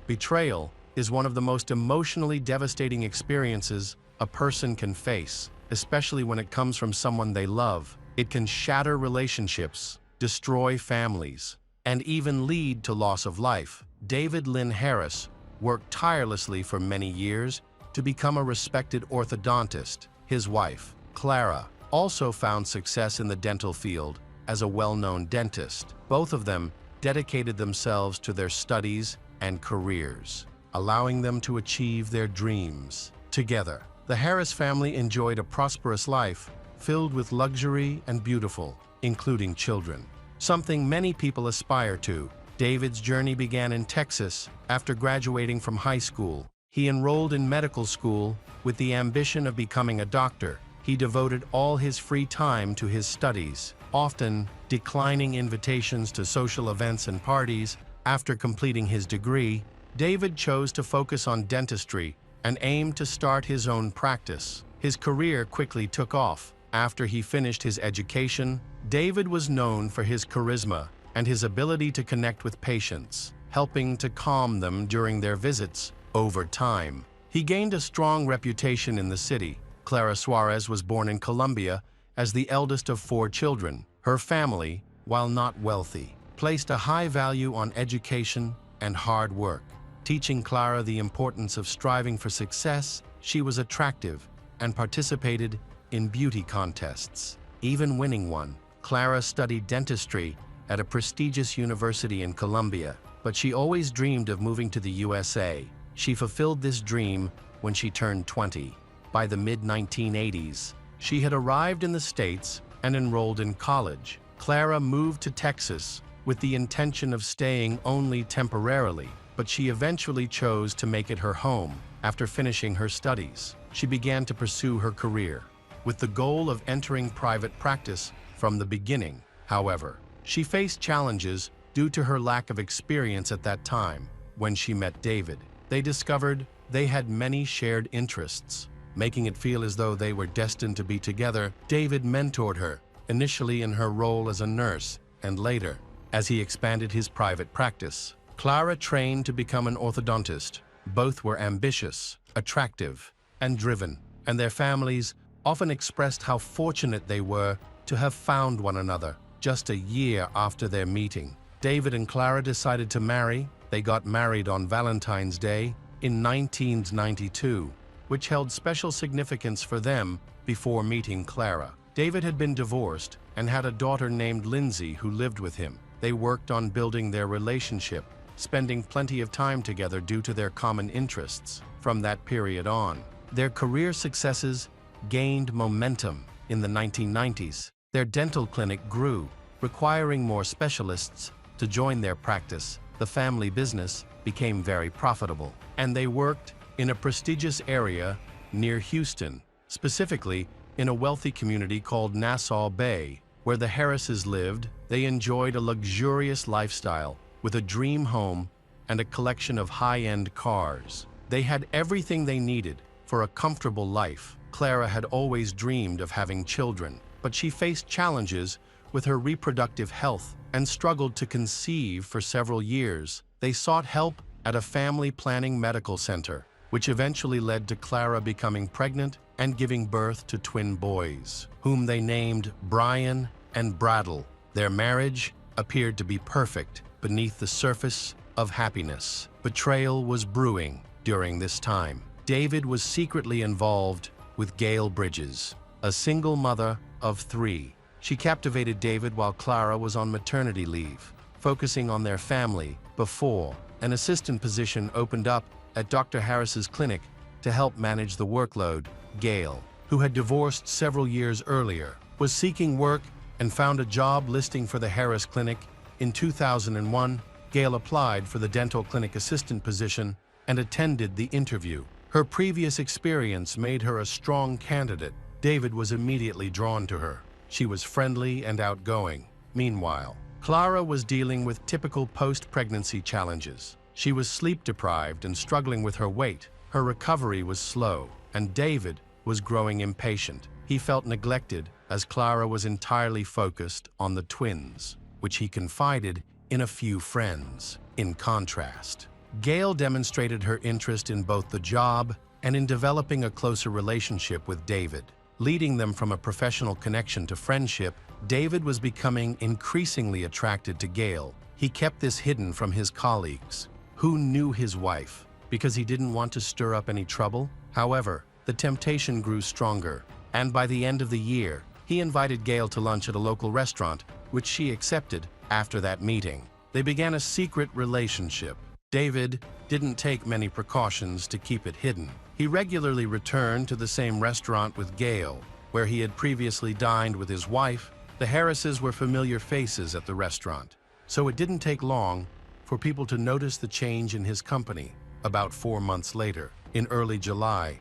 Betrayal is one of the most emotionally devastating experiences a person can face, especially when it comes from someone they love. It can shatter relationships, destroy families, and even lead to loss of life. David Lynn Harris worked tirelessly for many years to become a respected orthodontist. His wife, Clara, also found success in the dental field as a well-known dentist. Both of them dedicated themselves to their studies and careers, allowing them to achieve their dreams. Together, the Harris family enjoyed a prosperous life filled with luxury and beautiful, including children, something many people aspire to. David's journey began in Texas after graduating from high school. He enrolled in medical school with the ambition of becoming a doctor. He devoted all his free time to his studies, often declining invitations to social events and parties. After completing his degree, David chose to focus on dentistry and aimed to start his own practice. His career quickly took off. After he finished his education, David was known for his charisma and his ability to connect with patients, helping to calm them during their visits. Over time, he gained a strong reputation in the city. Clara Suarez was born in Colombia as the eldest of 4 children. Her family, while not wealthy, placed a high value on education and hard work, teaching Clara the importance of striving for success. She was attractive and participated in beauty contests, even winning one. Clara studied dentistry at a prestigious university in Colombia, but she always dreamed of moving to the USA. She fulfilled this dream when she turned 20. By the mid-1980s, she had arrived in the States and enrolled in college. Clara moved to Texas with the intention of staying only temporarily, but she eventually chose to make it her home. After finishing her studies, she began to pursue her career, with the goal of entering private practice from the beginning. However, she faced challenges due to her lack of experience at that time. When she met David, they discovered they had many shared interests, making it feel as though they were destined to be together. David mentored her, initially in her role as a nurse, and later, as he expanded his private practice. Clara trained to become an orthodontist. Both were ambitious, attractive, and driven, and their families often expressed how fortunate they were to have found one another. Just a year after their meeting, David and Clara decided to marry. They got married on Valentine's Day in 1992, which held special significance for them before meeting Clara. David had been divorced and had a daughter named Lindsay who lived with him. They worked on building their relationship, spending plenty of time together due to their common interests. From that period on, their career successes gained momentum. In the 1990s, Their dental clinic grew, requiring more specialists to join their practice. The family business became very profitable, and they worked in a prestigious area near Houston, specifically in a wealthy community called Nassau Bay, where the Harrises lived. They enjoyed a luxurious lifestyle with a dream home and a collection of high-end cars. They had everything they needed for a comfortable life. Clara had always dreamed of having children, but she faced challenges with her reproductive health and struggled to conceive for several years. They sought help at a family planning medical center, which eventually led to Clara becoming pregnant and giving birth to twin boys, whom they named Brian and Bradle. Their marriage appeared to be perfect beneath the surface of happiness. Betrayal was brewing during this time. David was secretly involved with Gail Bridges, a single mother of 3. She captivated David while Clara was on maternity leave, focusing on their family before an assistant position opened up at Dr. Harris's clinic to help manage the workload. Gail, who had divorced several years earlier, was seeking work and found a job listing for the Harris Clinic. In 2001, Gail applied for the dental clinic assistant position and attended the interview. Her previous experience made her a strong candidate. David was immediately drawn to her. She was friendly and outgoing. Meanwhile, Clara was dealing with typical post-pregnancy challenges. She was sleep-deprived and struggling with her weight. Her recovery was slow, and David was growing impatient. He felt neglected as Clara was entirely focused on the twins, which he confided in a few friends. In contrast, Gail demonstrated her interest in both the job and in developing a closer relationship with David. Leading them from a professional connection to friendship, David was becoming increasingly attracted to Gail. He kept this hidden from his colleagues, who knew his wife, because he didn't want to stir up any trouble. However, the temptation grew stronger, and by the end of the year, he invited Gail to lunch at a local restaurant, which she accepted. After that meeting, they began a secret relationship. David didn't take many precautions to keep it hidden. He regularly returned to the same restaurant with Gail, where he had previously dined with his wife. The Harrises were familiar faces at the restaurant, so it didn't take long for people to notice the change in his company. About 4 months later, in early July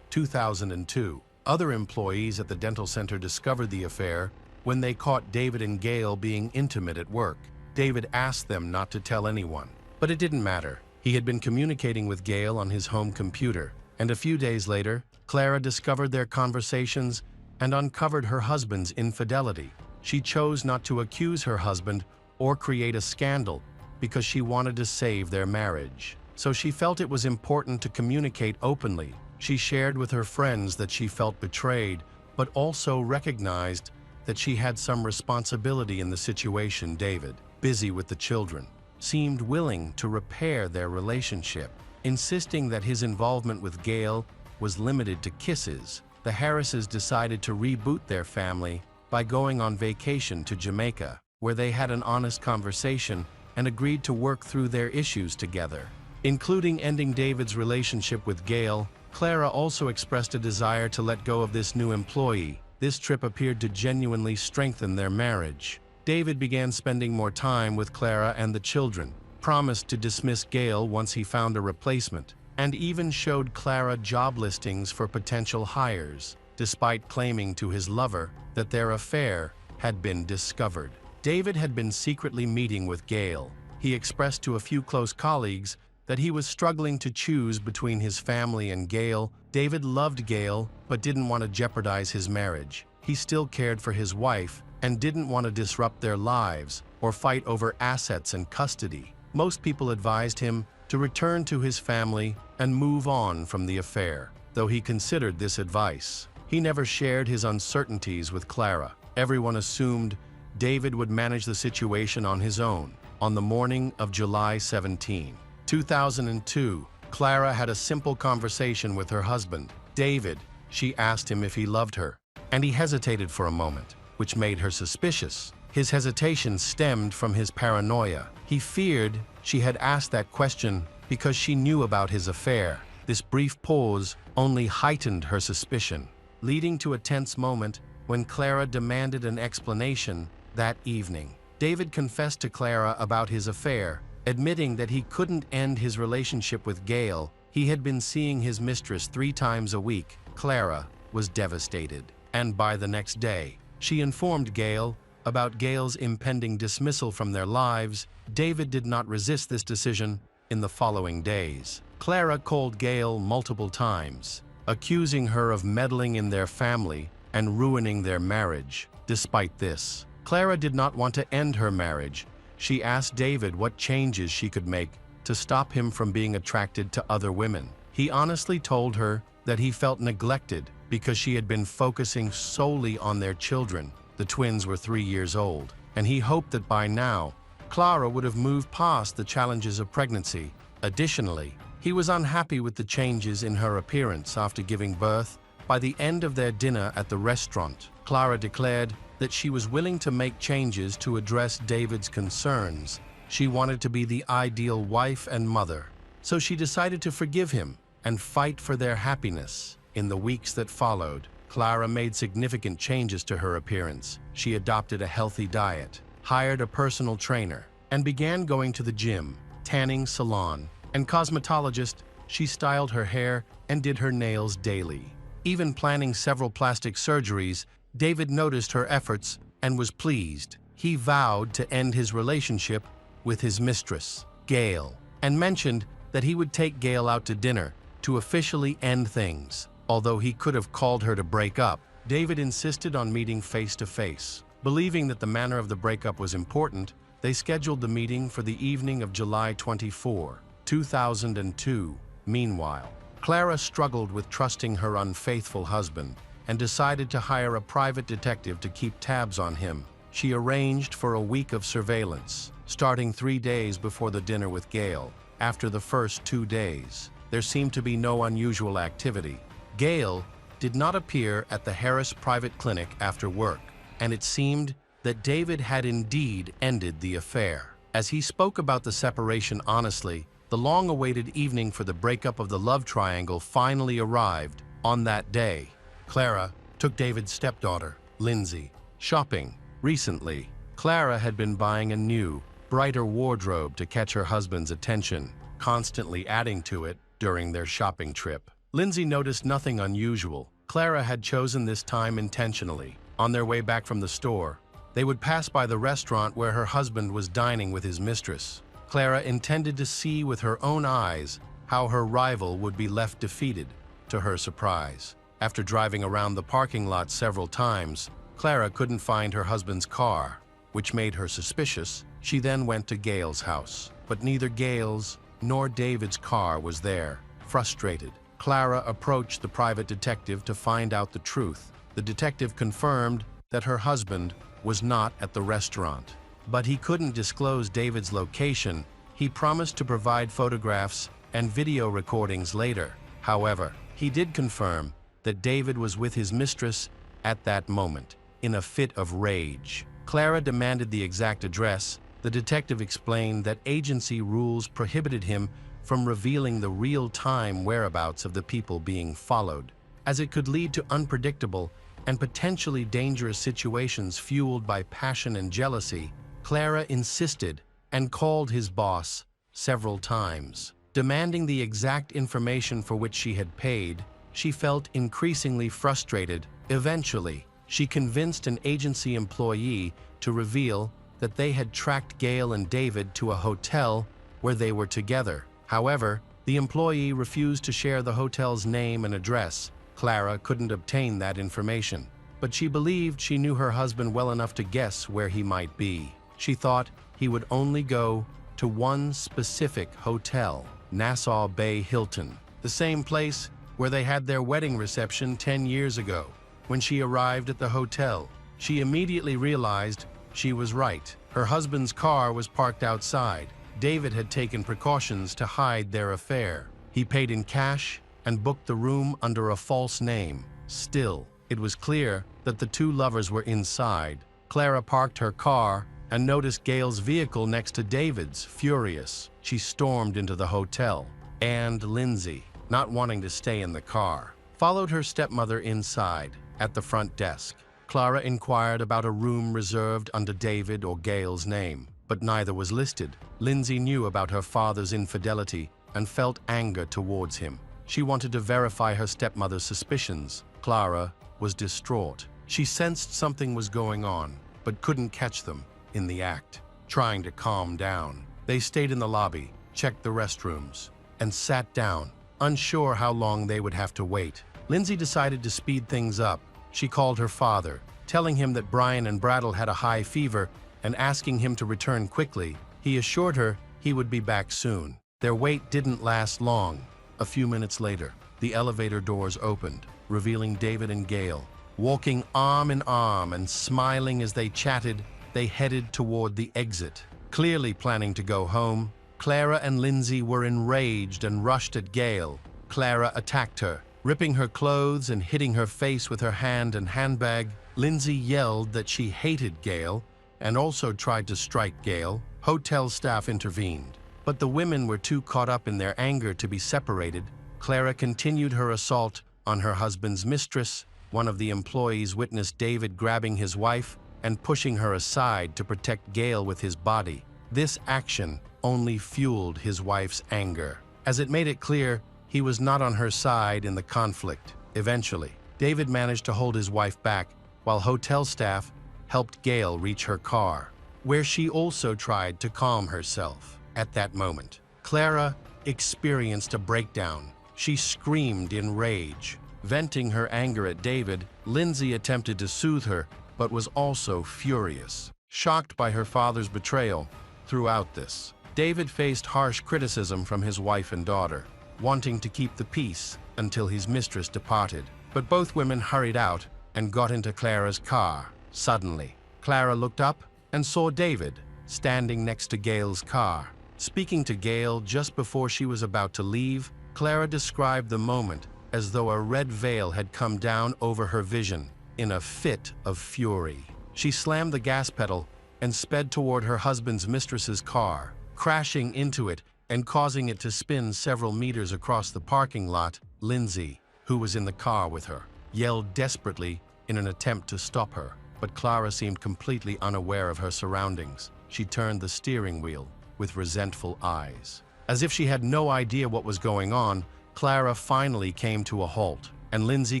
2002, other employees at the dental center discovered the affair when they caught David and Gail being intimate at work. David asked them not to tell anyone, but it didn't matter. He had been communicating with Gail on his home computer, and a few days later, Clara discovered their conversations and uncovered her husband's infidelity. She chose not to accuse her husband or create a scandal because she wanted to save their marriage. So she felt it was important to communicate openly. She shared with her friends that she felt betrayed, but also recognized that she had some responsibility in the situation. David, busy with the children, seemed willing to repair their relationship, insisting that his involvement with Gail was limited to kisses. The Harrises decided to reboot their family by going on vacation to Jamaica, where they had an honest conversation and agreed to work through their issues together, including ending David's relationship with Gail. Clara also expressed a desire to let go of this new employee. This trip appeared to genuinely strengthen their marriage. David began spending more time with Clara and the children, promised to dismiss Gail once he found a replacement, and even showed Clara job listings for potential hires, despite claiming to his lover that their affair had been discovered. David had been secretly meeting with Gail. He expressed to a few close colleagues that he was struggling to choose between his family and Gail. David loved Gail, but didn't want to jeopardize his marriage. He still cared for his wife and didn't want to disrupt their lives or fight over assets and custody. Most people advised him to return to his family and move on from the affair. Though he considered this advice, he never shared his uncertainties with Clara. Everyone assumed David would manage the situation on his own. On the morning of July 17, 2002, Clara had a simple conversation with her husband, David. She asked him if he loved her, and he hesitated for a moment, which made her suspicious. His hesitation stemmed from his paranoia. He feared she had asked that question because she knew about his affair. This brief pause only heightened her suspicion, leading to a tense moment when Clara demanded an explanation that evening. David confessed to Clara about his affair, admitting that he couldn't end his relationship with Gail. He had been seeing his mistress 3 times a week. Clara was devastated, and by the next day, she informed Gail about Gail's impending dismissal from their lives. David did not resist this decision. In the following days, Clara called Gail multiple times, accusing her of meddling in their family and ruining their marriage. Despite this, Clara did not want to end her marriage. She asked David what changes she could make to stop him from being attracted to other women. He honestly told her that he felt neglected because she had been focusing solely on their children. The twins were 3 years old, and he hoped that by now, Clara would have moved past the challenges of pregnancy. Additionally, he was unhappy with the changes in her appearance after giving birth. By the end of their dinner at the restaurant, Clara declared that she was willing to make changes to address David's concerns. She wanted to be the ideal wife and mother, so she decided to forgive him and fight for their happiness. In the weeks that followed, Clara made significant changes to her appearance. She adopted a healthy diet, hired a personal trainer, and began going to the gym, tanning salon, and cosmetologist. She styled her hair and did her nails daily. Even planning several plastic surgeries, David noticed her efforts and was pleased. He vowed to end his relationship with his mistress, Gail, and mentioned that he would take Gail out to dinner to officially end things. Although he could have called her to break up, David insisted on meeting face to face. Believing that the manner of the breakup was important, they scheduled the meeting for the evening of July 24, 2002. Meanwhile, Clara struggled with trusting her unfaithful husband and decided to hire a private detective to keep tabs on him. She arranged for a week of surveillance, starting 3 days before the dinner with Gail. After the first 2 days, there seemed to be no unusual activity. Gail did not appear at the Harris private clinic after work, and it seemed that David had indeed ended the affair. As he spoke about the separation honestly, the long-awaited evening for the breakup of the love triangle finally arrived. On that day, Clara took David's stepdaughter, Lindsay, shopping. Recently, Clara had been buying a new, brighter wardrobe to catch her husband's attention, constantly adding to it during their shopping trip. Lindsay noticed nothing unusual. Clara had chosen this time intentionally. On their way back from the store, they would pass by the restaurant where her husband was dining with his mistress. Clara intended to see with her own eyes how her rival would be left defeated. To her surprise, after driving around the parking lot several times, Clara couldn't find her husband's car, which made her suspicious. She then went to Gail's house, but neither Gail's nor David's car was there. Frustrated, Clara approached the private detective to find out the truth. The detective confirmed that her husband was not at the restaurant, but he couldn't disclose David's location. He promised to provide photographs and video recordings later. However, he did confirm that David was with his mistress at that moment. In a fit of rage, Clara demanded the exact address. The detective explained that agency rules prohibited him from revealing the real-time whereabouts of the people being followed, as it could lead to unpredictable and potentially dangerous situations fueled by passion and jealousy. Clara insisted and called his boss several times, demanding the exact information for which she had paid. She felt increasingly frustrated. Eventually, she convinced an agency employee to reveal that they had tracked Gail and David to a hotel where they were together. However, the employee refused to share the hotel's name and address. Clara couldn't obtain that information, but she believed she knew her husband well enough to guess where he might be. She thought he would only go to one specific hotel, Nassau Bay Hilton, the same place where they had their wedding reception 10 years ago. When she arrived at the hotel, she immediately realized she was right. Her husband's car was parked outside. David had taken precautions to hide their affair. He paid in cash and booked the room under a false name. Still, it was clear that the two lovers were inside. Clara parked her car and noticed Gail's vehicle next to David's. Furious, she stormed into the hotel, and Lindsay, not wanting to stay in the car, followed her stepmother inside. At the front desk, Clara inquired about a room reserved under David or Gail's name, but neither was listed. Lindsay knew about her father's infidelity and felt anger towards him. She wanted to verify her stepmother's suspicions. Clara was distraught. She sensed something was going on, but couldn't catch them in the act. Trying to calm down, they stayed in the lobby, checked the restrooms, and sat down, unsure how long they would have to wait. Lindsay decided to speed things up. She called her father, telling him that Brian and Brattle had a high fever and asking him to return quickly. He assured her he would be back soon. Their wait didn't last long. A few minutes later, the elevator doors opened, revealing David and Gail. Walking arm in arm and smiling as they chatted, they headed toward the exit. Clearly planning to go home, Clara and Lindsay were enraged and rushed at Gail. Clara attacked her, ripping her clothes and hitting her face with her hand and handbag. Lindsay yelled that she hated Gail and also tried to strike Gail. Hotel staff intervened, but the women were too caught up in their anger to be separated. Clara continued her assault on her husband's mistress. One of the employees witnessed David grabbing his wife and pushing her aside to protect Gail with his body. This action only fueled his wife's anger, as it made it clear he was not on her side in the conflict. Eventually, David managed to hold his wife back while hotel staff helped Gail reach her car, where she also tried to calm herself. At that moment, Clara experienced a breakdown. She screamed in rage. Venting her anger at David, Lindsay attempted to soothe her, but was also furious. Shocked by her father's betrayal throughout this, David faced harsh criticism from his wife and daughter, wanting to keep the peace until his mistress departed. But both women hurried out and got into Clara's car. Suddenly, Clara looked up and saw David standing next to Gail's car. Speaking to Gail just before she was about to leave, Clara described the moment as though a red veil had come down over her vision. In a fit of fury, she slammed the gas pedal and sped toward her husband's mistress's car, crashing into it and causing it to spin several meters across the parking lot. Lindsay, who was in the car with her, yelled desperately in an attempt to stop her, but Clara seemed completely unaware of her surroundings. She turned the steering wheel with resentful eyes. As if she had no idea what was going on, Clara finally came to a halt, and Lindsay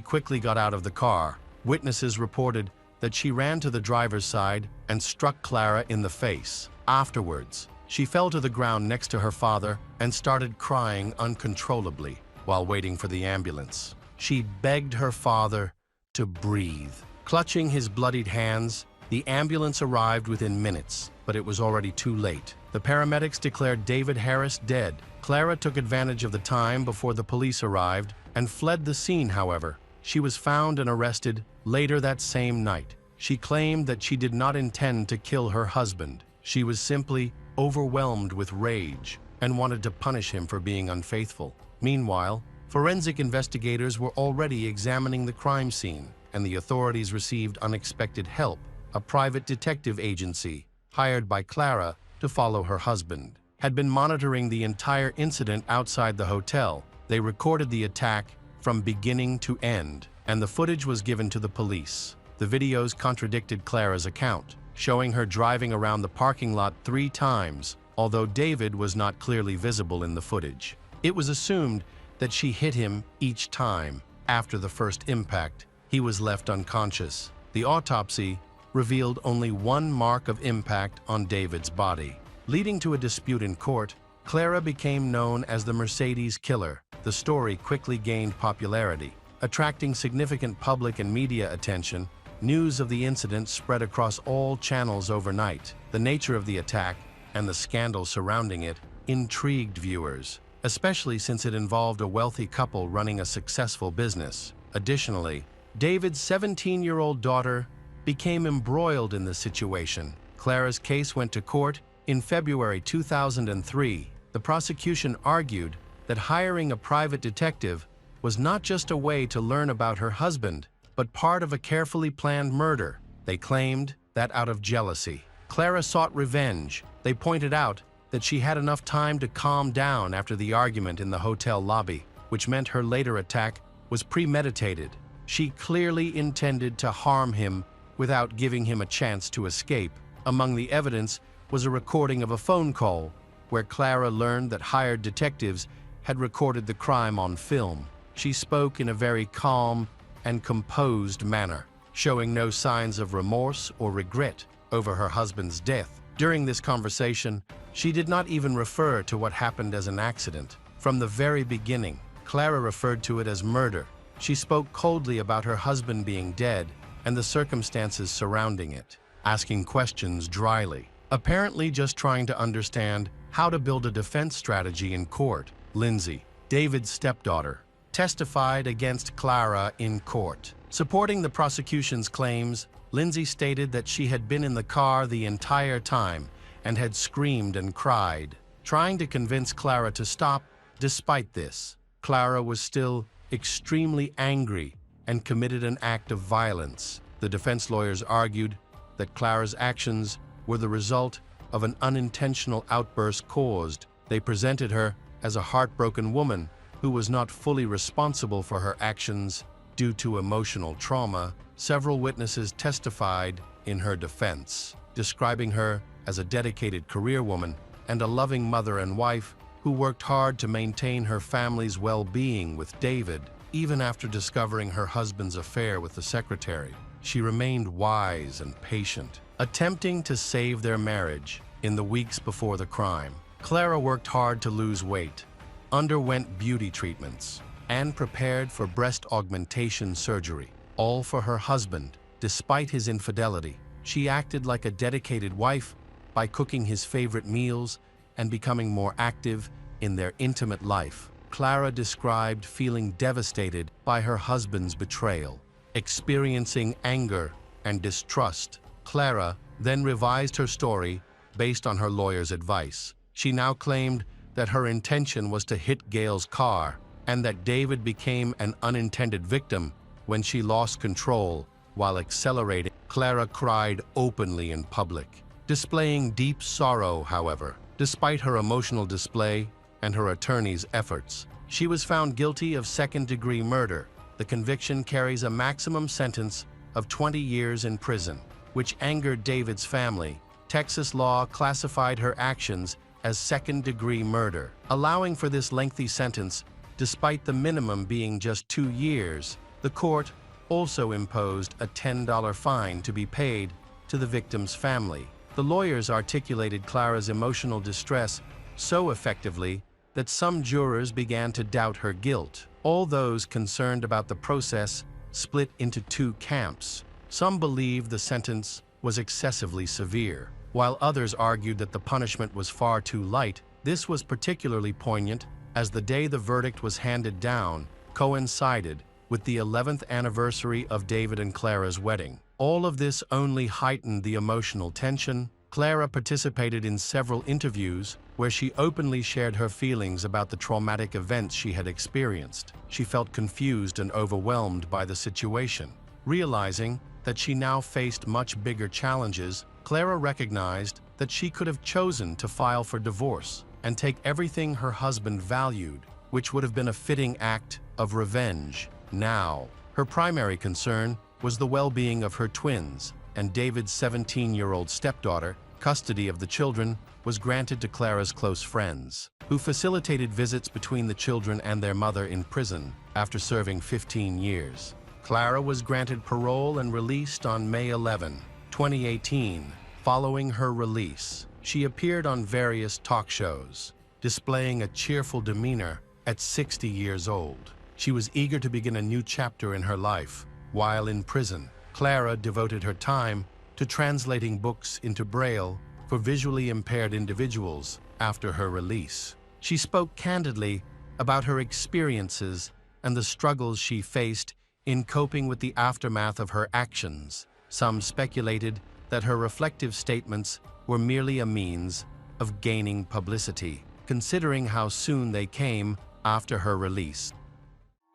quickly got out of the car. Witnesses reported that she ran to the driver's side and struck Clara in the face. Afterwards, she fell to the ground next to her father and started crying uncontrollably while waiting for the ambulance. She begged her father to breathe. Clutching his bloodied hands, the ambulance arrived within minutes, but it was already too late. The paramedics declared David Harris dead. Clara took advantage of the time before the police arrived and fled the scene. However, she was found and arrested later that same night. She claimed that she did not intend to kill her husband. She was simply overwhelmed with rage and wanted to punish him for being unfaithful. Meanwhile, forensic investigators were already examining the crime scene, and the authorities received unexpected help. A private detective agency, hired by Clara to follow her husband, had been monitoring the entire incident outside the hotel. They recorded the attack from beginning to end, and the footage was given to the police. The videos contradicted Clara's account, showing her driving around the parking lot 3 times, although David was not clearly visible in the footage. It was assumed that she hit him each time. After the first impact, he was left unconscious. The autopsy revealed only one mark of impact on David's body. Leading to a dispute in court, Clara became known as the Mercedes Killer. The story quickly gained popularity, attracting significant public and media attention. News of the incident spread across all channels overnight. The nature of the attack and the scandal surrounding it intrigued viewers, especially since it involved a wealthy couple running a successful business. Additionally, David's 17-year-old daughter became embroiled in the situation. Clara's case went to court in February 2003. The prosecution argued that hiring a private detective was not just a way to learn about her husband, but part of a carefully planned murder. They claimed that out of jealousy, Clara sought revenge. They pointed out that she had enough time to calm down after the argument in the hotel lobby, which meant her later attack was premeditated. She clearly intended to harm him without giving him a chance to escape. Among the evidence was a recording of a phone call where Clara learned that hired detectives had recorded the crime on film. She spoke in a very calm and composed manner, showing no signs of remorse or regret over her husband's death. During this conversation, she did not even refer to what happened as an accident. From the very beginning, Clara referred to it as murder. She spoke coldly about her husband being dead and the circumstances surrounding it, asking questions dryly, apparently just trying to understand how to build a defense strategy in court. Lindsay, David's stepdaughter, testified against Clara in court. Supporting the prosecution's claims, Lindsay stated that she had been in the car the entire time and had screamed and cried, trying to convince Clara to stop. Despite this, Clara was still extremely angry and committed an act of violence. The defense lawyers argued that Clara's actions were the result of an unintentional outburst caused. They presented her as a heartbroken woman who was not fully responsible for her actions due to emotional trauma. Several witnesses testified in her defense, describing her as a dedicated career woman and a loving mother and wife who worked hard to maintain her family's well-being with David. Even after discovering her husband's affair with the secretary, she remained wise and patient, attempting to save their marriage. In the weeks before the crime, Clara worked hard to lose weight, underwent beauty treatments, and prepared for breast augmentation surgery, all for her husband. Despite his infidelity, she acted like a dedicated wife by cooking his favorite meals and becoming more active in their intimate life. Clara described feeling devastated by her husband's betrayal, experiencing anger and distrust. Clara then revised her story based on her lawyer's advice. She now claimed that her intention was to hit Gail's car and that David became an unintended victim when she lost control while accelerating. Clara cried openly in public, displaying deep sorrow. However, despite her emotional display and her attorney's efforts, she was found guilty of second-degree murder. The conviction carries a maximum sentence of 20 years in prison, which angered David's family. Texas law classified her actions as second-degree murder, allowing for this lengthy sentence despite the minimum being just 2 years. The court also imposed a $10 fine to be paid to the victim's family. The lawyers articulated Clara's emotional distress so effectively that some jurors began to doubt her guilt. All those concerned about the process split into two camps. Some believed the sentence was excessively severe, while others argued that the punishment was far too light. This was particularly poignant as the day the verdict was handed down coincided with the 11th anniversary of David and Clara's wedding. All of this only heightened the emotional tension. Clara participated in several interviews where she openly shared her feelings about the traumatic events she had experienced. She felt confused and overwhelmed by the situation. Realizing that she now faced much bigger challenges, Clara recognized that she could have chosen to file for divorce and take everything her husband valued, which would have been a fitting act of revenge. Now, her primary concern was the well-being of her twins and David's 17-year-old stepdaughter. Custody of the children was granted to Clara's close friends, who facilitated visits between the children and their mother in prison after serving 15 years. Clara was granted parole and released on May 11, 2018. Following her release, she appeared on various talk shows, displaying a cheerful demeanor. At 60 years old, she was eager to begin a new chapter in her life. While in prison, Clara devoted her time to translating books into Braille for visually impaired individuals. After her release, she spoke candidly about her experiences and the struggles she faced in coping with the aftermath of her actions. Some speculated that her reflective statements were merely a means of gaining publicity, considering how soon they came after her release.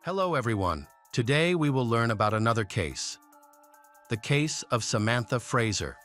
Hello everyone. Today we will learn about another case. The case of Samantha Fraser.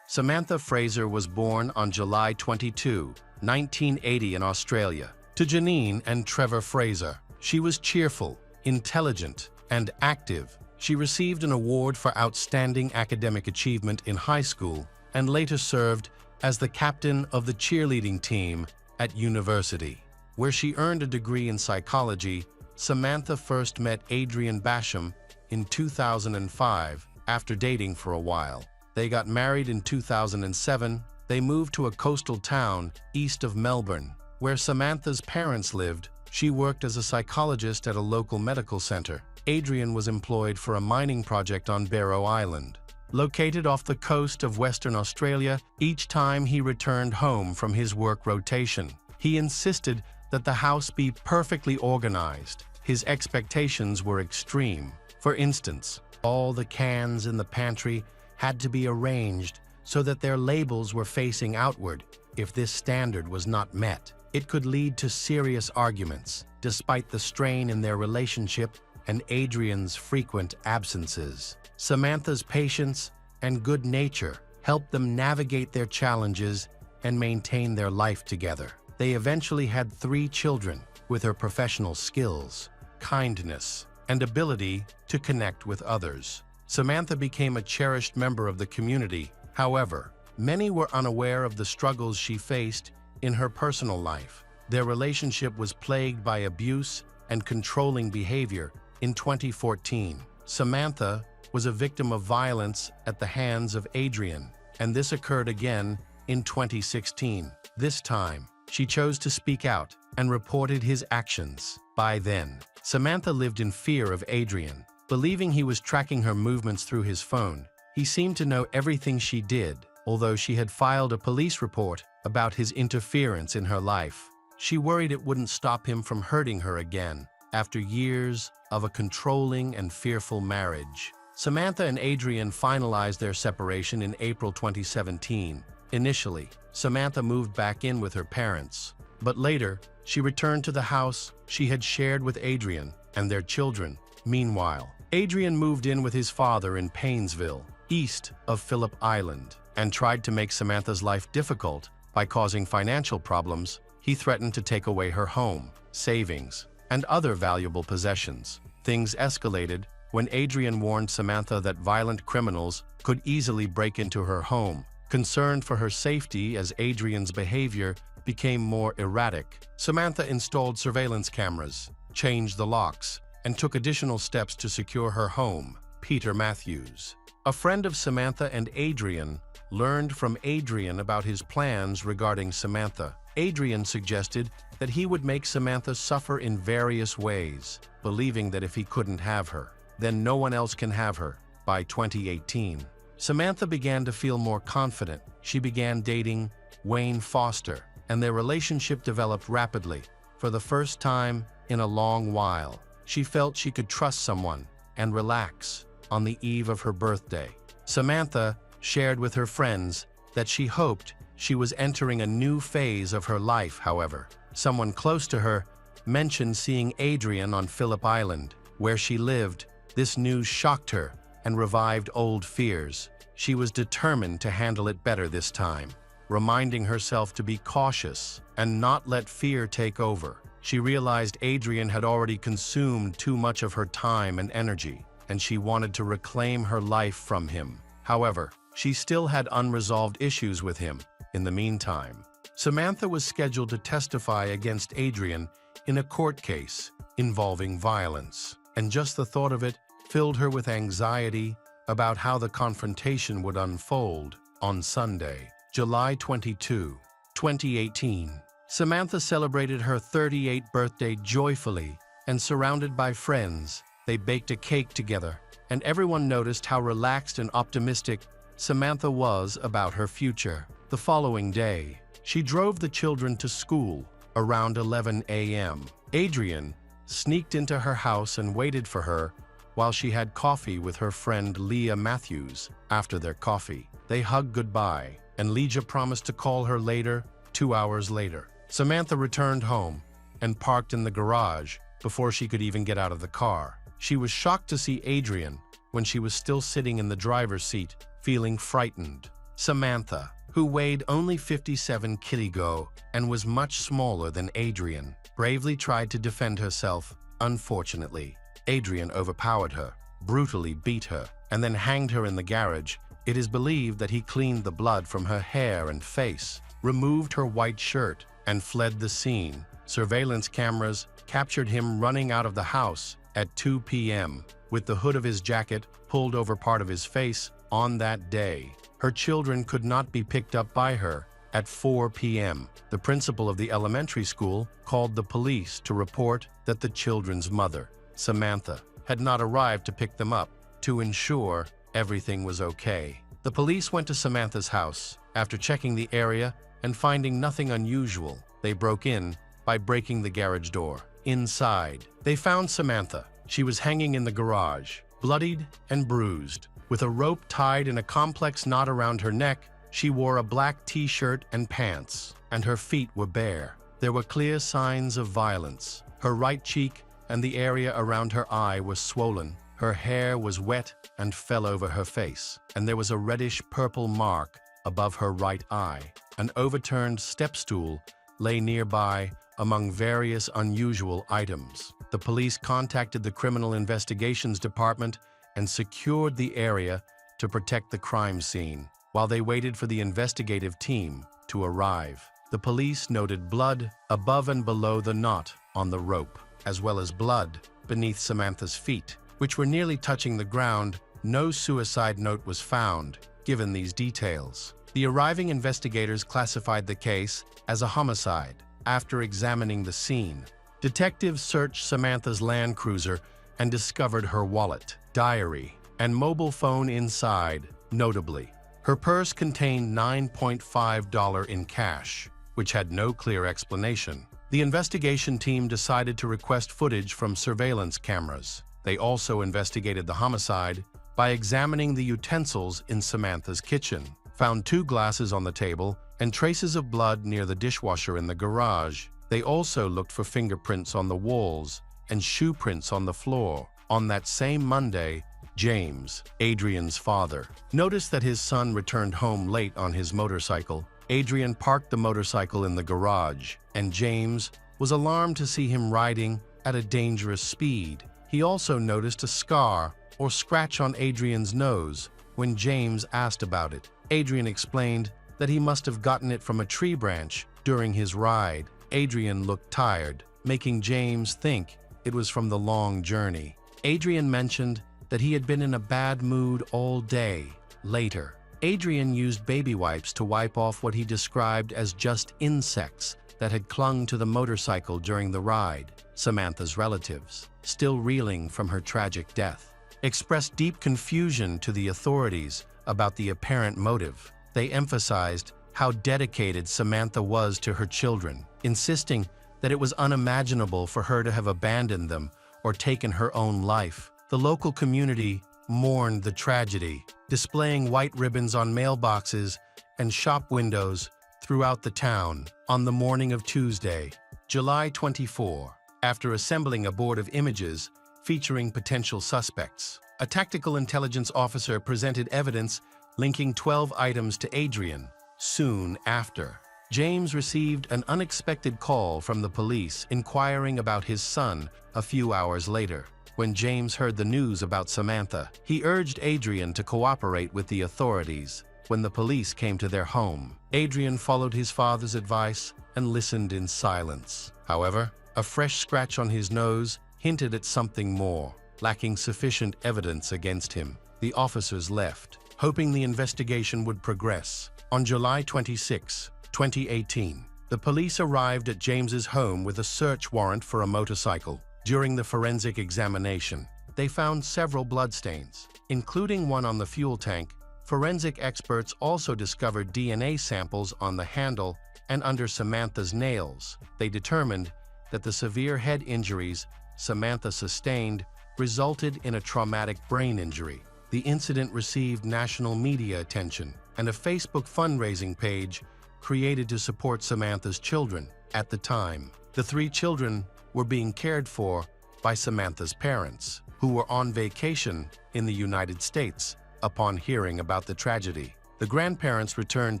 Samantha Fraser was born on July 22, 1980 in Australia, to Janine and Trevor Fraser. She was cheerful, intelligent, and active, She received an award for outstanding academic achievement in high school and later served as the captain of the cheerleading team at university. Where she earned a degree in psychology, Samantha first met Adrian Basham in 2005 after dating for a while. They got married in 2007. They moved to a coastal town east of Melbourne, where Samantha's parents lived. She worked as a psychologist at a local medical center. Adrian was employed for a mining project on Barrow Island, located off the coast of Western Australia. Each time he returned home from his work rotation, he insisted that the house be perfectly organized. His expectations were extreme. For instance, all the cans in the pantry had to be arranged so that their labels were facing outward. If this standard was not met, it could lead to serious arguments. Despite the strain in their relationship and Adrian's frequent absences, Samantha's patience and good nature helped them navigate their challenges and maintain their life together. They eventually had 3 children. With her professional skills, kindness, and ability to connect with others, Samantha became a cherished member of the community. However, many were unaware of the struggles she faced in her personal life. Their relationship was plagued by abuse and controlling behavior. In 2014, Samantha was a victim of violence at the hands of Adrian, and this occurred again in 2016. This time, she chose to speak out and reported his actions. By then, Samantha lived in fear of Adrian, believing he was tracking her movements through his phone. He seemed to know everything she did, although she had filed a police report about his interference in her life. She worried it wouldn't stop him from hurting her again. After years of a controlling and fearful marriage, Samantha and Adrian finalized their separation in April 2017. Initially, Samantha moved back in with her parents, but later, she returned to the house she had shared with Adrian and their children. Meanwhile, Adrian moved in with his father in Paynesville, east of Phillip Island, and tried to make Samantha's life difficult by causing financial problems. He threatened to take away her home, savings, and other valuable possessions. Things escalated when Adrian warned Samantha that violent criminals could easily break into her home. Concerned for her safety as Adrian's behavior became more erratic, Samantha installed surveillance cameras, changed the locks, and took additional steps to secure her home. Peter Matthews, a friend of Samantha and Adrian, learned from Adrian about his plans regarding Samantha. Adrian suggested that he would make Samantha suffer in various ways, believing that if he couldn't have her, then no one else can have her. By 2018, Samantha began to feel more confident. She began dating Wayne Foster, and their relationship developed rapidly. For the first time in a long while, she felt she could trust someone and relax. On the eve of her birthday, Samantha shared with her friends that she hoped she was entering a new phase of her life. However, someone close to her mentioned seeing Adrian on Phillip Island, where she lived. This news shocked her and revived old fears. She was determined to handle it better this time, reminding herself to be cautious and not let fear take over. She realized Adrian had already consumed too much of her time and energy, and she wanted to reclaim her life from him. However, she still had unresolved issues with him. In the meantime, Samantha was scheduled to testify against Adrian in a court case involving violence, and just the thought of it filled her with anxiety about how the confrontation would unfold. On Sunday, July 22, 2018, Samantha celebrated her 38th birthday joyfully and surrounded by friends. They baked a cake together, and everyone noticed how relaxed and optimistic Samantha was about her future. The following day, she drove the children to school around 11 a.m. Adrian sneaked into her house and waited for her while she had coffee with her friend Leah Matthews. After their coffee, they hugged goodbye, and Leah promised to call her later. 2 hours later, Samantha returned home and parked in the garage before she could even get out of the car. She was shocked to see Adrian when she was still sitting in the driver's seat, feeling frightened. Samantha, who weighed only 57 kg and was much smaller than Adrian, bravely tried to defend herself. Unfortunately, Adrian overpowered her. brutally beat her, and then hanged her in the garage. It is believed that he cleaned the blood from her hair and face, removed her white shirt, and fled the scene. Surveillance cameras captured him running out of the house at 2 p.m. with the hood of his jacket pulled over part of his face. On that day, her children could not be picked up by her. At 4 p.m., the principal of the elementary school called the police to report that the children's mother, Samantha, had not arrived to pick them up to ensure everything was okay. The police went to Samantha's house. After checking the area and finding nothing unusual, they broke in by breaking the garage door. Inside, they found Samantha. She was hanging in the garage, bloodied and bruised. With a rope tied in a complex knot around her neck, she wore a black t-shirt and pants, and her feet were bare. There were clear signs of violence. Her right cheek and the area around her eye was swollen. Her hair was wet and fell over her face, and there was a reddish-purple mark above her right eye. An overturned step stool lay nearby among various unusual items. The police contacted the Criminal Investigations Department and secured the area to protect the crime scene. While they waited for the investigative team to arrive, the police noted blood above and below the knot on the rope, as well as blood beneath Samantha's feet, which were nearly touching the ground. No suicide note was found, given these details. The arriving investigators classified the case as a homicide. After examining the scene, detectives searched Samantha's Land Cruiser and discovered her wallet, diary, and mobile phone inside. Notably, her purse contained $9.5 in cash, which had no clear explanation. The investigation team decided to request footage from surveillance cameras. They also investigated the homicide by examining the utensils in Samantha's kitchen, found 2 glasses on the table and traces of blood near the dishwasher in the garage. They also looked for fingerprints on the walls and shoe prints on the floor. On that same Monday, James, Adrian's father, noticed that his son returned home late on his motorcycle. Adrian parked the motorcycle in the garage, and James was alarmed to see him riding at a dangerous speed. He also noticed a scar or scratch on Adrian's nose. When James asked about it, Adrian explained that he must have gotten it from a tree branch during his ride. Adrian looked tired, making James think it was from the long journey. Adrian mentioned that he had been in a bad mood all day. Later, Adrian used baby wipes to wipe off what he described as just insects that had clung to the motorcycle during the ride. Samantha's relatives, still reeling from her tragic death, expressed deep confusion to the authorities about the apparent motive. They emphasized how dedicated Samantha was to her children, insisting that it was unimaginable for her to have abandoned them or taken her own life. The local community mourned the tragedy, displaying white ribbons on mailboxes and shop windows throughout the town. On the morning of Tuesday, July 24, after assembling a board of images featuring potential suspects, a tactical intelligence officer presented evidence linking 12 items to Adrian. Soon after, James received an unexpected call from the police inquiring about his son. A few hours later, when James heard the news about Samantha, he urged Adrian to cooperate with the authorities. When the police came to their home, Adrian followed his father's advice and listened in silence. However, a fresh scratch on his nose hinted at something more. Lacking sufficient evidence against him, the officers left, hoping the investigation would progress. On July 26, 2018, the police arrived at James's home with a search warrant for a motorcycle. During the forensic examination, they found several bloodstains, including one on the fuel tank. Forensic experts also discovered DNA samples on the handle and under Samantha's nails. They determined that the severe head injuries Samantha sustained resulted in a traumatic brain injury. The incident received national media attention and a Facebook fundraising page created to support Samantha's children. At the time, the 3 children were being cared for by Samantha's parents, who were on vacation in the United States. Upon hearing about the tragedy, the grandparents returned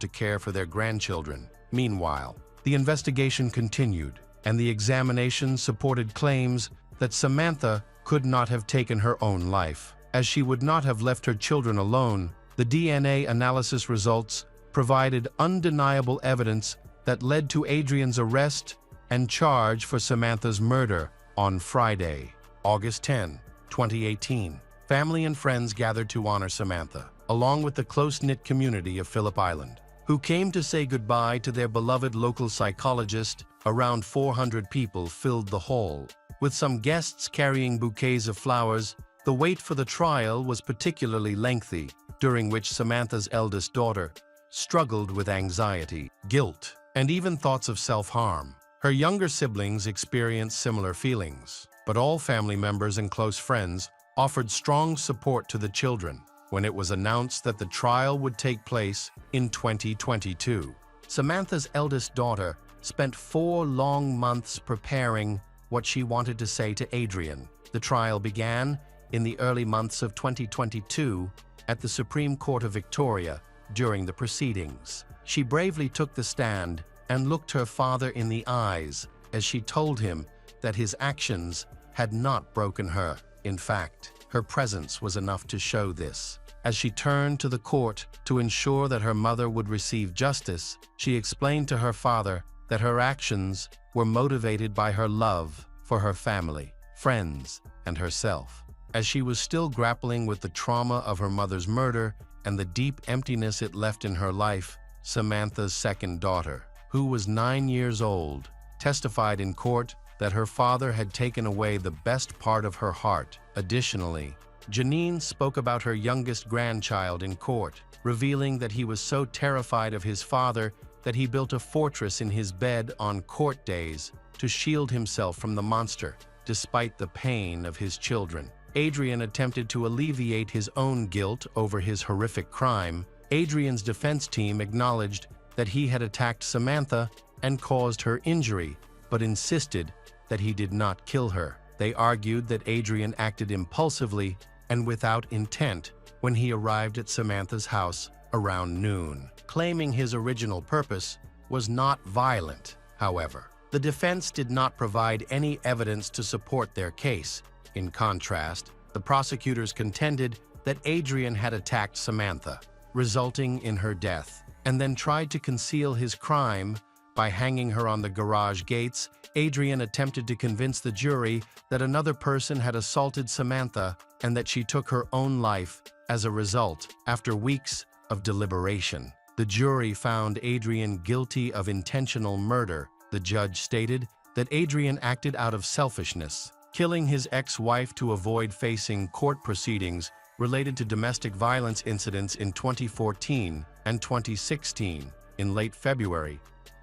to care for their grandchildren. Meanwhile, the investigation continued, and the examination supported claims that Samantha could not have taken her own life. as she would not have left her children alone. The DNA analysis results provided undeniable evidence that led to Adrian's arrest and charge for Samantha's murder on Friday, August 10, 2018. Family and friends gathered to honor Samantha, along with the close-knit community of Phillip Island, who came to say goodbye to their beloved local psychologist. Around 400 people filled the hall, with some guests carrying bouquets of flowers. The wait for the trial was particularly lengthy, during which Samantha's eldest daughter struggled with anxiety, guilt, and even thoughts of self-harm. Her younger siblings experienced similar feelings, but all family members and close friends offered strong support to the children. When it was announced that the trial would take place in 2022, Samantha's eldest daughter spent 4 long months preparing what she wanted to say to Adrian. The trial began in the early months of 2022 at the Supreme Court of Victoria. During the proceedings, she bravely took the stand and looked her father in the eyes as she told him that his actions had not broken her. In fact, her presence was enough to show this. As she turned to the court to ensure that her mother would receive justice, she explained to her father that her actions were motivated by her love for her family, friends, and herself. As she was still grappling with the trauma of her mother's murder and the deep emptiness it left in her life, Samantha's second daughter, who was 9 years old, testified in court that her father had taken away the best part of her heart. Additionally, Janine spoke about her youngest grandchild in court, revealing that he was so terrified of his father that he built a fortress in his bed on court days to shield himself from the monster, despite the pain of his children. Adrian attempted to alleviate his own guilt over his horrific crime. Adrian's defense team acknowledged that he had attacked Samantha and caused her injury, but insisted that he did not kill her. They argued that Adrian acted impulsively and without intent when he arrived at Samantha's house around noon, claiming his original purpose was not violent. However, the defense did not provide any evidence to support their case. In contrast, the prosecutors contended that Adrian had attacked Samantha, resulting in her death, and then tried to conceal his crime by hanging her on the garage gates. Adrian attempted to convince the jury that another person had assaulted Samantha and that she took her own life as a result. After weeks of deliberation, the jury found Adrian guilty of intentional murder. The judge stated that Adrian acted out of selfishness, killing his ex-wife to avoid facing court proceedings related to domestic violence incidents in 2014 and 2016. In late February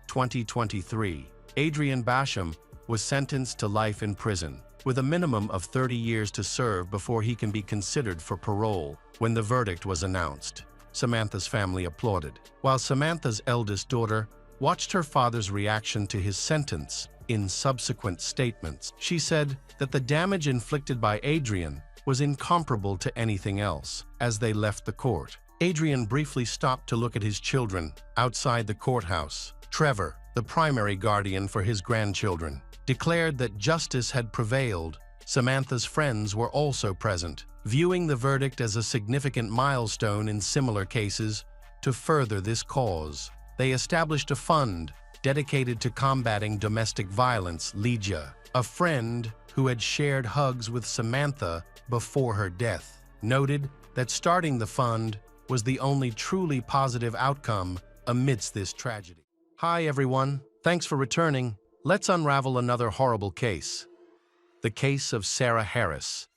2023, Adrian Basham was sentenced to life in prison, with a minimum of 30 years to serve before he can be considered for parole. When the verdict was announced, Samantha's family applauded, while Samantha's eldest daughter watched her father's reaction to his sentence. In subsequent statements, she said that the damage inflicted by Adrian was incomparable to anything else. As they left the court, Adrian briefly stopped to look at his children outside the courthouse. Trevor, the primary guardian for his grandchildren, declared that justice had prevailed. Samantha's friends were also present, viewing the verdict as a significant milestone in similar cases. To further this cause, they established a fund dedicated to combating domestic violence. Lydia, a friend who had shared hugs with Samantha before her death, noted that starting the fund was the only truly positive outcome amidst this tragedy. Hi everyone, thanks for returning. Let's unravel another horrible case. The case of Sarah Harris.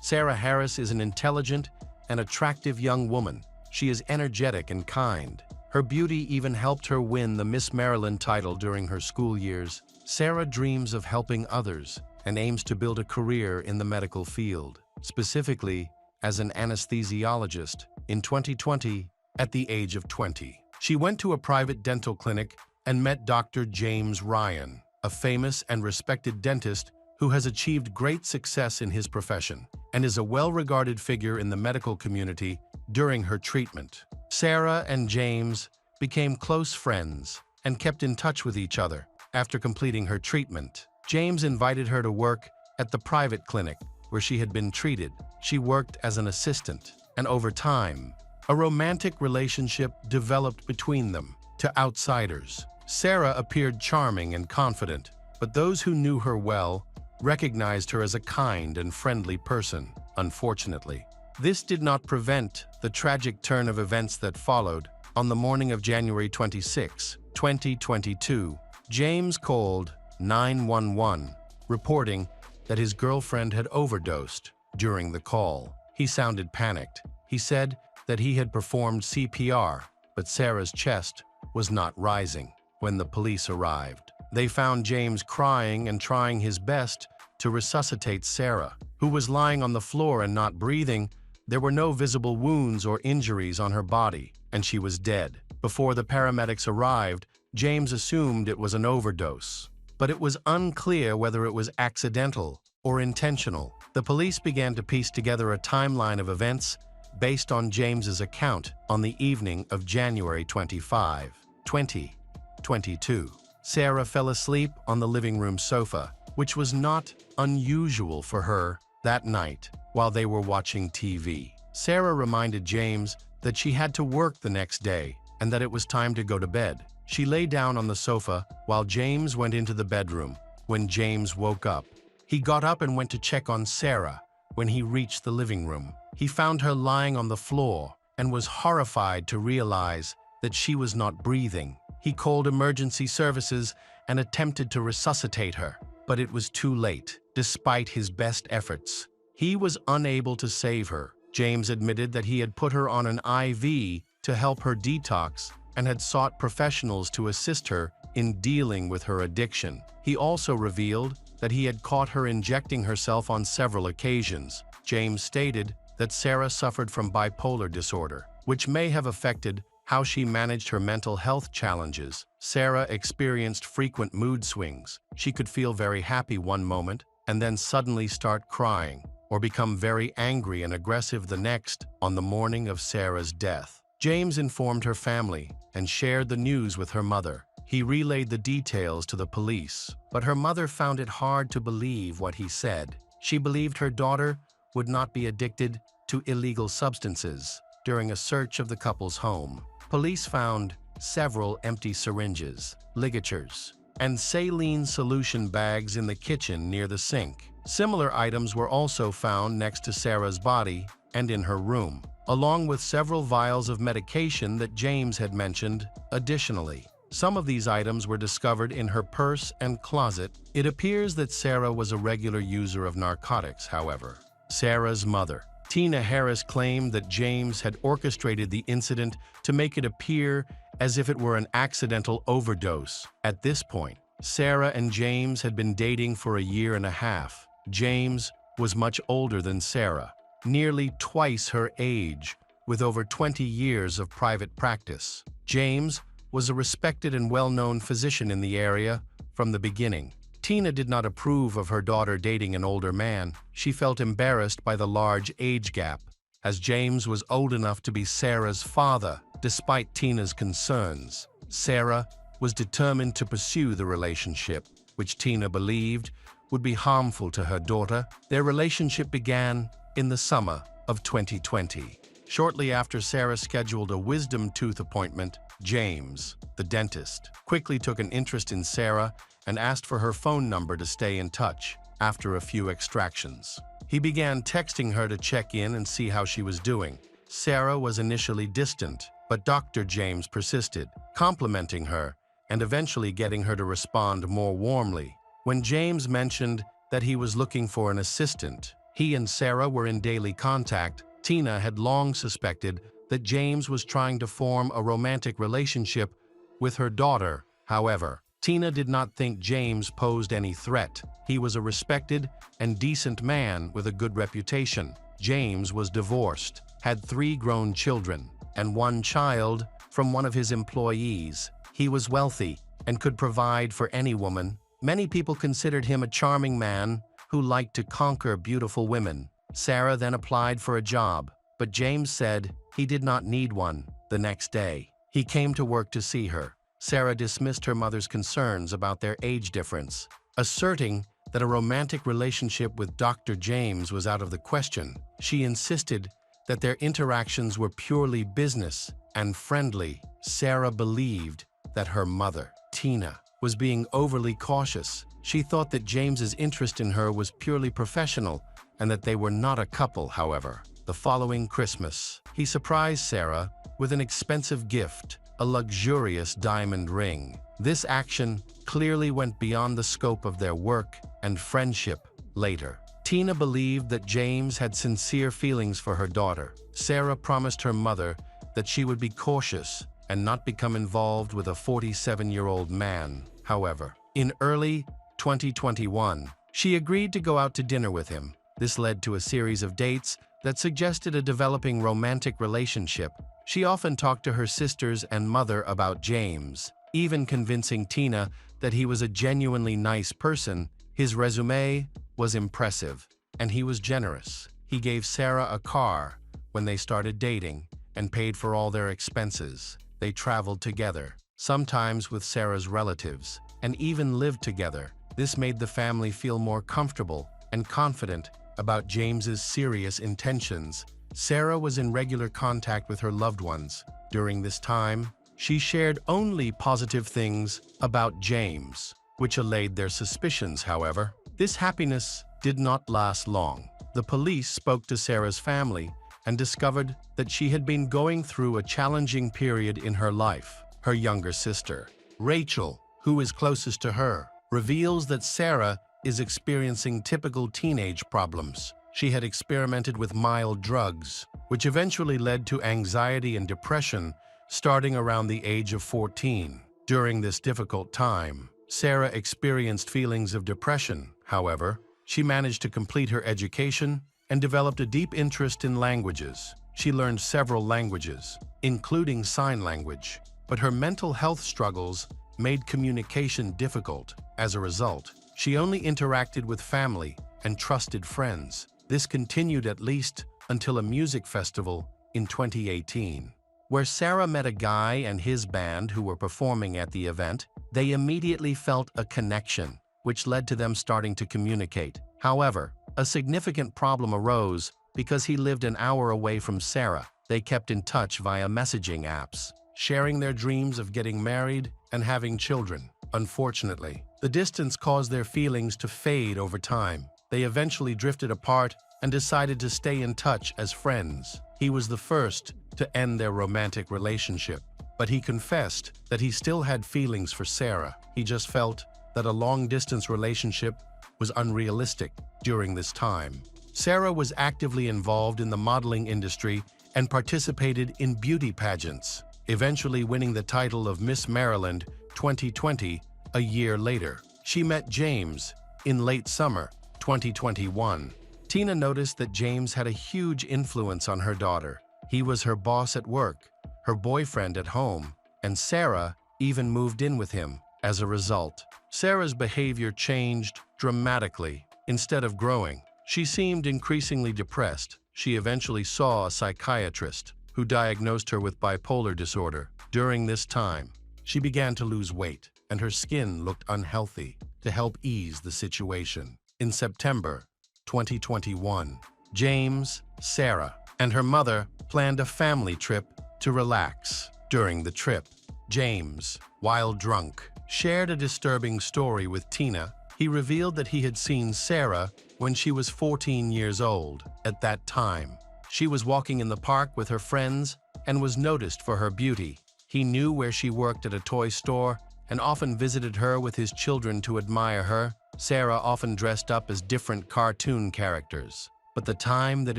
Sarah Harris is an intelligent and attractive young woman. She is energetic and kind. Her beauty even helped her win the Miss Maryland title during her school years. Sarah dreams of helping others and aims to build a career in the medical field, specifically as an anesthesiologist. In 2020, at the age of 20, she went to a private dental clinic and met Dr. James Ryan, a famous and respected dentist who has achieved great success in his profession and is a well-regarded figure in the medical community. During her treatment, Sarah and James became close friends and kept in touch with each other. After completing her treatment, James invited her to work at the private clinic, where she had been treated. She worked as an assistant, and over time, a romantic relationship developed between them. To outsiders, Sarah appeared charming and confident, but those who knew her well recognized her as a kind and friendly person. Unfortunately, this did not prevent the tragic turn of events that followed. On the morning of January 26, 2022, James called 911, reporting that his girlfriend had overdosed. During the call, he sounded panicked. He said that he had performed CPR, but Sarah's chest was not rising. When the police arrived, they found James crying and trying his best to resuscitate Sarah, who was lying on the floor and not breathing. There were no visible wounds or injuries on her body, and she was dead. Before the paramedics arrived, James assumed it was an overdose, but it was unclear whether it was accidental or intentional. The police began to piece together a timeline of events based on James's account on the evening of January 25, 2022. Sarah fell asleep on the living room sofa, which was not unusual for her that night while they were watching TV. Sarah reminded James that she had to work the next day and that it was time to go to bed. She lay down on the sofa while James went into the bedroom. When James woke up, he got up and went to check on Sarah. When he reached the living room, he found her lying on the floor and was horrified to realize that she was not breathing. He called emergency services and attempted to resuscitate her, but it was too late. Despite his best efforts, he was unable to save her. James admitted that he had put her on an IV to help her detox and had sought professionals to assist her in dealing with her addiction. He also revealed that he had caught her injecting herself on several occasions. James stated that Sarah suffered from bipolar disorder, which may have affected how she managed her mental health challenges. Sarah experienced frequent mood swings. She could feel very happy one moment and then suddenly start crying, or become very angry and aggressive the next. On the morning of Sarah's death, James informed her family and shared the news with her mother. He relayed the details to the police, but her mother found it hard to believe what he said. She believed her daughter would not be addicted to illegal substances. During a search of the couple's home, police found several empty syringes, ligatures, and saline solution bags in the kitchen near the sink. Similar items were also found next to Sarah's body and in her room, along with several vials of medication that James had mentioned. Additionally, some of these items were discovered in her purse and closet. It appears that Sarah was a regular user of narcotics, however. Sarah's mother, Tina Harris, claimed that James had orchestrated the incident to make it appear as if it were an accidental overdose. At this point, Sarah and James had been dating for a year and a half. James was much older than Sarah, nearly twice her age, with over 20 years of private practice. James was a respected and well-known physician in the area from the beginning. Tina did not approve of her daughter dating an older man. She felt embarrassed by the large age gap, as James was old enough to be Sarah's father. Despite Tina's concerns, Sarah was determined to pursue the relationship, which Tina believed would be harmful to her daughter. Their relationship began in the summer of 2020. Shortly after Sarah scheduled a wisdom tooth appointment, James, the dentist, quickly took an interest in Sarah and asked for her phone number to stay in touch. After a few extractions, he began texting her to check in and see how she was doing. Sarah was initially distant, but Dr. James persisted, complimenting her and eventually getting her to respond more warmly. When James mentioned that he was looking for an assistant, he and Sarah were in daily contact. Tina had long suspected that James was trying to form a romantic relationship with her daughter. However, Tina did not think James posed any threat. He was a respected and decent man with a good reputation. James was divorced, had 3 grown children, and 1 child from one of his employees. He was wealthy and could provide for any woman. Many people considered him a charming man who liked to conquer beautiful women. Sarah then applied for a job, but James said he did not need one. The next day, he came to work to see her. Sarah dismissed her mother's concerns about their age difference, asserting that a romantic relationship with Dr. James was out of the question. She insisted that their interactions were purely business and friendly. Sarah believed that her mother, Tina, was being overly cautious. She thought that James's interest in her was purely professional and that they were not a couple, however. The following Christmas, he surprised Sarah with an expensive gift, a luxurious diamond ring. This action clearly went beyond the scope of their work and friendship later. Tina believed that James had sincere feelings for her daughter. Sarah promised her mother that she would be cautious and not become involved with a 47-year-old man. However, in early 2021, she agreed to go out to dinner with him. This led to a series of dates that suggested a developing romantic relationship. She often talked to her sisters and mother about James, even convincing Tina that he was a genuinely nice person. His resume was impressive, and he was generous. He gave Sarah a car when they started dating and paid for all their expenses. They traveled together, sometimes with Sarah's relatives, and even lived together. This made the family feel more comfortable and confident about James's serious intentions. Sarah was in regular contact with her loved ones. During this time, she shared only positive things about James, which allayed their suspicions, however. This happiness did not last long. The police spoke to Sarah's family and discovered that she had been going through a challenging period in her life. Her younger sister, Rachel, who is closest to her, reveals that Sarah is experiencing typical teenage problems. She had experimented with mild drugs, which eventually led to anxiety and depression starting around the age of 14. During this difficult time, Sarah experienced feelings of depression. However, she managed to complete her education and developed a deep interest in languages. She learned several languages, including sign language, but her mental health struggles made communication difficult. As a result, she only interacted with family and trusted friends. This continued at least until a music festival in 2018, where Sarah met a guy and his band who were performing at the event. They immediately felt a connection, which led to them starting to communicate. However, a significant problem arose because he lived an hour away from Sarah. They kept in touch via messaging apps, sharing their dreams of getting married and having children. Unfortunately, the distance caused their feelings to fade over time. They eventually drifted apart and decided to stay in touch as friends. He was the first to end their romantic relationship, but he confessed that he still had feelings for Sarah. He just felt that a long-distance relationship was unrealistic during this time. Sarah was actively involved in the modeling industry and participated in beauty pageants, eventually winning the title of Miss Maryland 2020 a year later. She met James in late summer 2021. Tina noticed that James had a huge influence on her daughter. He was her boss at work, her boyfriend at home, and Sarah even moved in with him. As a result, Sarah's behavior changed dramatically. Instead of growing, she seemed increasingly depressed. She eventually saw a psychiatrist who diagnosed her with bipolar disorder. During this time, she began to lose weight, and her skin looked unhealthy. To help ease the situation, in September 2021, James, Sarah, and her mother planned a family trip to relax. During the trip, James, while drunk, shared a disturbing story with Tina. He revealed that he had seen Sarah when she was 14 years old. At that time, she was walking in the park with her friends and was noticed for her beauty. He knew where she worked at a toy store and often visited her with his children to admire her. Sarah often dressed up as different cartoon characters. But the time that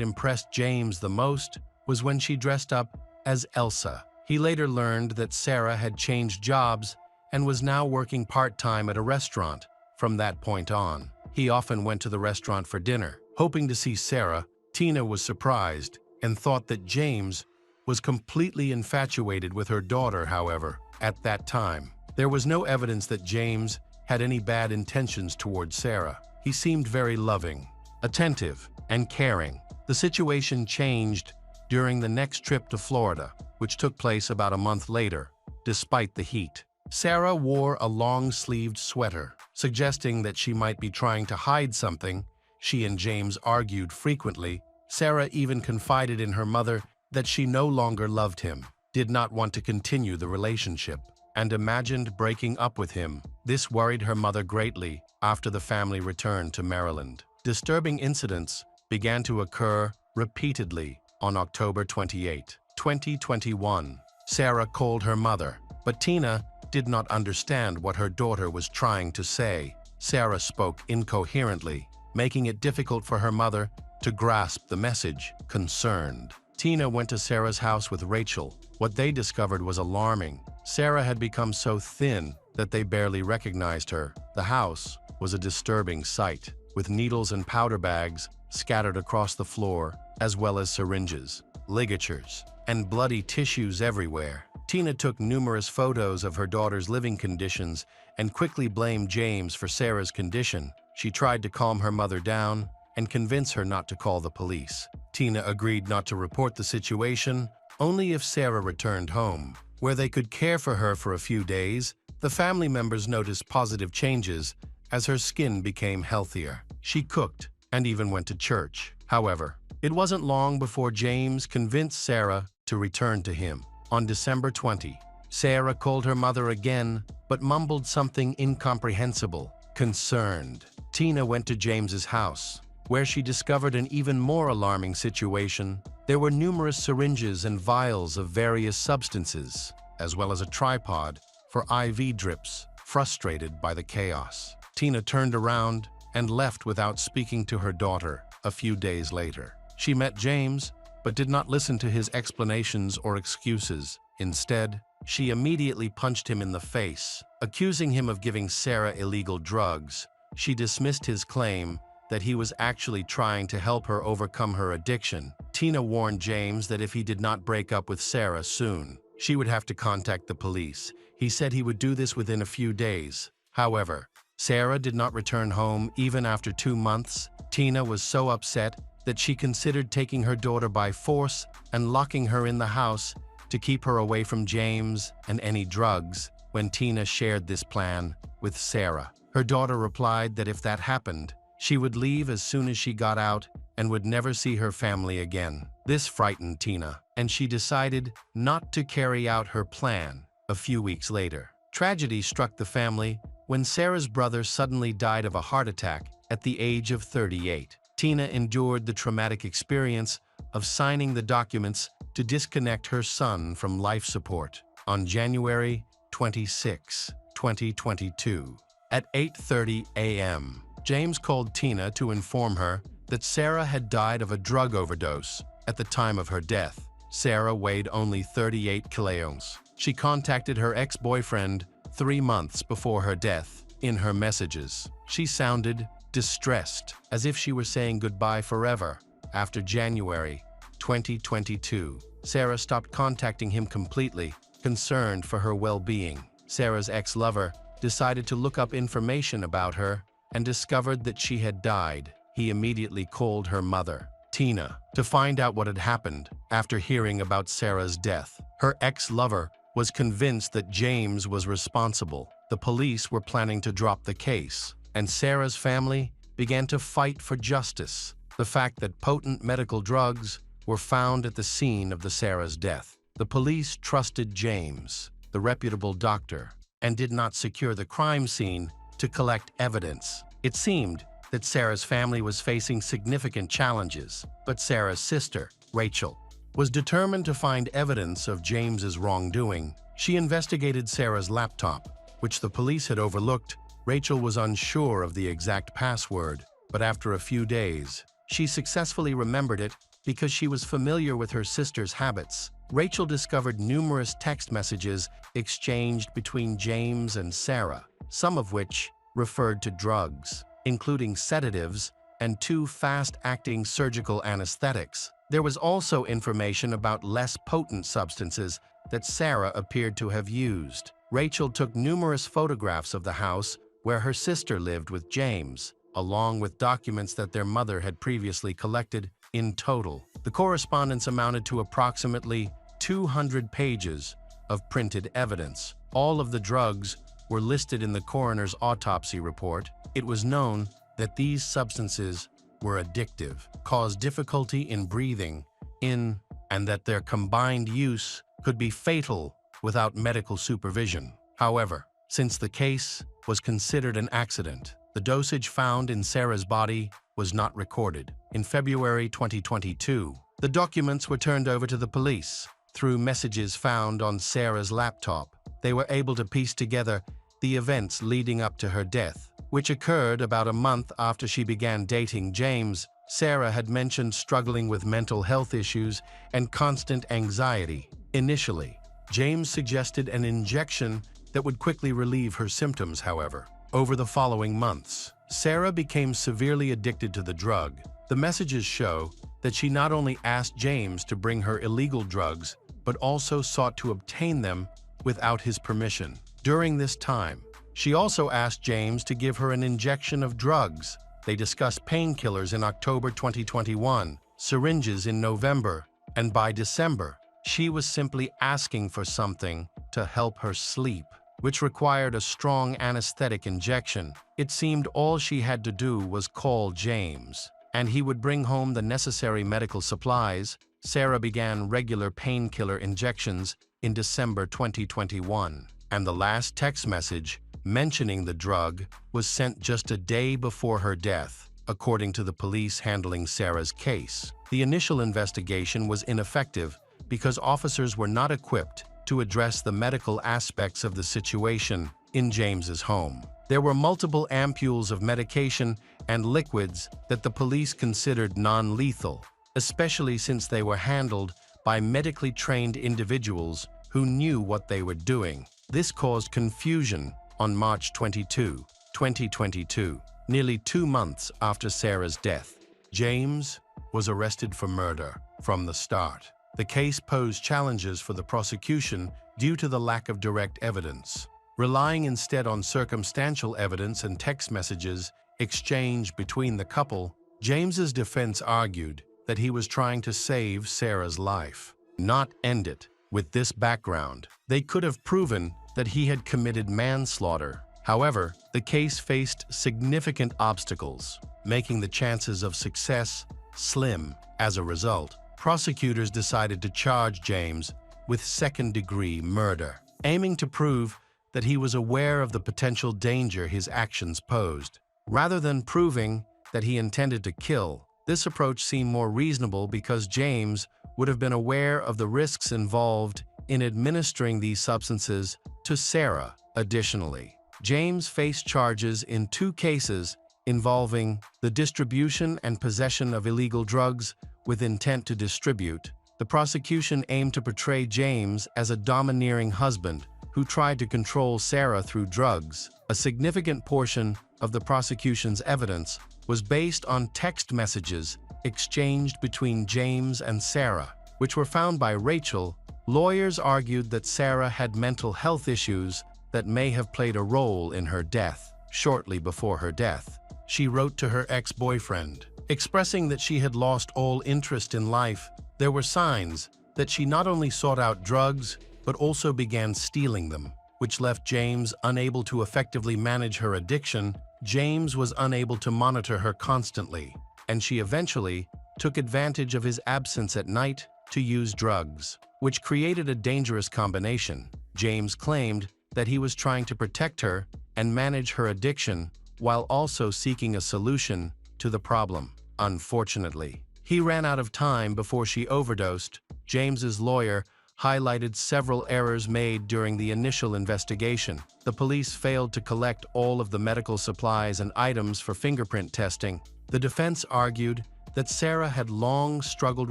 impressed James the most was when she dressed up as Elsa. He later learned that Sarah had changed jobs and was now working part-time at a restaurant. From that point on, he often went to the restaurant for dinner, hoping to see Sarah. Tina was surprised and thought that James was completely infatuated with her daughter. However, at that time, there was no evidence that James had any bad intentions towards Sarah. He seemed very loving, attentive, and caring. The situation changed during the next trip to Florida, which took place about a month later. Despite the heat, Sarah wore a long-sleeved sweater, suggesting that she might be trying to hide something. She and James argued frequently. Sarah even confided in her mother that she no longer loved him, did not want to continue the relationship, and imagined breaking up with him. This worried her mother greatly after the family returned to Maryland. Disturbing incidents began to occur repeatedly. On October 28, 2021, Sarah called her mother, but Tina did not understand what her daughter was trying to say. Sarah spoke incoherently, making it difficult for her mother to grasp the message. Concerned, Tina went to Sarah's house with Rachel. What they discovered was alarming. Sarah had become so thin that they barely recognized her. The house was a disturbing sight, with needles and powder bags scattered across the floor, as well as syringes, ligatures, and bloody tissues everywhere. Tina took numerous photos of her daughter's living conditions and quickly blamed James for Sarah's condition. She tried to calm her mother down and convince her not to call the police. Tina agreed not to report the situation, only if Sarah returned home, where they could care for her for a few days. The family members noticed positive changes as her skin became healthier. She cooked and even went to church. However, it wasn't long before James convinced Sarah to return to him. On December 20, Sarah called her mother again, but mumbled something incomprehensible. Concerned, Tina went to James's house, where she discovered an even more alarming situation. There were numerous syringes and vials of various substances, as well as a tripod for IV drips. Frustrated by the chaos, Tina turned around and left without speaking to her daughter. A few days later, she met James, but did not listen to his explanations or excuses. Instead, she immediately punched him in the face, accusing him of giving Sarah illegal drugs. She dismissed his claim that he was actually trying to help her overcome her addiction. Tina warned James that if he did not break up with Sarah soon, she would have to contact the police. He said he would do this within a few days. However, Sarah did not return home even after 2 months. Tina was so upset that she considered taking her daughter by force and locking her in the house to keep her away from James and any drugs. When Tina shared this plan with Sarah, her daughter replied that if that happened, she would leave as soon as she got out and would never see her family again. This frightened Tina, and she decided not to carry out her plan. A few weeks later, tragedy struck the family when Sarah's brother suddenly died of a heart attack at the age of 38. Tina endured the traumatic experience of signing the documents to disconnect her son from life support. On January 26, 2022, at 8:30 a.m., James called Tina to inform her that Sarah had died of a drug overdose. At the time of her death, Sarah weighed only 38 kilograms. She contacted her ex-boyfriend 3 months before her death. In her messages, she sounded distressed, as if she were saying goodbye forever. After January 2022, Sarah stopped contacting him completely, concerned for her well-being. Sarah's ex-lover decided to look up information about her and discovered that she had died. He immediately called her mother, Tina, to find out what had happened. After hearing about Sarah's death, her ex-lover was convinced that James was responsible. The police were planning to drop the case, and Sarah's family began to fight for justice. The fact that potent medical drugs were found at the scene of Sarah's death. The police trusted James, the reputable doctor, and did not secure the crime scene to collect evidence. It seemed that Sarah's family was facing significant challenges, but Sarah's sister, Rachel, was determined to find evidence of James's wrongdoing. She investigated Sarah's laptop, which the police had overlooked. Rachel was unsure of the exact password, but after a few days, she successfully remembered it because she was familiar with her sister's habits. Rachel discovered numerous text messages exchanged between James and Sarah, some of which referred to drugs, including sedatives and 2 fast-acting surgical anesthetics. There was also information about less potent substances that Sarah appeared to have used. Rachel took numerous photographs of the house where her sister lived with James, along with documents that their mother had previously collected. In total, the correspondence amounted to approximately 200 pages of printed evidence. All of the drugs were listed in the coroner's autopsy report, it was known that these substances were addictive, caused difficulty in breathing in, and that their combined use could be fatal without medical supervision. However, since the case was considered an accident, the dosage found in Sarah's body was not recorded. In February 2022, the documents were turned over to the police. Through messages found on Sarah's laptop, they were able to piece together the events leading up to her death, which occurred about a month after she began dating James. Sarah had mentioned struggling with mental health issues and constant anxiety. Initially, James suggested an injection that would quickly relieve her symptoms, however. Over the following months, Sarah became severely addicted to the drug. The messages show that she not only asked James to bring her illegal drugs, but also sought to obtain them without his permission. During this time, she also asked James to give her an injection of drugs. They discussed painkillers in October 2021, syringes in November, and by December, she was simply asking for something to help her sleep, which required a strong anesthetic injection. It seemed all she had to do was call James, and he would bring home the necessary medical supplies. Sarah began regular painkiller injections in December 2021, and the last text message mentioning the drug was sent just a day before her death, according to the police handling Sarah's case. The initial investigation was ineffective because officers were not equipped to address the medical aspects of the situation in James's home. There were multiple ampules of medication and liquids that the police considered non-lethal, especially since they were handled by medically trained individuals who knew what they were doing. This caused confusion. On March 22, 2022, nearly 2 months after Sarah's death, James was arrested for murder. From the start, the case posed challenges for the prosecution due to the lack of direct evidence. Relying instead on circumstantial evidence and text messages exchanged between the couple, James's defense argued that he was trying to save Sarah's life, not end it. With this background, they could have proven that he had committed manslaughter. However, the case faced significant obstacles, making the chances of success slim. As a result, prosecutors decided to charge James with second-degree murder, aiming to prove that he was aware of the potential danger his actions posed. Rather than proving that he intended to kill, this approach seemed more reasonable because James would have been aware of the risks involved in administering these substances to Sarah. Additionally, James faced charges in 2 cases involving the distribution and possession of illegal drugs with intent to distribute. The prosecution aimed to portray James as a domineering husband who tried to control Sarah through drugs. A significant portion of the prosecution's evidence was based on text messages exchanged between James and Sarah, which were found by Rachel. Lawyers argued that Sarah had mental health issues that may have played a role in her death. Shortly before her death, she wrote to her ex-boyfriend, expressing that she had lost all interest in life. There were signs that she not only sought out drugs, but also began stealing them, which left James unable to effectively manage her addiction. James was unable to monitor her constantly, and she eventually took advantage of his absence at night to use drugs, which created a dangerous combination. James claimed that he was trying to protect her and manage her addiction while also seeking a solution to the problem. Unfortunately, he ran out of time before she overdosed. James's lawyer highlighted several errors made during the initial investigation. The police failed to collect all of the medical supplies and items for fingerprint testing. The defense argued that Sarah had long struggled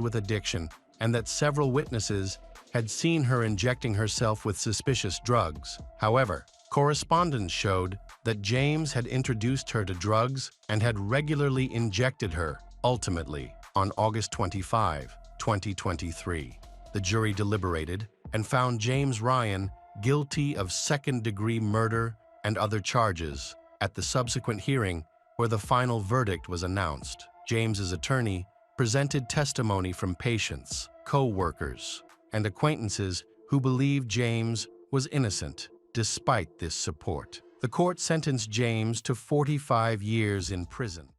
with addiction and that several witnesses had seen her injecting herself with suspicious drugs. However, correspondence showed that James had introduced her to drugs and had regularly injected her. Ultimately, on August 25, 2023, the jury deliberated and found James Ryan guilty of second-degree murder and other charges. At the subsequent hearing, where the final verdict was announced, James's attorney presented testimony from patients, co-workers, and acquaintances who believed James was innocent. despite this support. The court sentenced James to 45 years in prison.